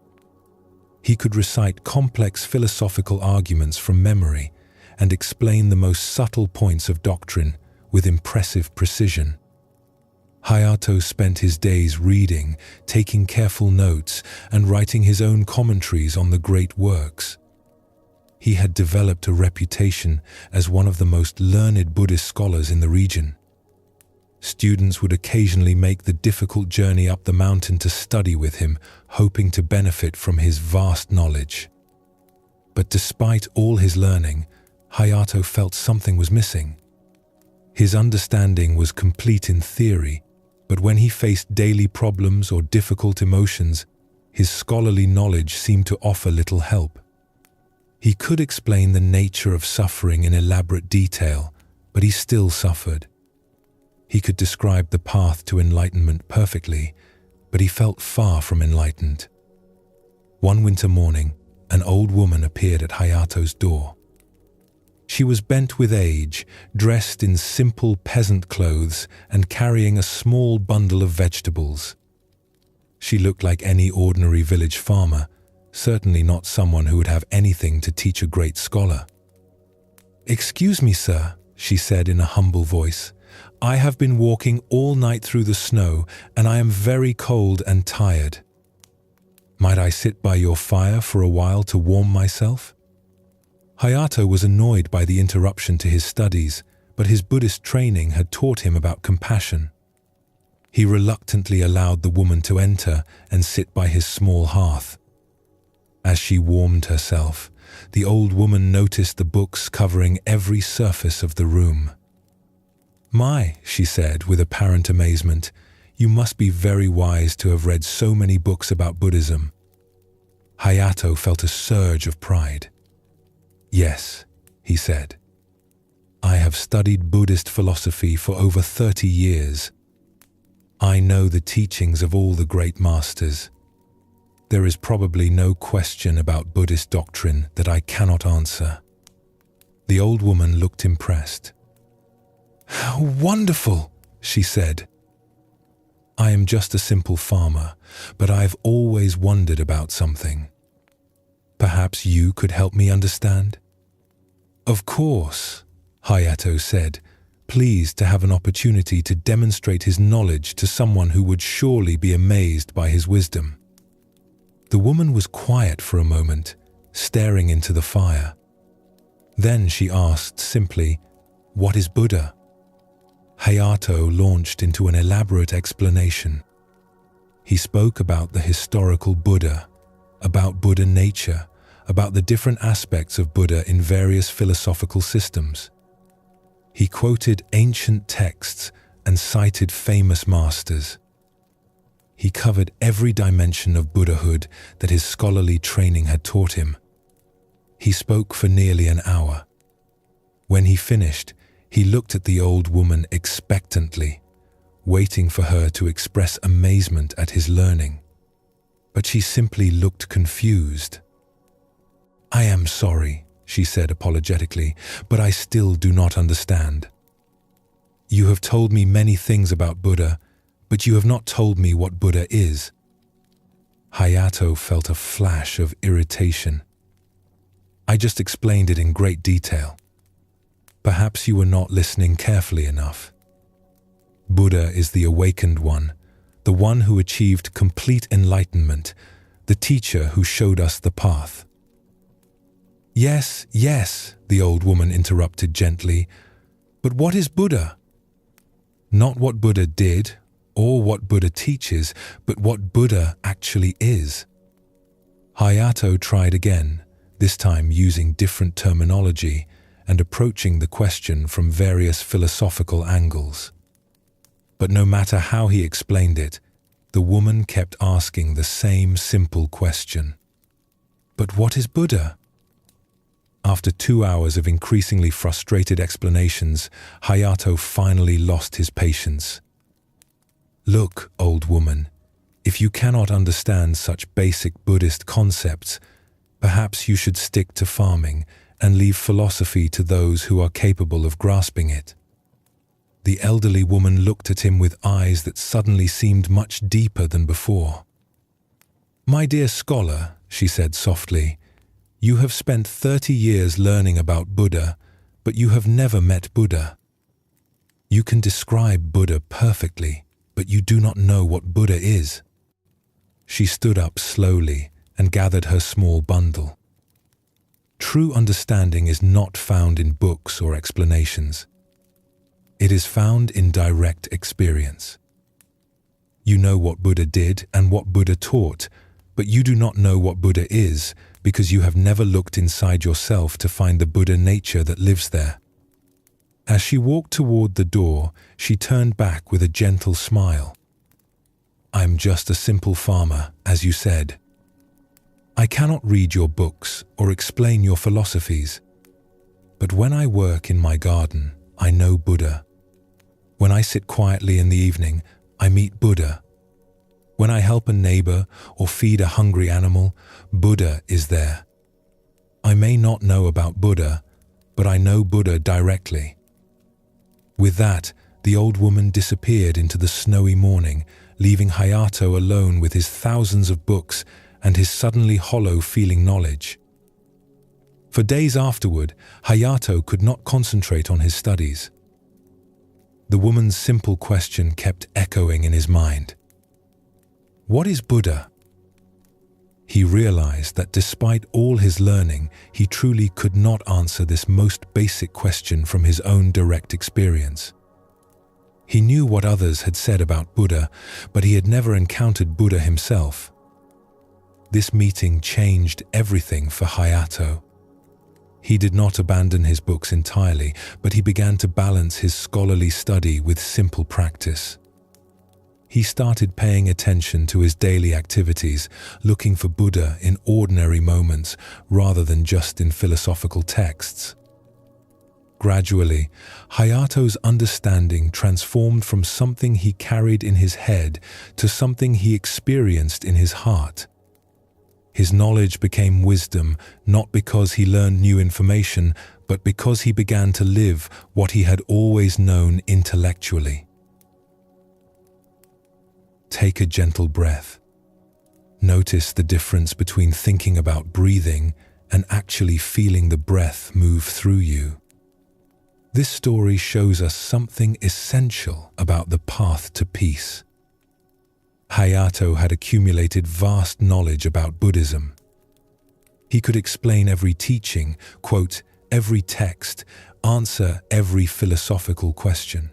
He could recite complex philosophical arguments from memory and explain the most subtle points of doctrine with impressive precision. Hayato spent his days reading, taking careful notes, and writing his own commentaries on the great works. He had developed a reputation as one of the most learned Buddhist scholars in the region. Students would occasionally make the difficult journey up the mountain to study with him, hoping to benefit from his vast knowledge. But despite all his learning, Hayato felt something was missing. His understanding was complete in theory, but when he faced daily problems or difficult emotions, his scholarly knowledge seemed to offer little help. He could explain the nature of suffering in elaborate detail, but he still suffered. He could describe the path to enlightenment perfectly, but he felt far from enlightened. One winter morning, an old woman appeared at Hayato's door. She was bent with age, dressed in simple peasant clothes and carrying a small bundle of vegetables. She looked like any ordinary village farmer, certainly not someone who would have anything to teach a great scholar. "Excuse me, sir," she said in a humble voice. "I have been walking all night through the snow and I am very cold and tired. Might I sit by your fire for a while to warm myself?" Hayato was annoyed by the interruption to his studies, but his Buddhist training had taught him about compassion. He reluctantly allowed the woman to enter and sit by his small hearth. As she warmed herself, the old woman noticed the books covering every surface of the room. "My," she said with apparent amazement, "you must be very wise to have read so many books about Buddhism." Hayato felt a surge of pride. "Yes," he said. "I have studied Buddhist philosophy for over 30 years. I know the teachings of all the great masters. There is probably no question about Buddhist doctrine that I cannot answer." The old woman looked impressed. "How wonderful," she said. "I am just a simple farmer, but I've always wondered about something. Perhaps you could help me understand?" "Of course," Hayato said, pleased to have an opportunity to demonstrate his knowledge to someone who would surely be amazed by his wisdom. The woman was quiet for a moment, staring into the fire. Then she asked simply, "What is Buddha?" Hayato launched into an elaborate explanation. He spoke about the historical Buddha, about Buddha nature, about the different aspects of Buddha in various philosophical systems. He quoted ancient texts and cited famous masters. He covered every dimension of Buddhahood that his scholarly training had taught him. He spoke for nearly an hour. When he finished, he looked at the old woman expectantly, waiting for her to express amazement at his learning. But she simply looked confused. "I am sorry," she said apologetically, "but I still do not understand. You have told me many things about Buddha, but you have not told me what Buddha is." Hayato felt a flash of irritation. "I just explained it in great detail. Perhaps you were not listening carefully enough. Buddha is the awakened one, the one who achieved complete enlightenment, the teacher who showed us the path." "Yes, yes," the old woman interrupted gently, "but what is Buddha?" "Not what Buddha did or what Buddha teaches, but what Buddha actually is." Hayato tried again, this time using different terminology and approaching the question from various philosophical angles. But no matter how he explained it, the woman kept asking the same simple question. "But what is Buddha?" After 2 hours of increasingly frustrated explanations, Hayato finally lost his patience. "Look, old woman, if you cannot understand such basic Buddhist concepts, perhaps you should stick to farming and leave philosophy to those who are capable of grasping it." The elderly woman looked at him with eyes that suddenly seemed much deeper than before. "My dear scholar," she said softly, "you have spent 30 years learning about Buddha, but you have never met Buddha. You can describe Buddha perfectly, but you do not know what Buddha is." She stood up slowly and gathered her small bundle. True understanding is not found in books or explanations. It is found in direct experience. You know what Buddha did and what Buddha taught, but you do not know what Buddha is because you have never looked inside yourself to find the Buddha nature that lives there. As she walked toward the door, she turned back with a gentle smile. "I'm just a simple farmer, as you said. I cannot read your books or explain your philosophies. But when I work in my garden, I know Buddha. When I sit quietly in the evening, I meet Buddha. When I help a neighbor or feed a hungry animal, Buddha is there. I may not know about Buddha, but I know Buddha directly." With that, the old woman disappeared into the snowy morning, leaving Hayato alone with his thousands of books and his suddenly hollow-feeling knowledge. For days afterward, Hayato could not concentrate on his studies. The woman's simple question kept echoing in his mind. What is Buddha? He realized that despite all his learning, he truly could not answer this most basic question from his own direct experience. He knew what others had said about Buddha, but he had never encountered Buddha himself. This meeting changed everything for Hayato. He did not abandon his books entirely, but he began to balance his scholarly study with simple practice. He started paying attention to his daily activities, looking for Buddha in ordinary moments rather than just in philosophical texts. Gradually, Hayato's understanding transformed from something he carried in his head to something he experienced in his heart. His knowledge became wisdom not because he learned new information, but because he began to live what he had always known intellectually. Take a gentle breath. Notice the difference between thinking about breathing and actually feeling the breath move through you. This story shows us something essential about the path to peace. Hayato had accumulated vast knowledge about Buddhism. He could explain every teaching, quote every text, answer every philosophical question.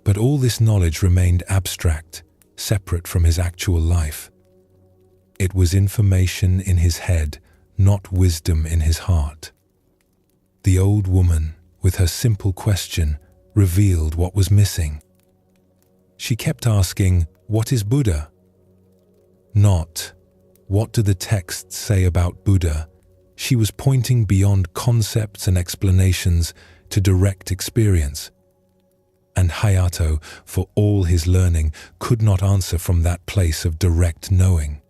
But all this knowledge remained abstract, separate from his actual life. It was information in his head, not wisdom in his heart. The old woman, with her simple question, revealed what was missing. She kept asking, "What is Buddha?" Not, "What do the texts say about Buddha?" She was pointing beyond concepts and explanations to direct experience. And Hayato, for all his learning, could not answer from that place of direct knowing.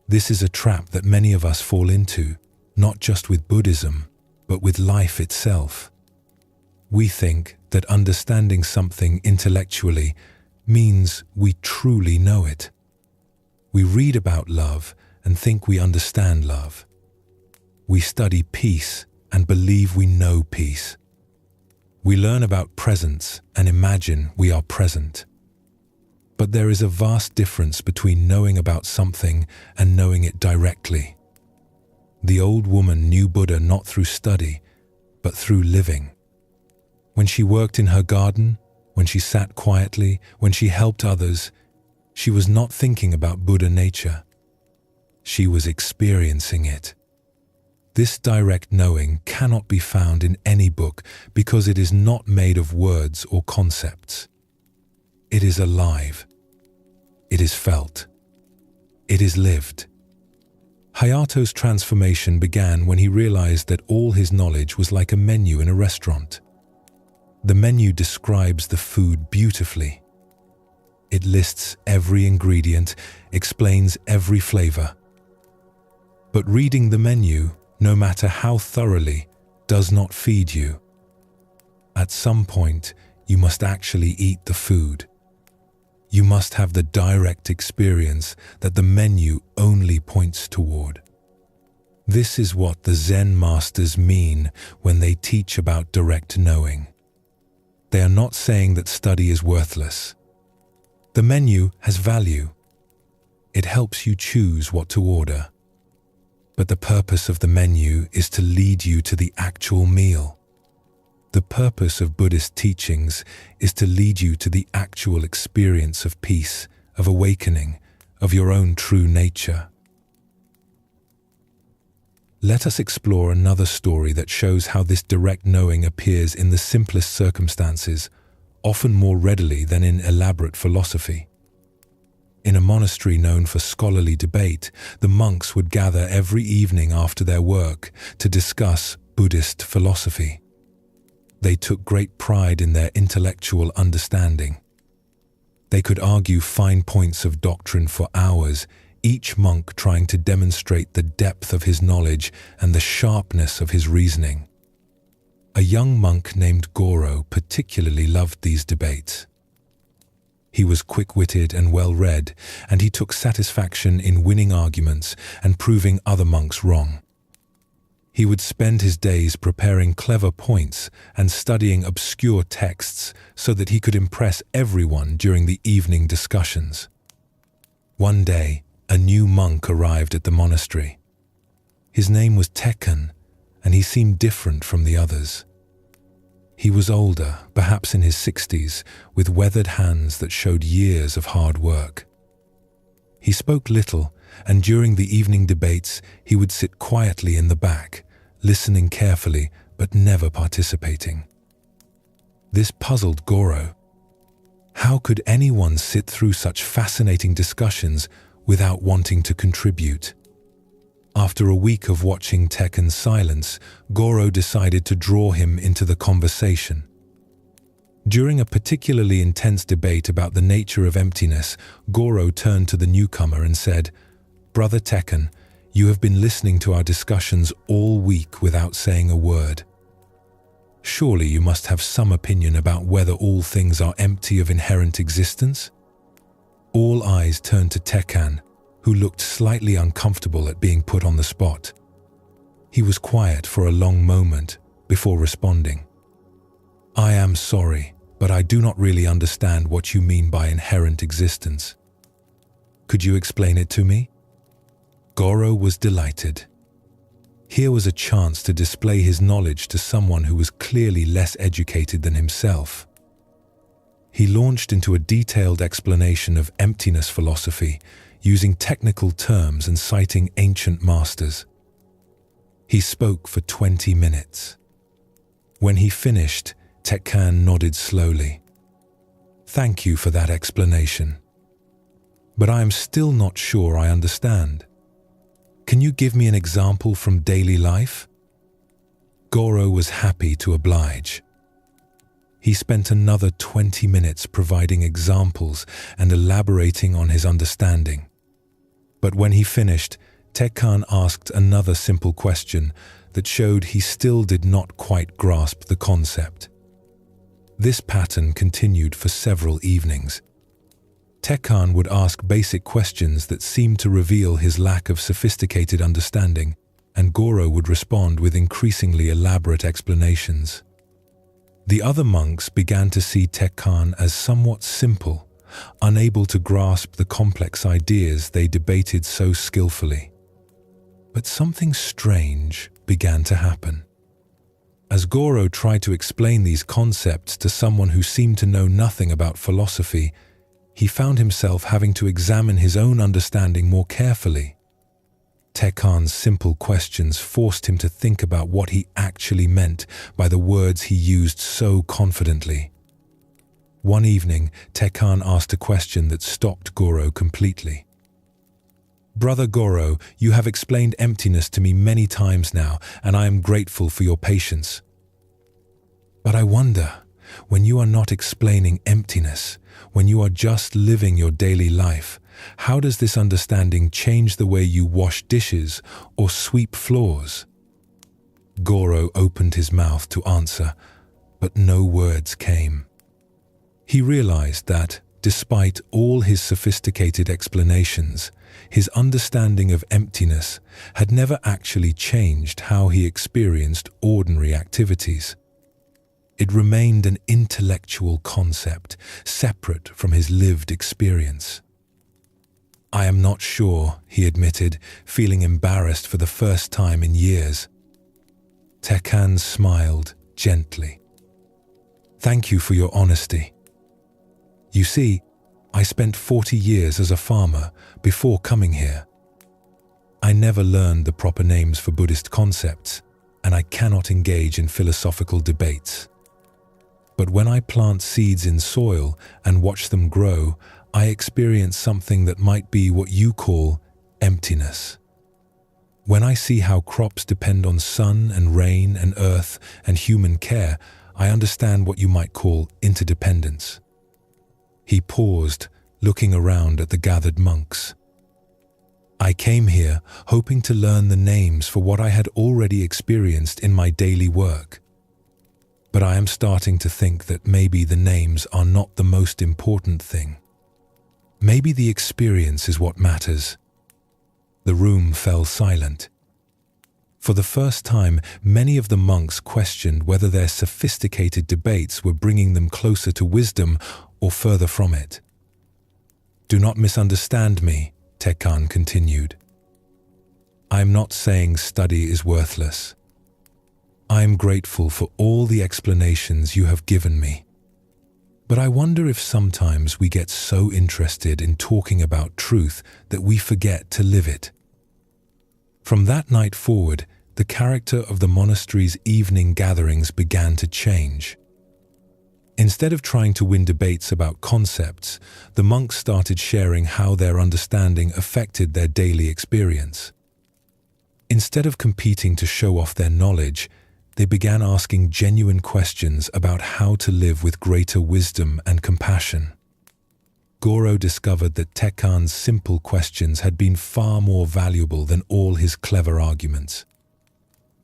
This is a trap that many of us fall into, not just with Buddhism, but with life itself. We think that understanding something intellectually means we truly know it. We read about love and think we understand love. We study peace and believe we know peace. We learn about presence and imagine we are present. But there is a vast difference between knowing about something and knowing it directly. The old woman knew Buddha not through study, but through living. When she worked in her garden, when she sat quietly, when she helped others, she was not thinking about Buddha nature. She was experiencing it. This direct knowing cannot be found in any book because it is not made of words or concepts. It is alive. It is felt. It is lived. Hayato's transformation began when he realized that all his knowledge was like a menu in a restaurant. The menu describes the food beautifully. It lists every ingredient, explains every flavor. But reading the menu, no matter how thoroughly, does not feed you. At some point, you must actually eat the food. You must have the direct experience that the menu only points toward. This is what the Zen masters mean when they teach about direct knowing. They are not saying that study is worthless. The menu has value. It helps you choose what to order. But the purpose of the menu is to lead you to the actual meal. The purpose of Buddhist teachings is to lead you to the actual experience of peace, of awakening, of your own true nature. Let us explore another story that shows how this direct knowing appears in the simplest circumstances, often more readily than in elaborate philosophy. In a monastery known for scholarly debate, the monks would gather every evening after their work to discuss Buddhist philosophy. They took great pride in their intellectual understanding. They could argue fine points of doctrine for hours, each monk trying to demonstrate the depth of his knowledge and the sharpness of his reasoning. A young monk named Goro particularly loved these debates. He was quick-witted and well-read, and he took satisfaction in winning arguments and proving other monks wrong. He would spend his days preparing clever points and studying obscure texts so that he could impress everyone during the evening discussions. One day, a new monk arrived at the monastery. His name was Tekken, and he seemed different from the others. He was older, perhaps in his 60s, with weathered hands that showed years of hard work. He spoke little, and during the evening debates, he would sit quietly in the back, listening carefully but never participating. This puzzled Goro. How could anyone sit through such fascinating discussions without wanting to contribute? After a week of watching Tekken's silence, Goro decided to draw him into the conversation. During a particularly intense debate about the nature of emptiness, Goro turned to the newcomer and said, "Brother Tekken, you have been listening to our discussions all week without saying a word. Surely you must have some opinion about whether all things are empty of inherent existence?" All eyes turned to Tekken, who looked slightly uncomfortable at being put on the spot. He was quiet for a long moment before responding. "I am sorry, but I do not really understand what you mean by inherent existence. Could you explain it to me?" Goro was delighted. Here was a chance to display his knowledge to someone who was clearly less educated than himself. He launched into a detailed explanation of emptiness philosophy, using technical terms and citing ancient masters. He spoke for 20 minutes. When he finished, Tekken nodded slowly. "Thank you for that explanation. But I am still not sure I understand. Can you give me an example from daily life?" Goro was happy to oblige. He spent another 20 minutes providing examples and elaborating on his understanding. But when he finished, Tekken asked another simple question that showed he still did not quite grasp the concept. This pattern continued for several evenings. Tekken would ask basic questions that seemed to reveal his lack of sophisticated understanding, and Goro would respond with increasingly elaborate explanations. The other monks began to see Tekken as somewhat simple, unable to grasp the complex ideas they debated so skillfully. But something strange began to happen. As Goro tried to explain these concepts to someone who seemed to know nothing about philosophy, he found himself having to examine his own understanding more carefully. Tekken's simple questions forced him to think about what he actually meant by the words he used so confidently. One evening, Tekken asked a question that stopped Goro completely. "Brother Goro, you have explained emptiness to me many times now, and I am grateful for your patience. But I wonder, when you are not explaining emptiness, when you are just living your daily life, how does this understanding change the way you wash dishes or sweep floors?" Goro opened his mouth to answer, but no words came. He realized that, despite all his sophisticated explanations, his understanding of emptiness had never actually changed how he experienced ordinary activities. It remained an intellectual concept, separate from his lived experience. "I am not sure," he admitted, feeling embarrassed for the first time in years. Tekken smiled gently. "Thank you for your honesty. You see, I spent 40 years as a farmer before coming here. I never learned the proper names for Buddhist concepts, and I cannot engage in philosophical debates. But when I plant seeds in soil and watch them grow, I experience something that might be what you call emptiness. When I see how crops depend on sun and rain and earth and human care, I understand what you might call interdependence." He paused, looking around at the gathered monks. "I came here hoping to learn the names for what I had already experienced in my daily work. But I am starting to think that maybe the names are not the most important thing. Maybe the experience is what matters." The room fell silent. For the first time, many of the monks questioned whether their sophisticated debates were bringing them closer to wisdom or further from it. "Do not misunderstand me," Tekken continued. "I am not saying study is worthless. I am grateful for all the explanations you have given me. But I wonder if sometimes we get so interested in talking about truth that we forget to live it." From that night forward, the character of the monastery's evening gatherings began to change. Instead of trying to win debates about concepts, the monks started sharing how their understanding affected their daily experience. Instead of competing to show off their knowledge, they began asking genuine questions about how to live with greater wisdom and compassion. Goro discovered that Tekkan's simple questions had been far more valuable than all his clever arguments.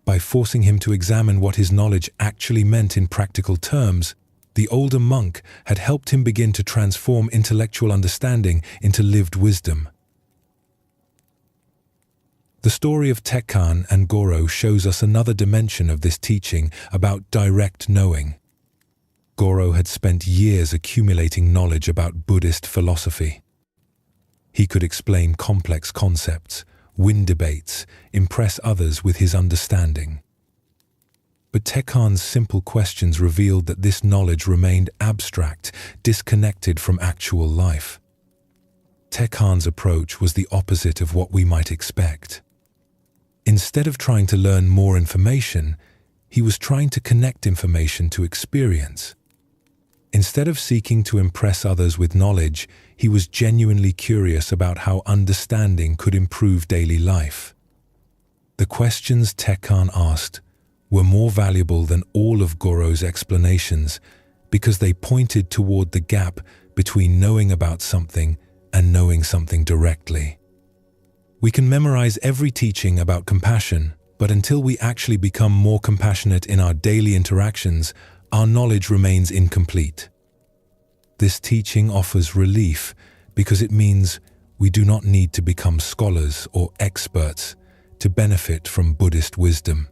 By forcing him to examine what his knowledge actually meant in practical terms, the older monk had helped him begin to transform intellectual understanding into lived wisdom. The story of Tekkan and Goro shows us another dimension of this teaching about direct knowing. Goro had spent years accumulating knowledge about Buddhist philosophy. He could explain complex concepts, win debates, impress others with his understanding. But Tekkan's simple questions revealed that this knowledge remained abstract, disconnected from actual life. Tekkan's approach was the opposite of what we might expect. Instead of trying to learn more information, he was trying to connect information to experience. Instead of seeking to impress others with knowledge, he was genuinely curious about how understanding could improve daily life. The questions Tekkan asked were more valuable than all of Goro's explanations because they pointed toward the gap between knowing about something and knowing something directly. We can memorize every teaching about compassion, but until we actually become more compassionate in our daily interactions, our knowledge remains incomplete. This teaching offers relief because it means we do not need to become scholars or experts to benefit from Buddhist wisdom.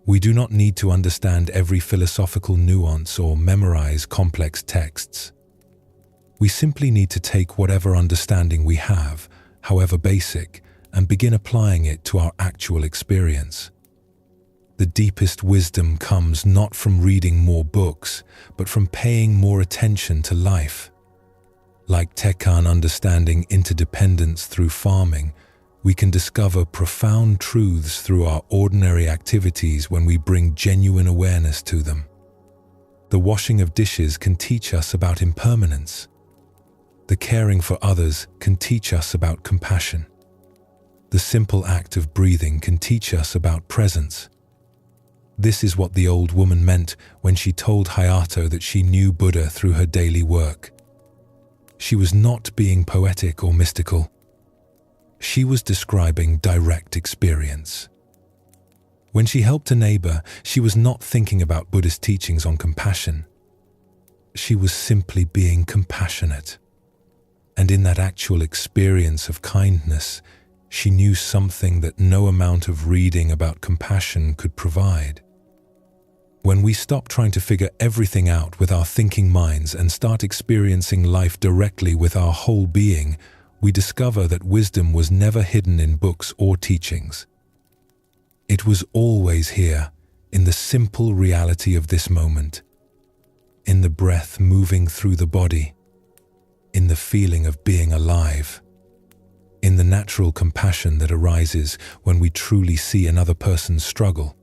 We do not need to understand every philosophical nuance or memorize complex texts. We simply need to take whatever understanding we have, however basic, and begin applying it to our actual experience. The deepest wisdom comes not from reading more books, but from paying more attention to life. Like Tekkan understanding interdependence through farming, we can discover profound truths through our ordinary activities when we bring genuine awareness to them. The washing of dishes can teach us about impermanence. The caring for others can teach us about compassion. The simple act of breathing can teach us about presence. This is what the old woman meant when she told Hayato that she knew Buddha through her daily work. She was not being poetic or mystical. She was describing direct experience. When she helped a neighbor, she was not thinking about Buddhist teachings on compassion. She was simply being compassionate. And in that actual experience of kindness, she knew something that no amount of reading about compassion could provide. When we stop trying to figure everything out with our thinking minds and start experiencing life directly with our whole being, we discover that wisdom was never hidden in books or teachings. It was always here, in the simple reality of this moment, in the breath moving through the body, in the feeling of being alive, in the natural compassion that arises when we truly see another person's struggle.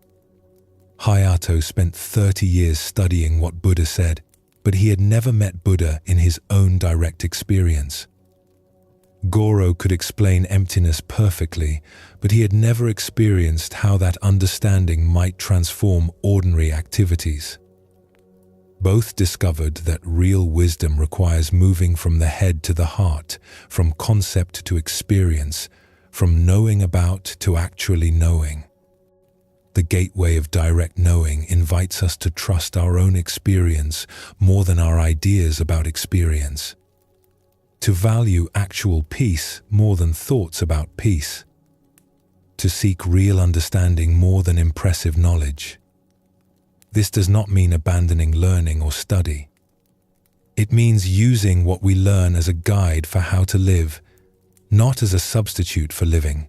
Hayato spent 30 years studying what Buddha said, but he had never met Buddha in his own direct experience. Goro could explain emptiness perfectly, but he had never experienced how that understanding might transform ordinary activities. Both discovered that real wisdom requires moving from the head to the heart, from concept to experience, from knowing about to actually knowing. The gateway of direct knowing invites us to trust our own experience more than our ideas about experience, to value actual peace more than thoughts about peace, to seek real understanding more than impressive knowledge. This does not mean abandoning learning or study. It means using what we learn as a guide for how to live, not as a substitute for living.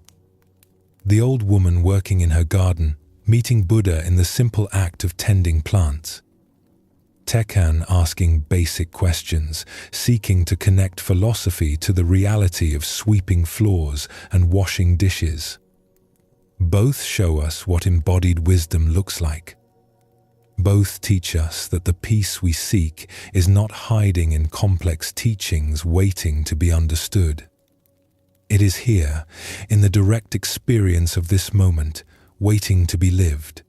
The old woman working in her garden, meeting Buddha in the simple act of tending plants. Tekkan asking basic questions, seeking to connect philosophy to the reality of sweeping floors and washing dishes. Both show us what embodied wisdom looks like. Both teach us that the peace we seek is not hiding in complex teachings waiting to be understood. It is here, in the direct experience of this moment, waiting to be lived.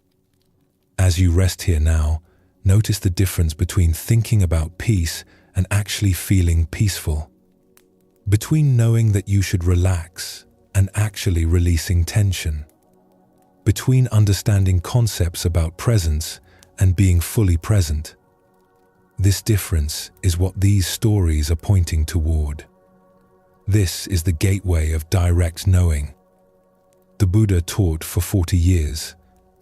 As you rest here now, notice the difference between thinking about peace and actually feeling peaceful. Between knowing that you should relax and actually releasing tension. Between understanding concepts about presence and being fully present. This difference is what these stories are pointing toward. This is the gateway of direct knowing. The Buddha taught for 40 years,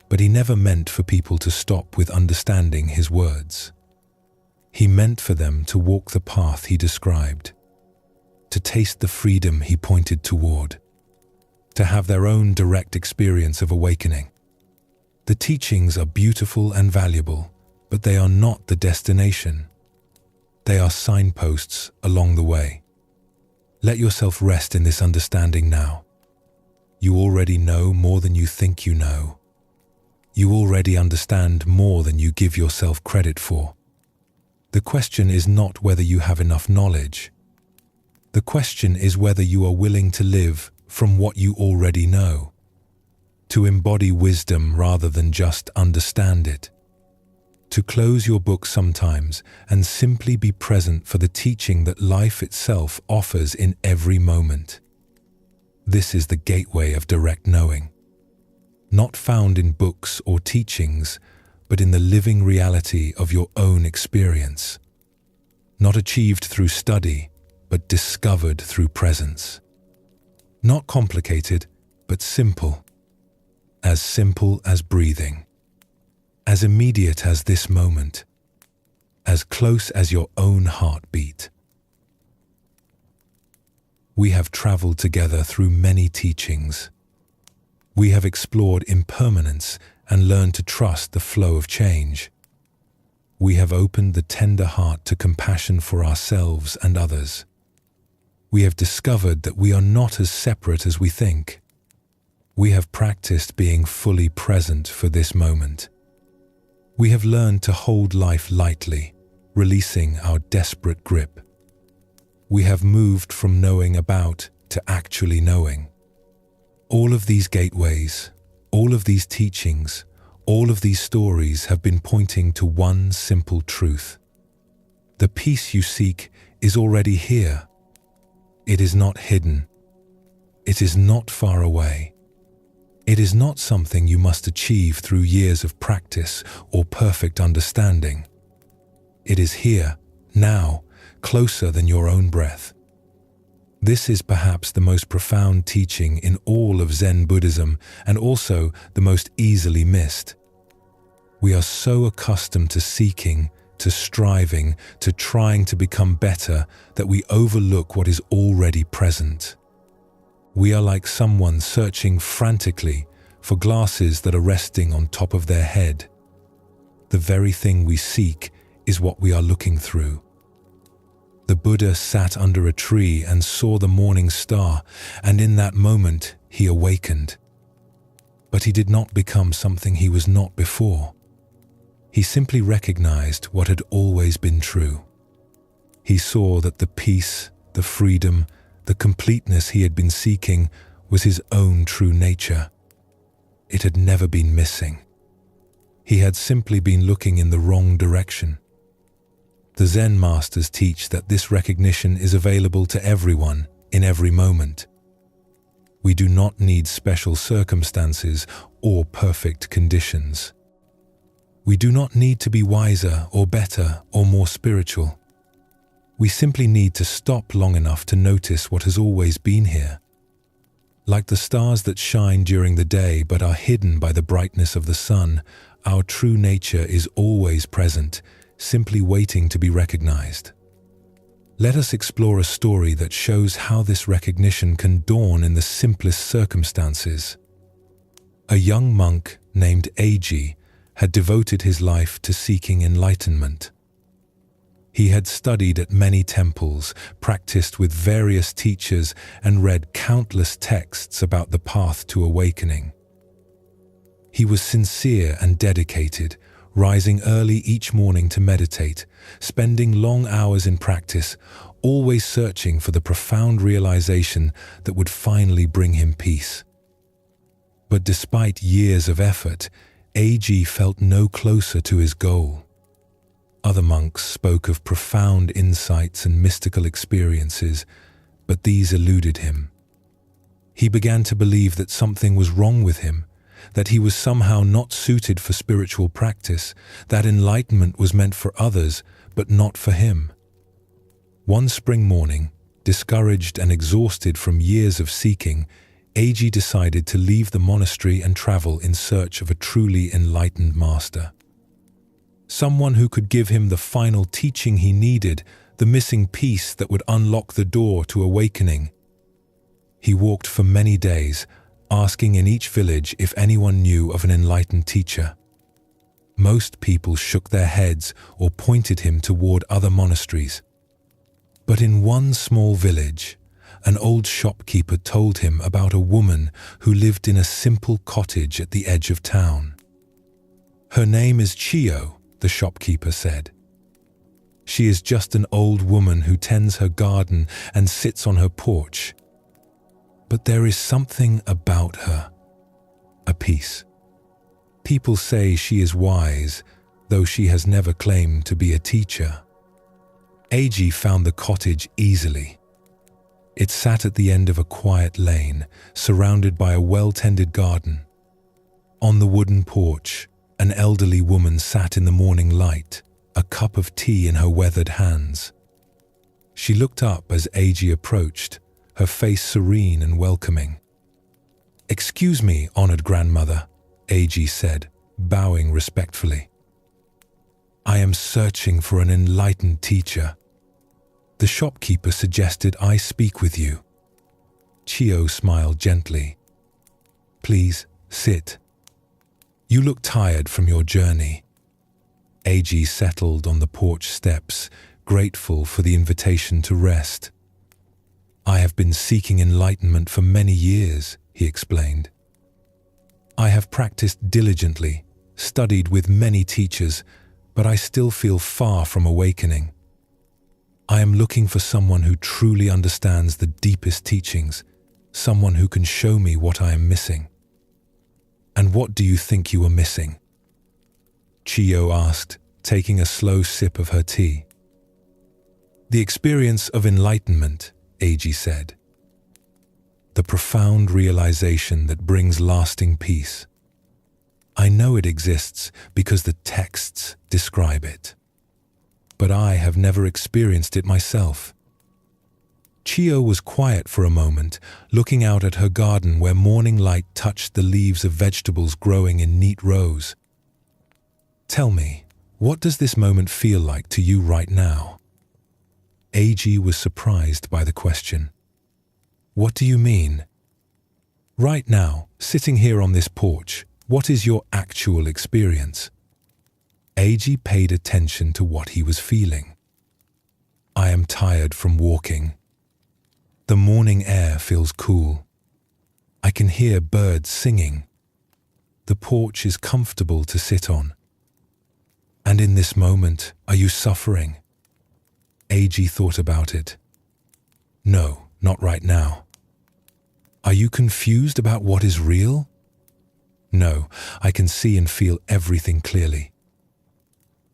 but he never meant for people to stop with understanding his words. He meant for them to walk the path he described, to taste the freedom he pointed toward, to have their own direct experience of awakening. The teachings are beautiful and valuable, but they are not the destination. They are signposts along the way. Let yourself rest in this understanding now. You already know more than you think you know. You already understand more than you give yourself credit for. The question is not whether you have enough knowledge. The question is whether you are willing to live from what you already know, to embody wisdom rather than just understand it, to close your book sometimes and simply be present for the teaching that life itself offers in every moment. This is the gateway of direct knowing, not found in books or teachings, but in the living reality of your own experience, not achieved through study, but discovered through presence. Not complicated, but simple as breathing, as immediate as this moment, as close as your own heartbeat. We have traveled together through many teachings. We have explored impermanence and learned to trust the flow of change. We have opened the tender heart to compassion for ourselves and others. We have discovered that we are not as separate as we think. We have practiced being fully present for this moment. We have learned to hold life lightly, releasing our desperate grip. We have moved from knowing about to actually knowing. All of these gateways, all of these teachings, all of these stories have been pointing to one simple truth. The peace you seek is already here. It is not hidden. It is not far away. It is not something you must achieve through years of practice or perfect understanding. It is here, now, closer than your own breath. This is perhaps the most profound teaching in all of Zen Buddhism and also the most easily missed. We are so accustomed to seeking, to striving, to trying to become better that we overlook what is already present. We are like someone searching frantically for glasses that are resting on top of their head. The very thing we seek is what we are looking through. The Buddha sat under a tree and saw the morning star, and in that moment he awakened. But he did not become something he was not before. He simply recognized what had always been true. He saw that the peace, the freedom, the completeness he had been seeking was his own true nature. It had never been missing. He had simply been looking in the wrong direction. The Zen masters teach that this recognition is available to everyone in every moment. We do not need special circumstances or perfect conditions. We do not need to be wiser or better or more spiritual. We simply need to stop long enough to notice what has always been here. Like the stars that shine during the day but are hidden by the brightness of the sun, our true nature is always present, simply waiting to be recognized. Let us explore a story that shows how this recognition can dawn in the simplest circumstances. A young monk named Eiji had devoted his life to seeking enlightenment. He had studied at many temples, practiced with various teachers, and read countless texts about the path to awakening. He was sincere and dedicated, rising early each morning to meditate, spending long hours in practice, always searching for the profound realization that would finally bring him peace. But despite years of effort, A.G. felt no closer to his goal. Other monks spoke of profound insights and mystical experiences, but these eluded him. He began to believe that something was wrong with him, that he was somehow not suited for spiritual practice, that enlightenment was meant for others, but not for him. One spring morning, discouraged and exhausted from years of seeking, A.G. decided to leave the monastery and travel in search of a truly enlightened master. Someone who could give him the final teaching he needed, the missing piece that would unlock the door to awakening. He walked for many days, asking in each village if anyone knew of an enlightened teacher. Most people shook their heads or pointed him toward other monasteries. But in one small village, an old shopkeeper told him about a woman who lived in a simple cottage at the edge of town. "Her name is Chio," the shopkeeper said. "She is just an old woman who tends her garden and sits on her porch. But there is something about her, a peace. People say she is wise, though she has never claimed to be a teacher." A.G. found the cottage easily. It sat at the end of a quiet lane, surrounded by a well-tended garden. On the wooden porch, an elderly woman sat in the morning light, a cup of tea in her weathered hands. She looked up as A.G. approached, her face serene and welcoming. "Excuse me, honored grandmother," A.G. said, bowing respectfully. "I am searching for an enlightened teacher. The shopkeeper suggested I speak with you." Chio smiled gently. "Please, sit. You look tired from your journey." A.G. settled on the porch steps, grateful for the invitation to rest. "I have been seeking enlightenment for many years," he explained. "I have practiced diligently, studied with many teachers, but I still feel far from awakening. I am looking for someone who truly understands the deepest teachings, someone who can show me what I am missing." "And what do you think you are missing?" Chio asked, taking a slow sip of her tea. "The experience of enlightenment," A.G. said. "The profound realization that brings lasting peace. I know it exists because the texts describe it. But I have never experienced it myself." Chio was quiet for a moment, looking out at her garden where morning light touched the leaves of vegetables growing in neat rows. "Tell me, what does this moment feel like to you right now?" A.G. was surprised by the question. "What do you mean?" "Right now, sitting here on this porch, what is your actual experience?" A.G. paid attention to what he was feeling. "I am tired from walking. The morning air feels cool. I can hear birds singing. The porch is comfortable to sit on. And in this moment, are you suffering?" A.G. thought about it. "No, not right now." "Are you confused about what is real?" "No, I can see and feel everything clearly."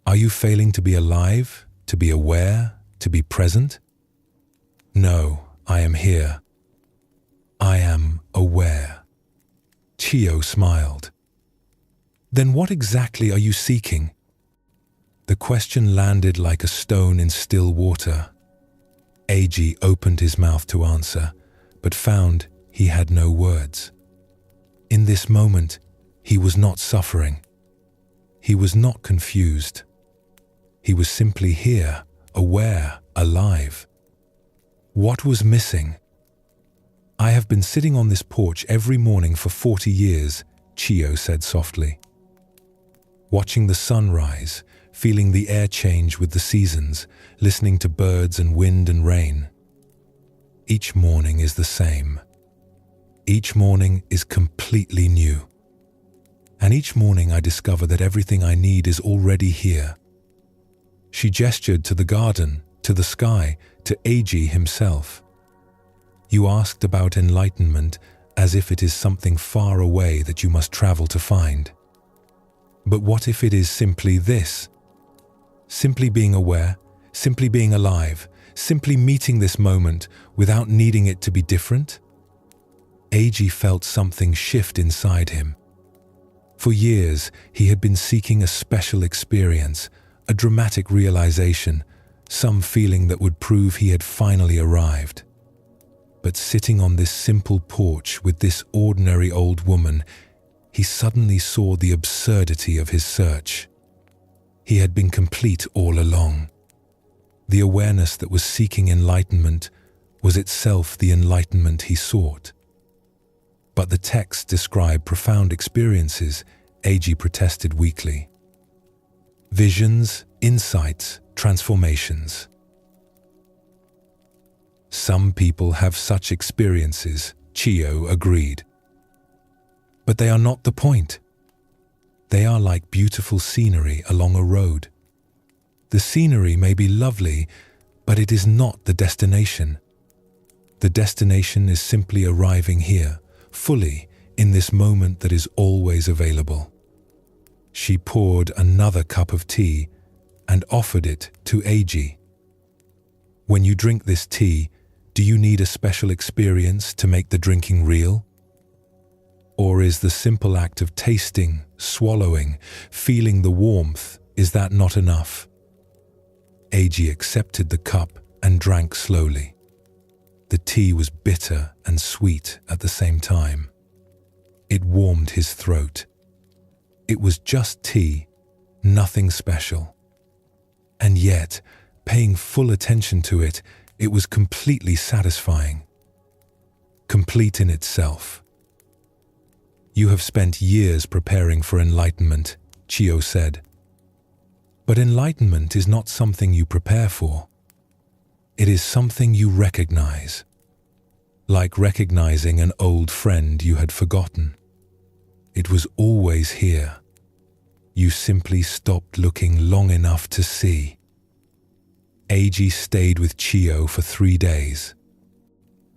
"Are you failing to be alive, to be aware, to be present?" "No, I am here. I am aware." Chio smiled. "Then what exactly are you seeking?" The question landed like a stone in still water. A.G. opened his mouth to answer, but found he had no words. In this moment, he was not suffering. He was not confused. He was simply here, aware, alive. What was missing? "I have been sitting on this porch every morning for 40 years, Chio said softly. "Watching the sun rise, feeling the air change with the seasons, listening to birds and wind and rain. Each morning is the same. Each morning is completely new. and each morning I discover that everything I need is already here." She gestured to the garden, to the sky, to Eiji himself. "You asked about enlightenment as if it is something far away that you must travel to find. But what if it is simply this? Simply being aware, simply being alive, simply meeting this moment without needing it to be different?" Eiji felt something shift inside him. For years, he had been seeking a special experience, a dramatic realization, some feeling that would prove he had finally arrived. But sitting on this simple porch with this ordinary old woman, he suddenly saw the absurdity of his search. He had been complete all along. The awareness that was seeking enlightenment was itself the enlightenment he sought. But the text described profound experiences, Eiji protested weakly. Visions, insights, transformations. Some people have such experiences, Chiyo agreed. But they are not the point. They are like beautiful scenery along a road. The scenery may be lovely, but it is not the destination. The destination is simply arriving here, fully, in this moment that is always available. She poured another cup of tea and offered it to Eiji. When you drink this tea, do you need a special experience to make the drinking real? Or is the simple act of tasting, swallowing, feeling the warmth, is that not enough? Eiji accepted the cup and drank slowly. The tea was bitter and sweet at the same time. It warmed his throat. It was just tea, nothing special. And yet, paying full attention to it, it was completely satisfying. Complete in itself. You have spent years preparing for enlightenment, Chiyo said. But enlightenment is not something you prepare for. It is something you recognize. Like recognizing an old friend you had forgotten. It was always here. You simply stopped looking long enough to see. Eiji stayed with Chiyo for 3 days.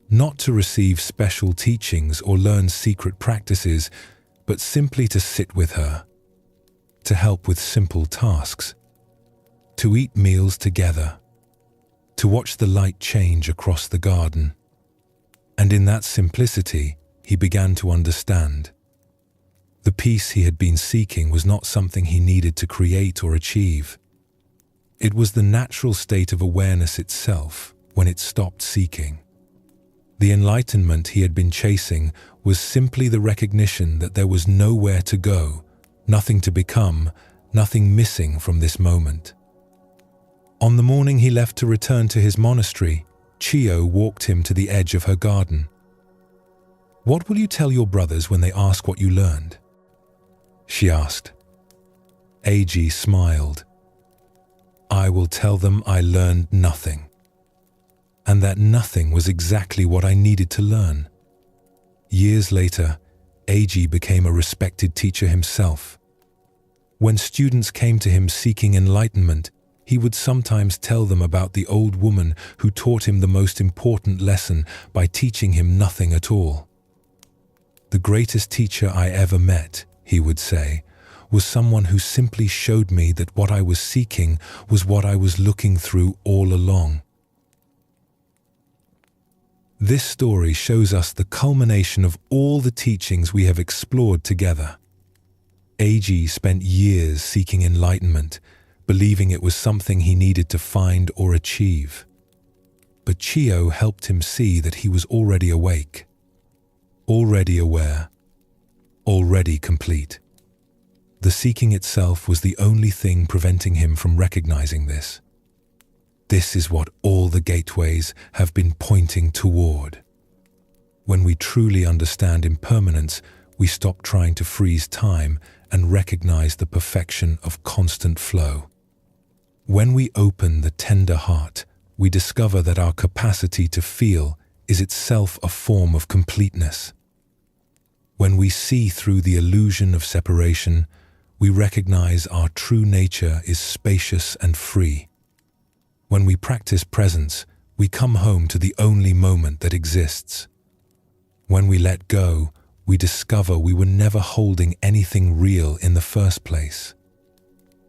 Not to receive special teachings or learn secret practices, but simply to sit with her, to help with simple tasks, to eat meals together, to watch the light change across the garden. And in that simplicity, he began to understand. The peace he had been seeking was not something he needed to create or achieve. It was the natural state of awareness itself when it stopped seeking. The enlightenment he had been chasing was simply the recognition that there was nowhere to go, nothing to become, nothing missing from this moment. On the morning he left to return to his monastery, Chiyo walked him to the edge of her garden. "What will you tell your brothers when they ask what you learned?" she asked. Eiji smiled. "I will tell them I learned nothing. And that nothing was exactly what I needed to learn." Years later, Eiji became a respected teacher himself. When students came to him seeking enlightenment, he would sometimes tell them about the old woman who taught him the most important lesson by teaching him nothing at all. "The greatest teacher I ever met," he would say, "was someone who simply showed me that what I was seeking was what I was looking through all along." This story shows us the culmination of all the teachings we have explored together. Eiji spent years seeking enlightenment, believing it was something he needed to find or achieve. But Chiyo helped him see that he was already awake, already aware, already complete. The seeking itself was the only thing preventing him from recognizing this. This is what all the gateways have been pointing toward. When we truly understand impermanence, we stop trying to freeze time and recognize the perfection of constant flow. When we open the tender heart, we discover that our capacity to feel is itself a form of completeness. When we see through the illusion of separation, we recognize our true nature is spacious and free. When we practice presence, we come home to the only moment that exists. When we let go, we discover we were never holding anything real in the first place.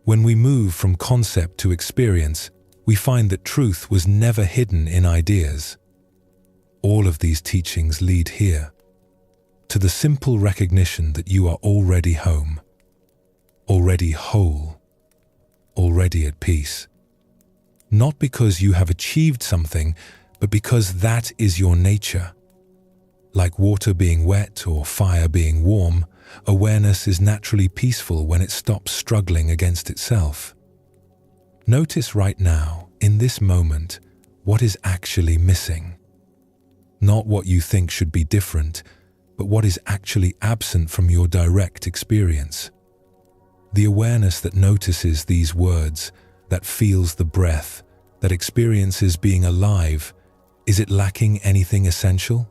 When we move from concept to experience, we find that truth was never hidden in ideas. All of these teachings lead here, to the simple recognition that you are already home, already whole, already at peace. Not because you have achieved something, but because that is your nature. Like water being wet or fire being warm, awareness is naturally peaceful when it stops struggling against itself. Notice right now, in this moment, what is actually missing. Not what you think should be different, but what is actually absent from your direct experience. The awareness that notices these words, that feels the breath, that experiences being alive, is it lacking anything essential?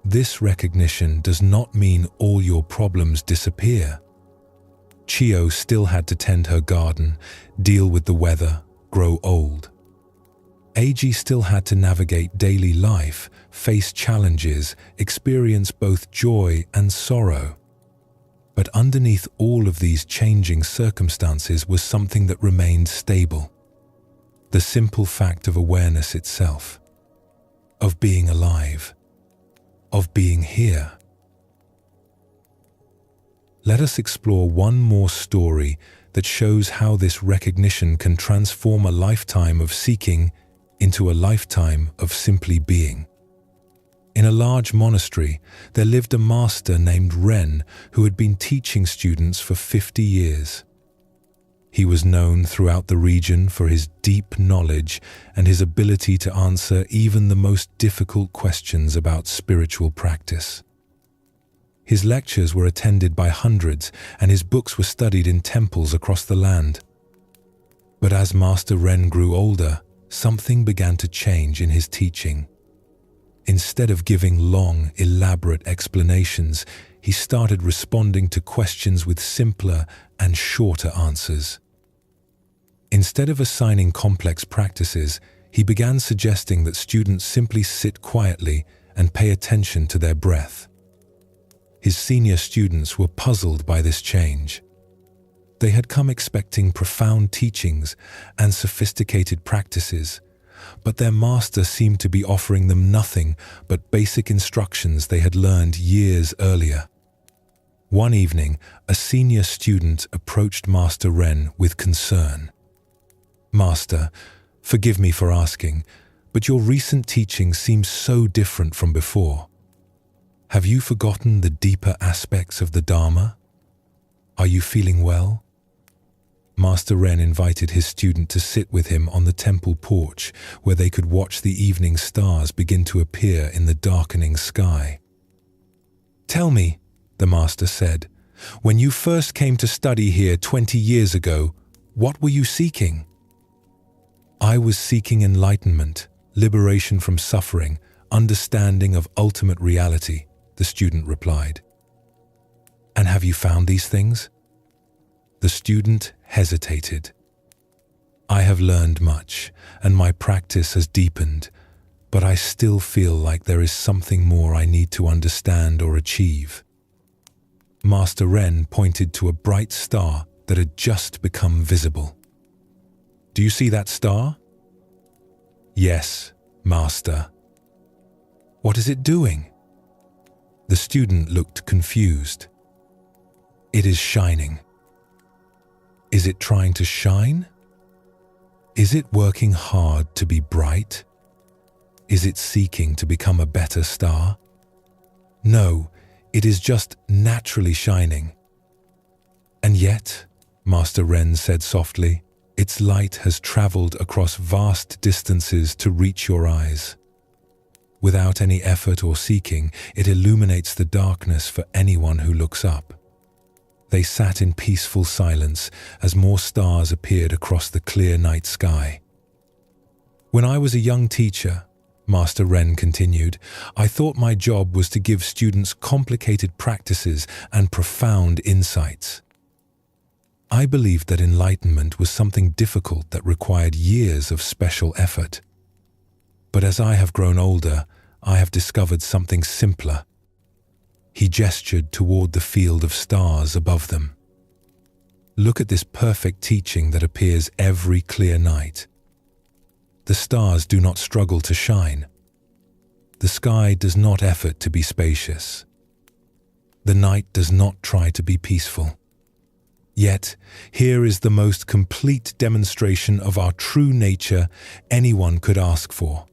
This recognition does not mean all your problems disappear. Chio still had to tend her garden, deal with the weather, grow old. Eiji still had to navigate daily life, face challenges, experience both joy and sorrow. But underneath all of these changing circumstances was something that remained stable. The simple fact of awareness itself, of being alive, of being here. Let us explore one more story that shows how this recognition can transform a lifetime of seeking into a lifetime of simply being. In a large monastery, there lived a master named Ren who had been teaching students for 50 years. He was known throughout the region for his deep knowledge and his ability to answer even the most difficult questions about spiritual practice. His lectures were attended by hundreds, and his books were studied in temples across the land. But as Master Ren grew older, something began to change in his teaching. Instead of giving long, elaborate explanations, he started responding to questions with simpler and shorter answers. Instead of assigning complex practices, he began suggesting that students simply sit quietly and pay attention to their breath. His senior students were puzzled by this change. They had come expecting profound teachings and sophisticated practices, but their master seemed to be offering them nothing but basic instructions they had learned years earlier. One evening, a senior student approached Master Ren with concern. "Master, forgive me for asking, but your recent teaching seems so different from before. Have you forgotten the deeper aspects of the Dharma? Are you feeling well?" Master Ren invited his student to sit with him on the temple porch, where they could watch the evening stars begin to appear in the darkening sky. "Tell me," the master said, "when you first came to study here 20 years ago, what were you seeking?" "I was seeking enlightenment, liberation from suffering, understanding of ultimate reality," the student replied. "And have you found these things?" The student hesitated. "I have learned much, and my practice has deepened, but I still feel like there is something more I need to understand or achieve." Master Ren pointed to a bright star that had just become visible. "Do you see that star?" "Yes, Master." "What is it doing?" The student looked confused. "It is shining." "Is it trying to shine? Is it working hard to be bright? Is it seeking to become a better star?" "No, it is just naturally shining." "And yet," Master Ren said softly, "its light has traveled across vast distances to reach your eyes. Without any effort or seeking, it illuminates the darkness for anyone who looks up." They sat in peaceful silence as more stars appeared across the clear night sky. "When I was a young teacher," Master Ren continued, I thought my job was to give students complicated practices and profound insights. I believed that enlightenment was something difficult that required years of special effort. But as I have grown older, I have discovered something simpler. He gestured toward the field of stars above them. Look at this perfect teaching that appears every clear night. The stars do not struggle to shine. The sky does not effort to be spacious. The night does not try to be peaceful. Yet, here is the most complete demonstration of our true nature anyone could ask for.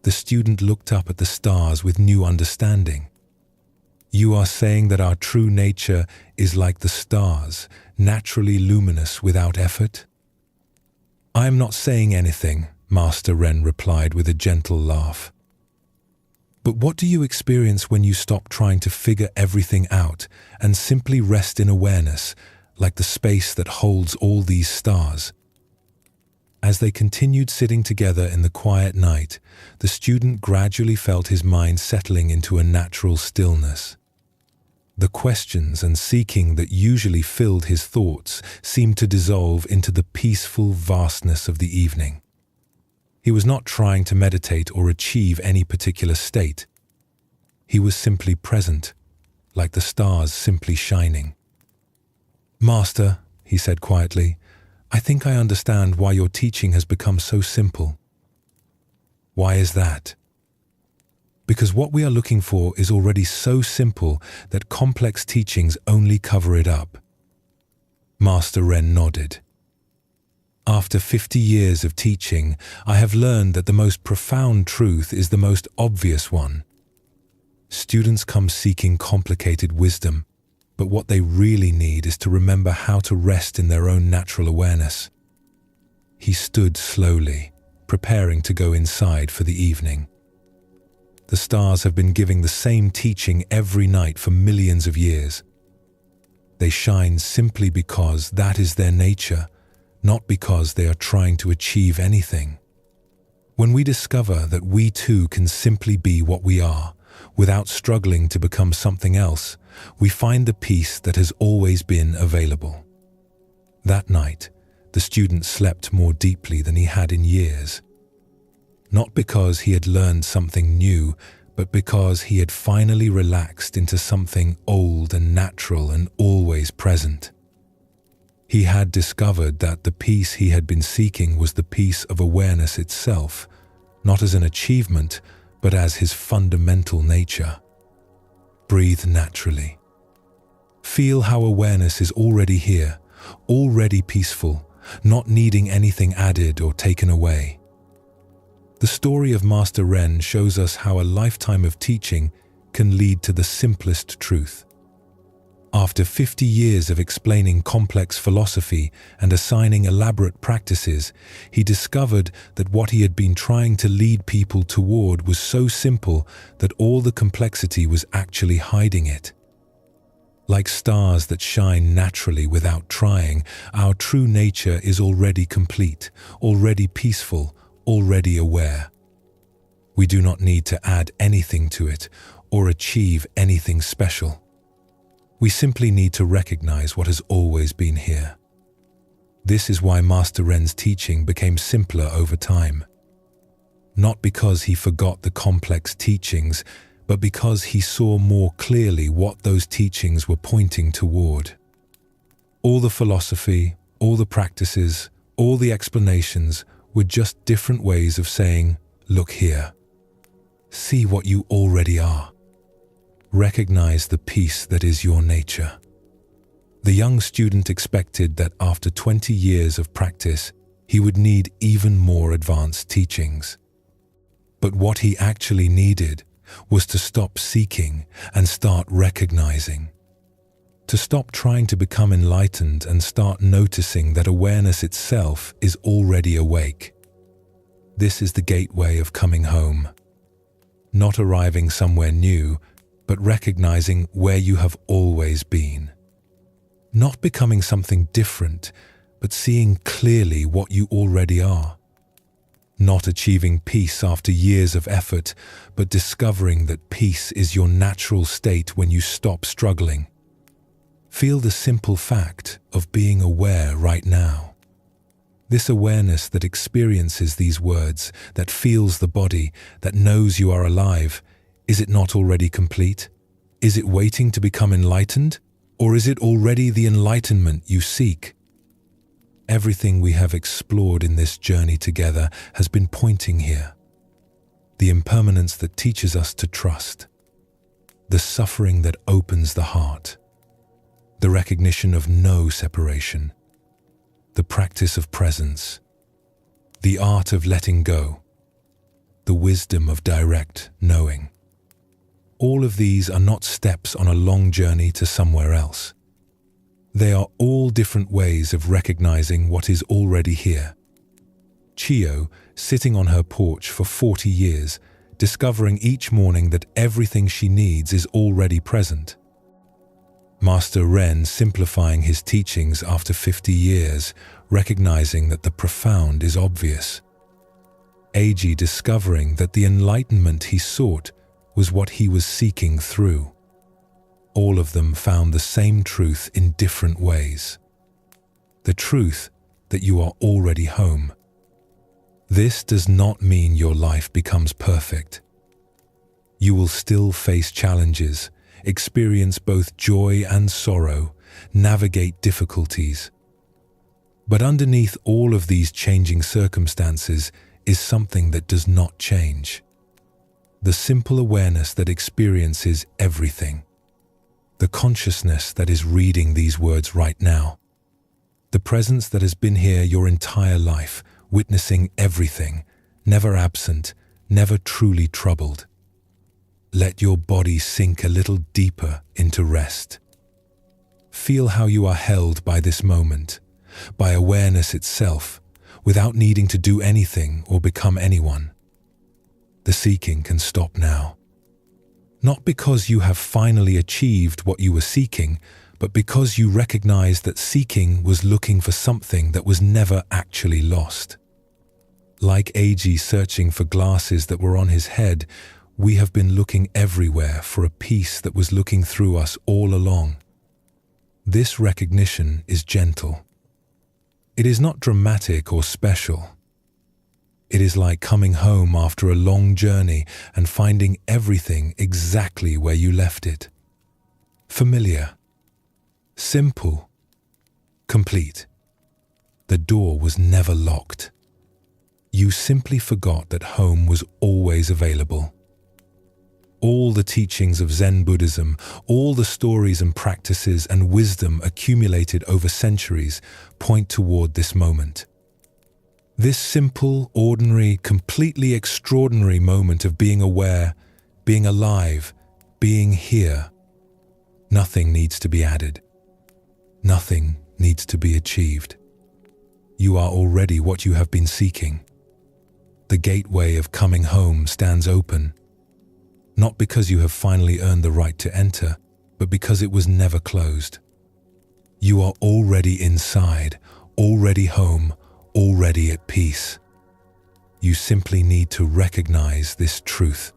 The student looked up at the stars with new understanding. You are saying that our true nature is like the stars, naturally luminous without effort? I am not saying anything, Master Ren replied with a gentle laugh. But what do you experience when you stop trying to figure everything out and simply rest in awareness, like the space that holds all these stars? As they continued sitting together in the quiet night, the student gradually felt his mind settling into a natural stillness. The questions and seeking that usually filled his thoughts seemed to dissolve into the peaceful vastness of the evening. He was not trying to meditate or achieve any particular state. He was simply present, like the stars simply shining. Master, he said quietly, I think I understand why your teaching has become so simple. Why is that? Because what we are looking for is already so simple that complex teachings only cover it up. Master Ren nodded. After 50 years of teaching, I have learned that the most profound truth is the most obvious one. Students come seeking complicated wisdom, but what they really need is to remember how to rest in their own natural awareness. He stood slowly, preparing to go inside for the evening. The stars have been giving the same teaching every night for millions of years. They shine simply because that is their nature, not because they are trying to achieve anything. When we discover that we too can simply be what we are, without struggling to become something else, we find the peace that has always been available. That night, the student slept more deeply than he had in years. Not because he had learned something new, but because he had finally relaxed into something old and natural and always present. He had discovered that the peace he had been seeking was the peace of awareness itself, not as an achievement, but as his fundamental nature. Breathe naturally. Feel how awareness is already here, already peaceful, not needing anything added or taken away. The story of Master Ren shows us how a lifetime of teaching can lead to the simplest truth. After 50 years of explaining complex philosophy and assigning elaborate practices, he discovered that what he had been trying to lead people toward was so simple that all the complexity was actually hiding it. Like stars that shine naturally without trying, our true nature is already complete, already peaceful, already aware. We do not need to add anything to it or achieve anything special. We simply need to recognize what has always been here. This is why Master Ren's teaching became simpler over time. Not because he forgot the complex teachings, but because he saw more clearly what those teachings were pointing toward. All the philosophy, all the practices, all the explanations were just different ways of saying, look here. See what you already are. Recognize the peace that is your nature. The young student expected that after 20 years of practice, he would need even more advanced teachings. But what he actually needed was to stop seeking and start recognizing. To stop trying to become enlightened and start noticing that awareness itself is already awake. This is the gateway of coming home. Not arriving somewhere new, but recognizing where you have always been. Not becoming something different, but seeing clearly what you already are. not achieving peace after years of effort, but discovering that peace is your natural state when you stop struggling. Feel the simple fact of being aware right now. This awareness that experiences these words, that feels the body, that knows you are alive, is it not already complete? Is it waiting to become enlightened? Or is it already the enlightenment you seek? Everything we have explored in this journey together has been pointing here. The impermanence that teaches us to trust. The suffering that opens the heart. The recognition of no separation. The practice of presence. The art of letting go. The wisdom of direct knowing. All of these are not steps on a long journey to somewhere else. They are all different ways of recognizing what is already here. Chio, sitting on her porch for 40 years, discovering each morning that everything she needs is already present. Master Ren simplifying his teachings after 50 years, recognizing that the profound is obvious. Eiji discovering that the enlightenment he sought was what he was seeking through. All of them found the same truth in different ways. The truth that you are already home. This does not mean your life becomes perfect. You will still face challenges, experience both joy and sorrow, navigate difficulties. But underneath all of these changing circumstances is something that does not change. The simple awareness that experiences everything. The consciousness that is reading these words right now. The presence that has been here your entire life, witnessing everything, never absent, never truly troubled. Let your body sink a little deeper into rest. Feel how you are held by this moment, by awareness itself, without needing to do anything or become anyone. The seeking can stop now. Not because you have finally achieved what you were seeking, but because you recognize that seeking was looking for something that was never actually lost. Like Eiji searching for glasses that were on his head, we have been looking everywhere for a peace that was looking through us all along. This recognition is gentle. It is not dramatic or special. It is like coming home after a long journey and finding everything exactly where you left it. Familiar. Simple. Complete. The door was never locked. You simply forgot that home was always available. All the teachings of Zen Buddhism, all the stories and practices and wisdom accumulated over centuries point toward this moment. This simple, ordinary, completely extraordinary moment of being aware, being alive, being here. Nothing needs to be added. Nothing needs to be achieved. You are already what you have been seeking. The gateway of coming home stands open, not because you have finally earned the right to enter, but because it was never closed. You are already inside, already home, already at peace. You simply need to recognize this truth.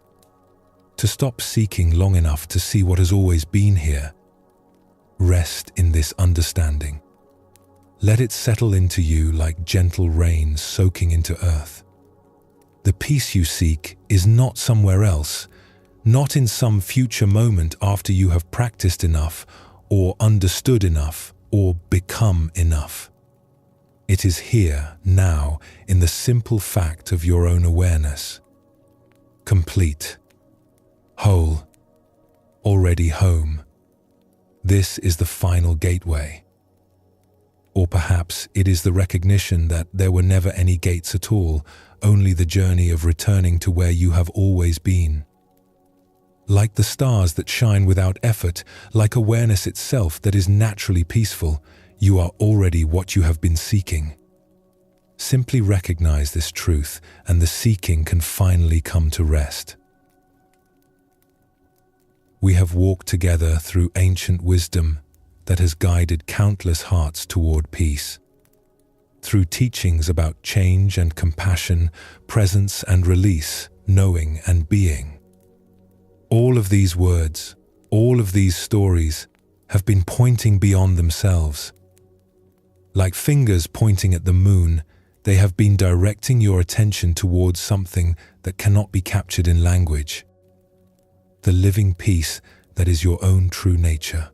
To stop seeking long enough to see what has always been here. Rest in this understanding. Let it settle into you like gentle rain soaking into earth. The peace you seek is not somewhere else, not in some future moment after you have practiced enough, or understood enough, or become enough. It is here, now, in the simple fact of your own awareness. Complete. Whole. Already home. This is the final gateway. Or perhaps it is the recognition that there were never any gates at all, only the journey of returning to where you have always been. Like the stars that shine without effort, like awareness itself that is naturally peaceful, you are already what you have been seeking. Simply recognize this truth, and the seeking can finally come to rest. We have walked together through ancient wisdom that has guided countless hearts toward peace. through teachings about change and compassion, presence and release, knowing and being. All of these words, all of these stories have been pointing beyond themselves. Like fingers pointing at the moon, they have been directing your attention towards something that cannot be captured in language. The living peace that is your own true nature.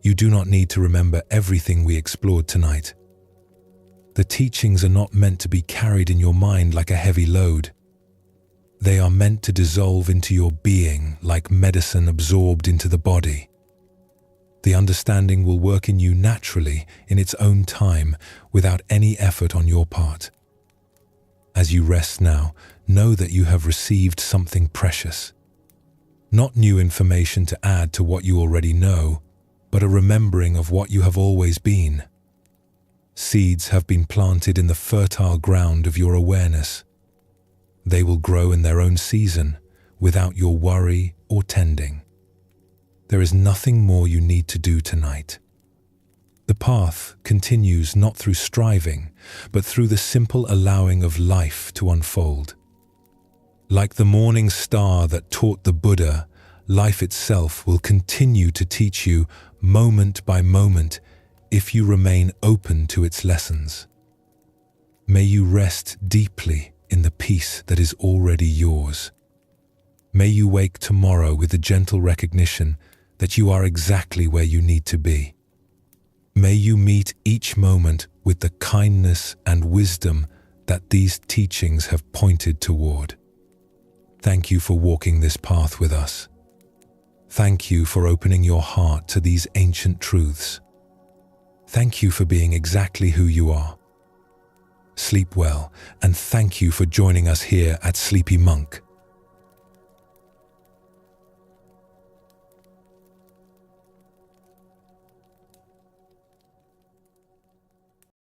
You do not need to remember everything we explored tonight. The teachings are not meant to be carried in your mind like a heavy load. They are meant to dissolve into your being like medicine absorbed into the body. The understanding will work in you naturally in its own time without any effort on your part. As you rest now, know that you have received something precious. Not new information to add to what you already know, but a remembering of what you have always been. Seeds have been planted in the fertile ground of your awareness. They will grow in their own season, without your worry or tending. There is nothing more you need to do tonight. The path continues not through striving, but through the simple allowing of life to unfold. Like the morning star that taught the Buddha, life itself will continue to teach you moment by moment if you remain open to its lessons. May you rest deeply in the peace that is already yours. May you wake tomorrow with the gentle recognition that you are exactly where you need to be. May you meet each moment with the kindness and wisdom that these teachings have pointed toward. Thank you for walking this path with us. Thank you for opening your heart to these ancient truths. Thank you for being exactly who you are. Sleep well, and thank you for joining us here at Sleepy Monk.